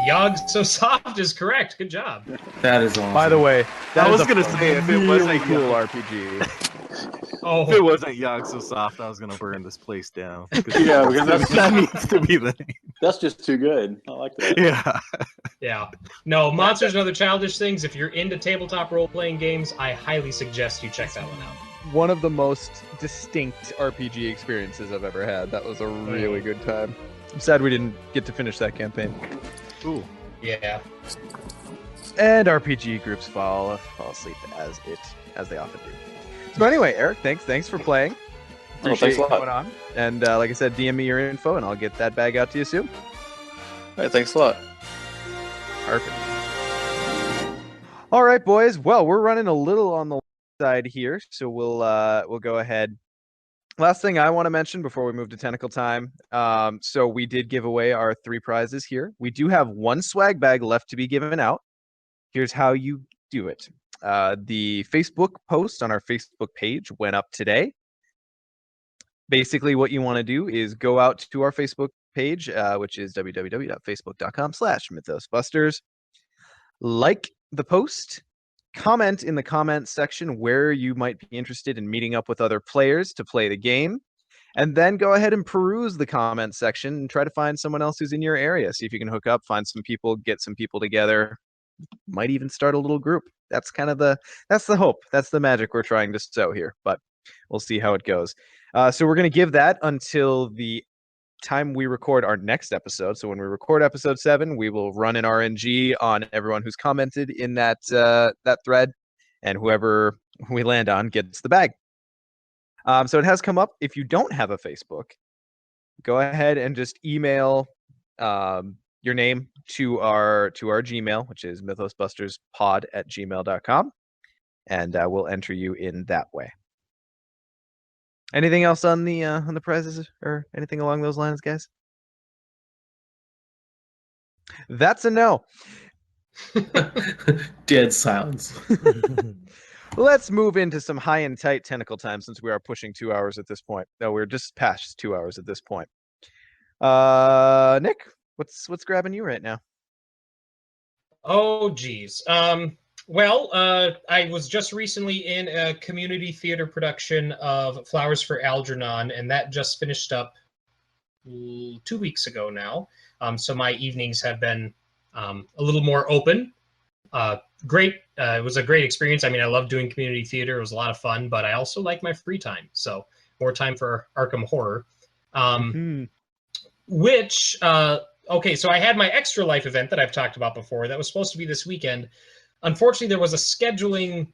Yogg So Soft is correct. Good job. That is awesome. By the way, that I is was a gonna say if it really wasn't cool Yogg- RPG. Oh, if it wasn't Yogg So Soft, I was gonna burn this place down. Yeah, because that needs to be the name. That's just too good. I like that. Yeah. yeah. No, Monsters and Other Childish Things. If you're into tabletop role-playing games, I highly suggest you check that one out. One of the most distinct RPG experiences I've ever had. That was a really good time. I'm sad we didn't get to finish that campaign. Ooh. Yeah. And RPG groups fall asleep as they often do. So anyway, Eric, thanks for playing. Thanks Appreciate a you lot. coming on. And like I said, DM me your info, and I'll get that bag out to you soon. All right, thanks a lot. Perfect. All right, boys. Well, we're running a little on the side here, so we'll go ahead. Last thing I want to mention before we move to Tentacle time. So we did give away our 3 prizes here. We do have 1 swag bag left to be given out. Here's how you do it. The Facebook post on our Facebook page went up today. Basically, what you want to do is go out to our Facebook page, which is www.facebook.com/MythosBusters. Like the post. Comment in the comments section where you might be interested in meeting up with other players to play the game, and then go ahead and peruse the comment section and try to find someone else who's in your area. See if you can hook up, find some people, get some people together. Might even start a little group. That's kind of that's the hope. That's the magic we're trying to sow here, but we'll see how it goes. So we're going to give that until the time we record our next episode. So when we record episode 7, we will run an RNG on everyone who's commented in that thread, and whoever we land on gets the bag. So it has come up. If you don't have a Facebook, go ahead and just email your name to our Gmail, which is mythosbusterspod@gmail.com, and we'll enter you in that way. Anything else on the prizes or anything along those lines, guys? That's a no. Dead silence. Let's move into some high and tight tentacle time, since we are pushing 2 hours at this point. No, we're just past 2 hours at this point. Nick, what's grabbing you right now? Oh, geez. Well, I was just recently in a community theater production of Flowers for Algernon, and that just finished up 2 weeks ago now. So my evenings have been a little more open. Great. It was a great experience. I mean, I love doing community theater. It was a lot of fun, but I also like my free time. So more time for Arkham Horror. Which, okay, so I had my Extra Life event that I've talked about before. That was supposed to be this weekend. Unfortunately, there was a scheduling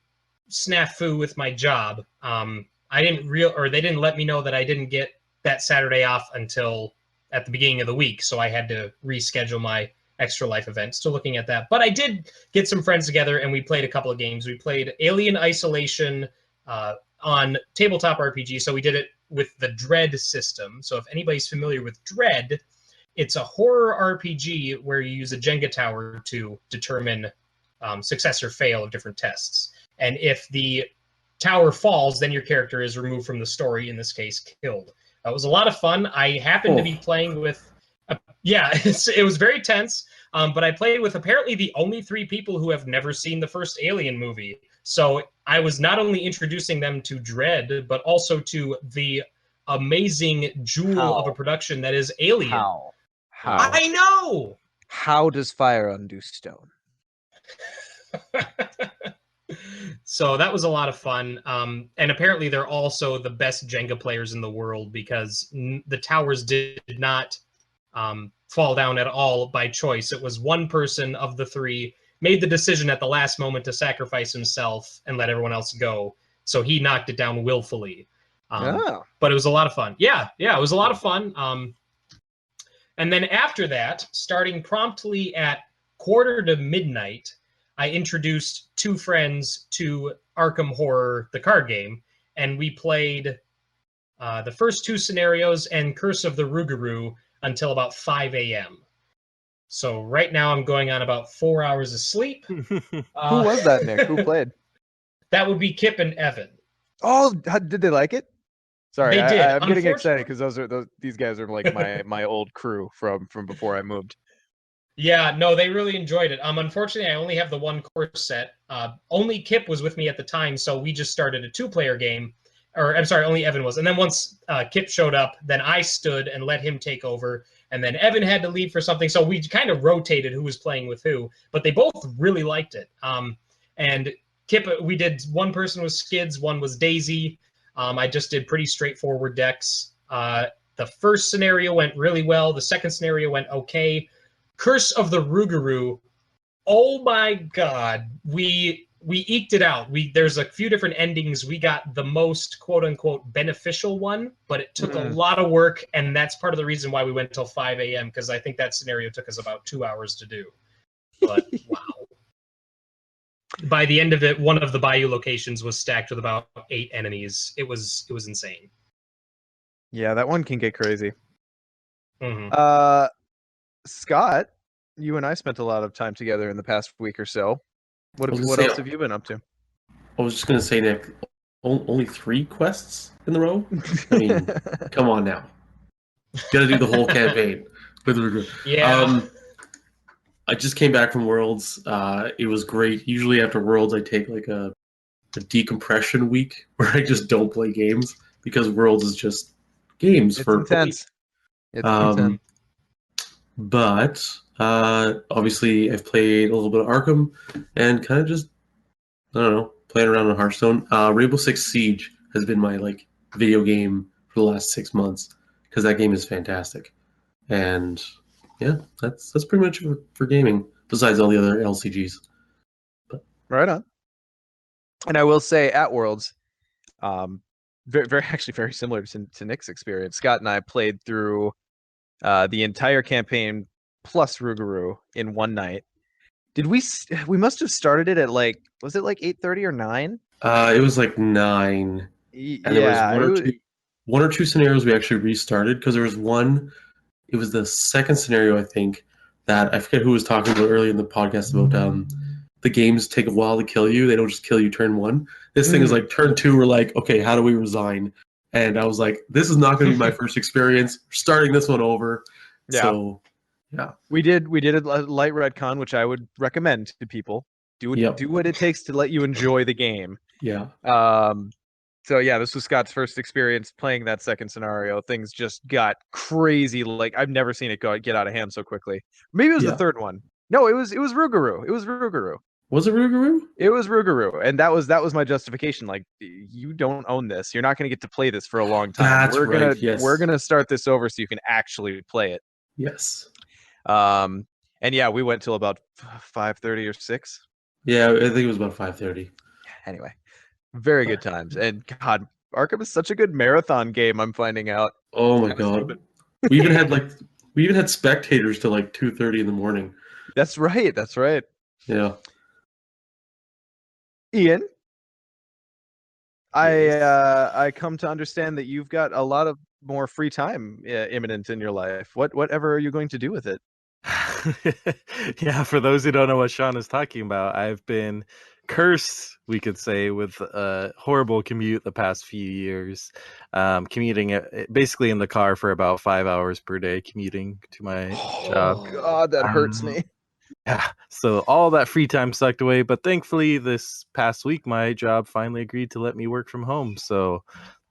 snafu with my job. They didn't let me know that I didn't get that Saturday off until at the beginning of the week. So I had to reschedule my Extra Life event. Still looking at that. But I did get some friends together and we played a couple of games. We played Alien Isolation on tabletop RPG. So we did it with the Dread system. So if anybody's familiar with Dread, it's a horror RPG where you use a Jenga tower to determine success or fail of different tests. And if the tower falls, then your character is removed from the story, in this case, killed. It was a lot of fun. I happened to be playing with... it was very tense, but I played with apparently the only 3 people who have never seen the first Alien movie. So I was not only introducing them to Dread, but also to the amazing jewel of a production that is Alien. How? I know! How does fire undo stone? So that was a lot of fun. And apparently they're also the best Jenga players in the world because the towers did not fall down at all by choice. It was one person of the three made the decision at the last moment to sacrifice himself and let everyone else go. So he knocked it down willfully. But it was a lot of fun. Yeah, it was a lot of fun. And then after that, starting promptly at 1:45, I introduced two friends to Arkham Horror, the card game, and we played the first two scenarios and Curse of the Rougarou until about 5 a.m. So right now I'm going on about 4 hours of sleep. Who was that, Nick? Who played? That would be Kip and Evan. Oh, did they like it? Sorry, they did. I'm getting excited because these guys are like my old crew from before I moved. Yeah, no, they really enjoyed it. Unfortunately, I only have the one course set. Only Kip was with me at the time, so we just started a 2-player game. Or I'm sorry, only Evan was. And then once Kip showed up, then I stood and let him take over. And then Evan had to leave for something, so we kind of rotated who was playing with who. But they both really liked it. And Kip, we did one person was Skids, one was Daisy. I just did pretty straightforward decks. The first scenario went really well. The second scenario went okay. Curse of the Rougarou. Oh my God. We eked it out. There's a few different endings. We got the most quote unquote beneficial one, but it took a lot of work. And that's part of the reason why we went till 5 a.m. because I think that scenario took us about 2 hours to do. But wow. By the end of it, one of the bayou locations was stacked with about 8 enemies. It was insane. Yeah, that one can get crazy. Mm-hmm. Scott, you and I spent a lot of time together in the past week or so. What else have you been up to? I was just going to say, Nick, only 3 quests in the row? I mean, come on now. Got to do the whole campaign. Yeah. I just came back from Worlds. It was great. Usually after Worlds, I take like a decompression week where I just don't play games because Worlds is just games. It's intense. It's intense. But obviously, I've played a little bit of Arkham and kind of just, I don't know, playing around on Hearthstone. Rainbow Six Siege has been my like video game for the last 6 months because that game is fantastic. And yeah, that's pretty much for gaming. Besides all the other LCGs. But. Right on. And I will say, at Worlds, very similar to Nick's experience. Scott and I played through the entire campaign plus Rougarou in one night. We must have started it at was it like 8:30 or 9? It was like 9. And there was one or two scenarios we actually restarted because there was one. It was the second scenario, I think, that I forget who was talking about earlier in the podcast about the games take a while to kill you. They don't just kill you turn 1. This thing is like turn 2. We're like, okay, how do we resign? And I was like, this is not going to be my first experience. We're starting this one over. Yeah. So, yeah. We did a light retcon, which I would recommend to people. Do what it takes to let you enjoy the game. Yeah. So yeah, this was Scott's first experience playing that second scenario. Things just got crazy. Like I've never seen it get out of hand so quickly. Maybe it was the third one. No, it was Rougarou. It was Rougarou. Was it Rougarou? It was Rougarou, and that was my justification. Like, you don't own this. You're not going to get to play this for a long time. We're gonna start this over so you can actually play it. Yes. And yeah, we went till about 5:30 or 6. Yeah, I think it was about 5:30. Anyway, very good times. And God, Arkham is such a good marathon game. I'm finding out. Oh my God, we even had spectators till like 2:30 in the morning. That's right. Yeah. Ian, I come to understand that you've got a lot of more free time imminent in your life. Whatever are you going to do with it? Yeah, for those who don't know what Sean is talking about, I've been cursed, we could say, with a horrible commute the past few years. Commuting basically in the car for about 5 hours per day, commuting to my job. Oh God, that hurts me. Yeah, so all that free time sucked away, but thankfully this past week my job finally agreed to let me work from home, so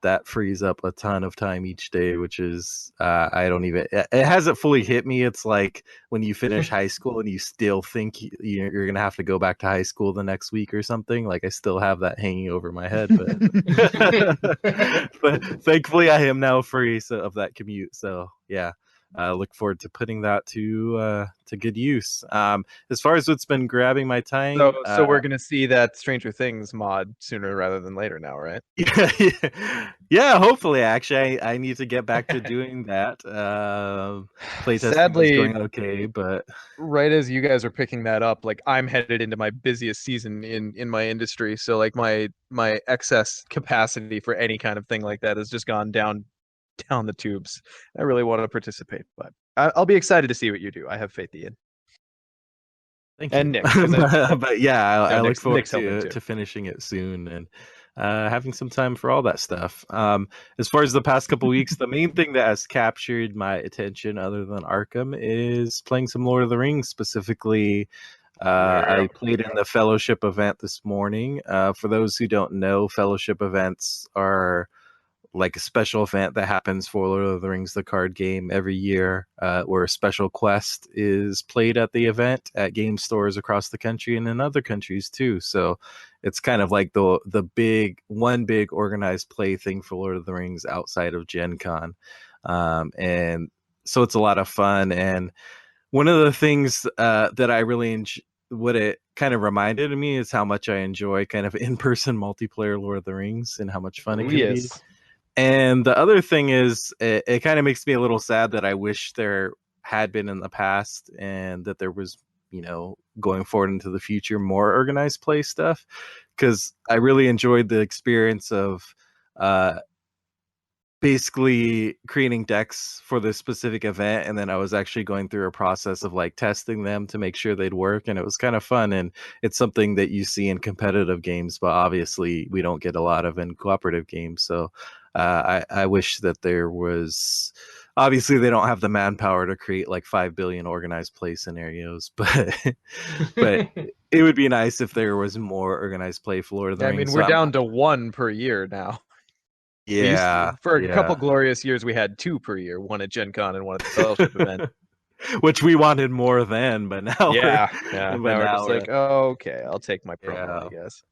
that frees up a ton of time each day, which is I don't even it hasn't fully hit me. It's like when you finish high school and you still think you're gonna have to go back to high school the next week or something. Like I still have that hanging over my head, but thankfully I am now free of that commute. So yeah. Look forward to putting that to good use. As far as what's been grabbing my time, so we're gonna see that Stranger Things mod sooner rather than later now, right? Yeah, hopefully. Actually, I need to get back to doing that. Playtesting Sadly, is going okay, but right as you guys are picking that up, like I'm headed into my busiest season in my industry, so like my excess capacity for any kind of thing like that has just gone down the tubes. I really want to participate, but I'll be excited to see what you do. I have faith, Ian. Thank and you. Nick, but yeah, I look forward Nick's to finishing it soon and having some time for all that stuff. As far as the past couple weeks, the main thing that has captured my attention, other than Arkham, is playing some Lord of the Rings. Specifically, I played in the Fellowship event this morning. For those who don't know, Fellowship events are like a special event that happens for Lord of the Rings, the card game, every year, where a special quest is played at the event at game stores across the country and in other countries too. So it's kind of like the big organized play thing for Lord of the Rings outside of Gen Con. And so it's a lot of fun. And one of the things that I really enjoy, what it kind of reminded me is how much I enjoy kind of in-person multiplayer Lord of the Rings and how much fun it can be. And the other thing is, it kind of makes me a little sad that I wish there had been in the past and that there was, going forward into the future, more organized play stuff. Because I really enjoyed the experience of basically creating decks for this specific event, and then I was actually going through a process of like testing them to make sure they'd work, and it was kind of fun. And it's something that you see in competitive games, but obviously we don't get a lot of in cooperative games. So I wish that there was, obviously they don't have the manpower to create like 5 billion organized play scenarios, but it would be nice if there was more organized play for Lord of the Rings. I mean, we're down to 1 per year now. Yeah, for a couple glorious years, we had 2 per year, 1 at Gen Con and 1 at the Fellowship event. Which we wanted more then, but now now we're just like, oh, okay, I'll take my promo, I guess.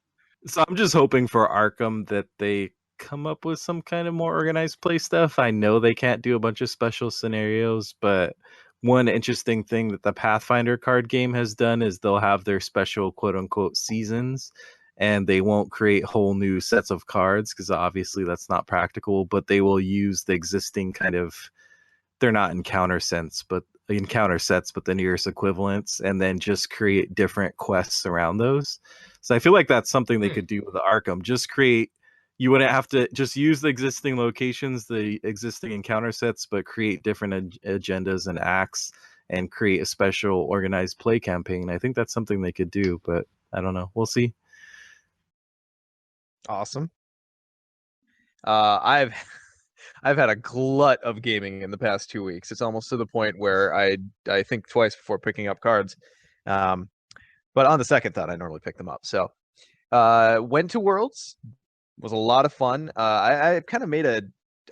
So I'm just hoping for Arkham that they come up with some kind of more organized play stuff. I know they can't do a bunch of special scenarios, but one interesting thing that the Pathfinder card game has done is they'll have their special quote unquote seasons, and they won't create whole new sets of cards because obviously that's not practical, but they will use the existing kind of, they're not encounter sets, but the nearest equivalents, and then just create different quests around those. So I feel like that's something they could do with the Arkham. Just create, you wouldn't have to just use the existing locations, the existing encounter sets, but create different agendas and acts and create a special organized play campaign. I think that's something they could do, but I don't know. We'll see. Awesome. I've had a glut of gaming in the past 2 weeks. It's almost to the point where I think twice before picking up cards. But on the second thought, I normally pick them up. So went to Worlds. Was a lot of fun. I kind of made a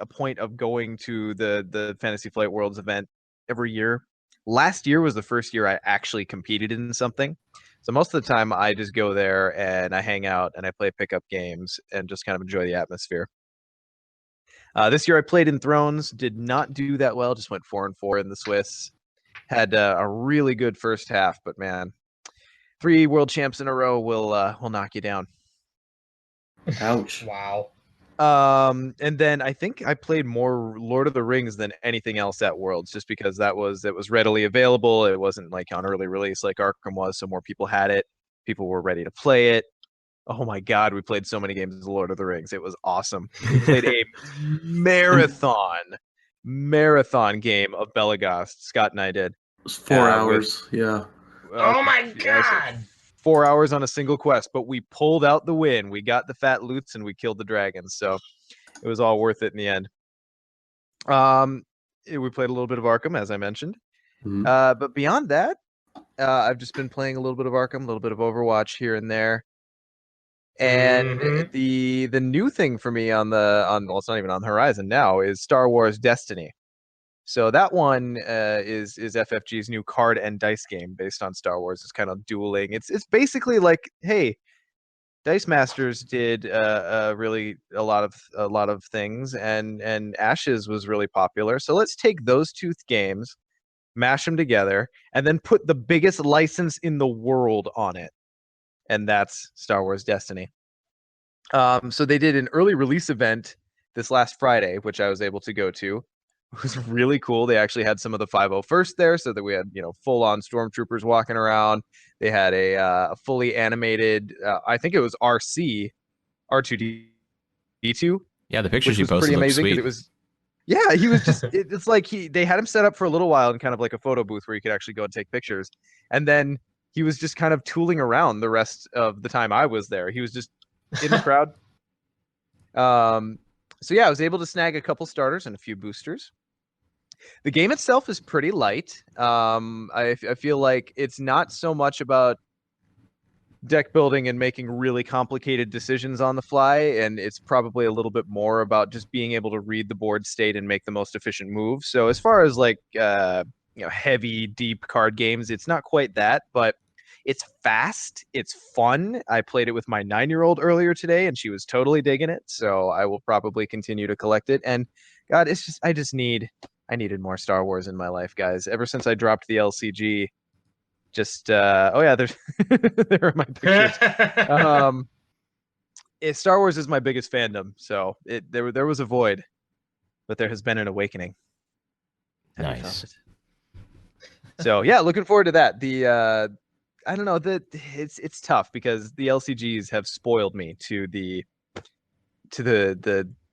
point of going to the Fantasy Flight Worlds event every year. Last year was the first year I actually competed in something. So most of the time I just go there and I hang out and I play pickup games and just kind of enjoy the atmosphere. This year I played in Thrones, did not do that well, just went 4-4 in the Swiss. Had a really good first half, but man, 3 world champs in a row will knock you down. Ouch. Wow. And then I think I played more Lord of the Rings than anything else at Worlds, just because it was readily available. It wasn't like on early release like Arkham was, so more people had it. People were ready to play it. Oh my God, we played so many games of Lord of the Rings. It was awesome. We played a marathon game of Belagast. Scott and I did. It was 4 hours. Yeah. Oh my God. 4 hours on a single quest, but we pulled out the win. We got the fat loots and we killed the dragons, so it was all worth it in the end. We played a little bit of Arkham, as I mentioned. Mm-hmm. But beyond that, I've just been playing a little bit of Arkham, a little bit of Overwatch here and there. And the new thing for me on well, it's not even on the horizon now, is Star Wars Destiny. So that one is FFG's new card and dice game based on Star Wars. It's kind of dueling. It's basically like, hey, Dice Masters did really a lot of things, and Ashes was really popular. So let's take those two games, mash them together, and then put the biggest license in the world on it, and that's Star Wars Destiny. So they did an early release event this last Friday, which I was able to go to. It was really cool. They actually had some of the 501st there, so that we had, full-on stormtroopers walking around. They had a fully animated, I think it was R2D2. Yeah, the pictures you was posted pretty look amazing. sweet. It was, yeah, he was just. It's like they had him set up for a little while in kind of like a photo booth where you could actually go and take pictures, and then he was just kind of tooling around the rest of the time I was there. He was just in the crowd. So yeah, I was able to snag a couple starters and a few boosters. The game itself is pretty light. I feel like it's not so much about deck building and making really complicated decisions on the fly, and it's probably a little bit more about just being able to read the board state and make the most efficient move. So as far as like heavy, deep card games, it's not quite that, but it's fast, it's fun. I played it with my 9-year-old earlier today, and she was totally digging it. So I will probably continue to collect it. And God, it's just I needed more Star Wars in my life, guys. Ever since I dropped the LCG, just oh yeah, there are my pictures. Star Wars is my biggest fandom, so there was a void, but there has been an awakening. Nice. So yeah, looking forward to that. I don't know, it's tough because the LCGs have spoiled me to the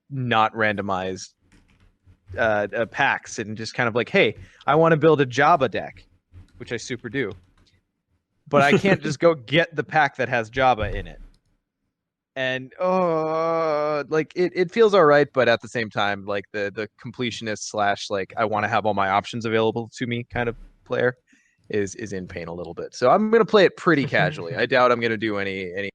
not randomized packs, and just kind of like, hey, I want to build a Jabba deck, which I super do, but I can't just go get the pack that has Jabba in it. And like it feels all right, but at the same time, like the completionist / like I want to have all my options available to me kind of player is in pain a little bit. So I'm gonna play it pretty casually. I doubt I'm gonna do any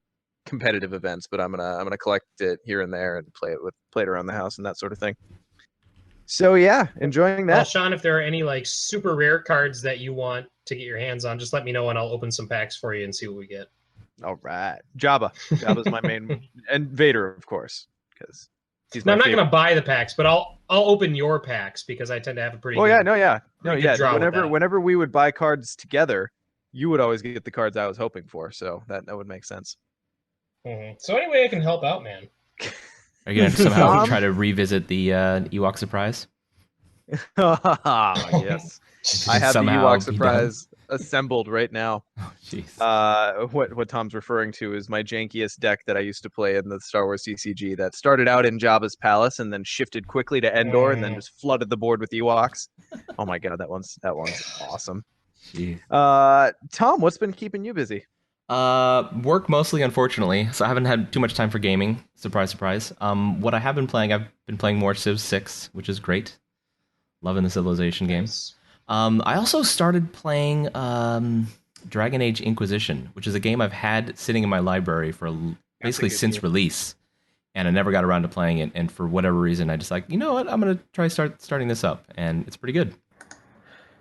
competitive events, but I'm gonna collect it here and there and play it around the house and that sort of thing. So yeah, enjoying that. Well, Sean, if there are any like super rare cards that you want to get your hands on, just let me know and I'll open some packs for you and see what we get. All right, Jabba's my main, and Vader, of course, because he's my I'm not favorite. gonna buy the packs, but I'll open your packs because I tend to have a pretty. Whenever we would buy cards together, you would always get the cards I was hoping for, so that would make sense. Mm-hmm. So anyway, I can help out, man. Are you gonna somehow try to revisit the Ewok surprise? Yes, I have the Ewok surprise assembled right now. Oh, jeez. What Tom's referring to is my jankiest deck that I used to play in the Star Wars CCG that started out in Jabba's palace and then shifted quickly to Endor and then just flooded the board with Ewoks. Oh my god, that one's awesome. Tom, what's been keeping you busy? Work mostly, unfortunately. So I haven't had too much time for gaming. Surprise, surprise. What I have been playing, I've been playing more Civ 6, which is great. Loving the Civilization games. I also started playing Dragon Age Inquisition, which is a game I've had sitting in my library for basically since release, and I never got around to playing it. And for whatever reason, I just like, you know what, I'm gonna try starting this up, and it's pretty good.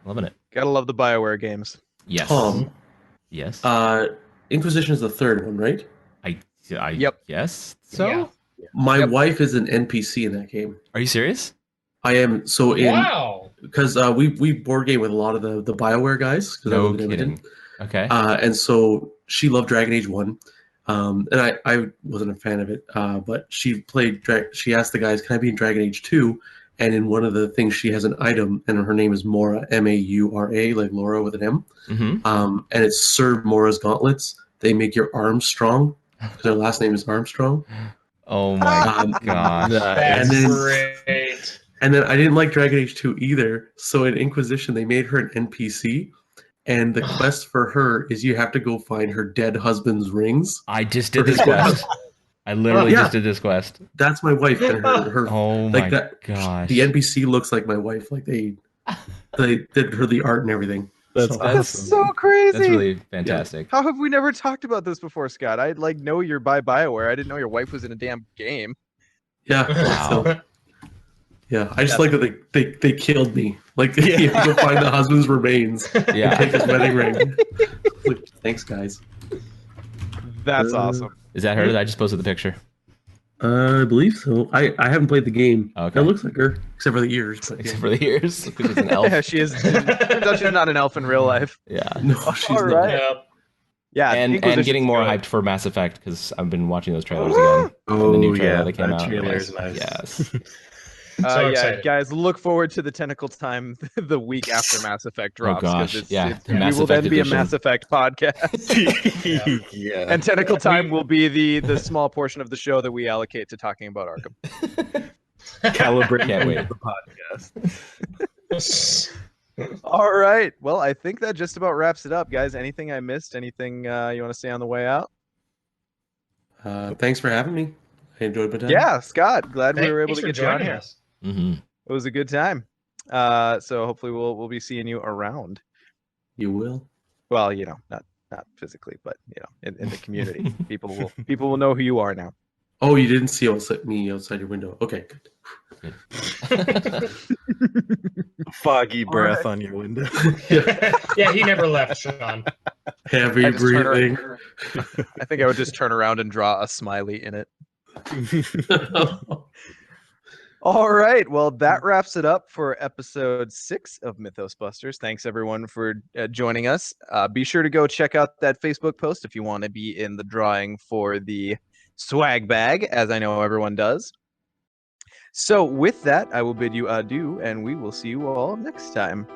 Loving it. Gotta love the BioWare games. Yes. Yes. Inquisition is the third one, right? Yep. Yes. So Yeah. My wife is an NPC in that game. Are you serious? I am. So Wow. because we board game with a lot of the BioWare guys. No kidding. Okay. And so she loved Dragon Age 1. And I wasn't a fan of it. But she asked the guys, can I be in Dragon Age 2? And in one of the things, she has an item, and her name is Mora, Maura, like Laura with an M. Mm-hmm. And it's Sir Mora's gauntlets. They make your arms strong because her last name is Armstrong. Oh my god. That's great. And then I didn't like Dragon Age 2 either. So in Inquisition, they made her an NPC. And the quest for her is you have to go find her dead husband's rings. I just did this quest. I literally just did this quest. That's my wife. And her oh like my gosh. The NPC looks like my wife. Like they did her the art and everything. That's so crazy. That's really fantastic. How have we never talked about this before, Scott? I know you're by BioWare. I didn't know your wife was in a damn game. Yeah. Wow. So, yeah, I just like that they killed me. Like, you have to go find the husband's remains and take his wedding ring. Like, thanks, guys. That's awesome. Is that her that I just posted the picture? I believe so. I haven't played the game. Okay. It looks like her, except for the ears. But Except for the ears. She's an elf. Yeah, she is. Turns out she's not an elf in real life. Yeah. No, she's All not. right. Yeah, and getting more hyped for Mass Effect because I've been watching those trailers again. Oh, the new trailer yeah, that came out. trailer is nice. Yes. So yeah, excited. guys, look forward to the Tentacle Time the week after Mass Effect drops. Oh gosh, 'cause yeah. we will then be a Mass Effect podcast. Yeah. And Tentacle Time will be the small portion of the show that we allocate to talking about Arkham. Calibrate Can't wait. the podcast. All right. Well, I think that just about wraps it up, guys. Anything I missed? Anything you want to say on the way out? Thanks for having me. I enjoyed my time. Yeah, Scott. Glad we were able Thanks to for get you on joining here. us. Mm-hmm. It was a good time. So hopefully we'll be seeing you around. You will. Well, not physically, but in the community. people will know who you are now. Oh, you didn't see me outside your window. Okay, good. Foggy breath on your window. Yeah, he never left, Sean. Heavy breathing. I think I would just turn around and draw a smiley in it. All right. Well, that wraps it up for episode 6 of Mythos Busters. Thanks, everyone, for joining us. Be sure to go check out that Facebook post if you want to be in the drawing for the swag bag, as I know everyone does. So with that, I will bid you adieu, and we will see you all next time.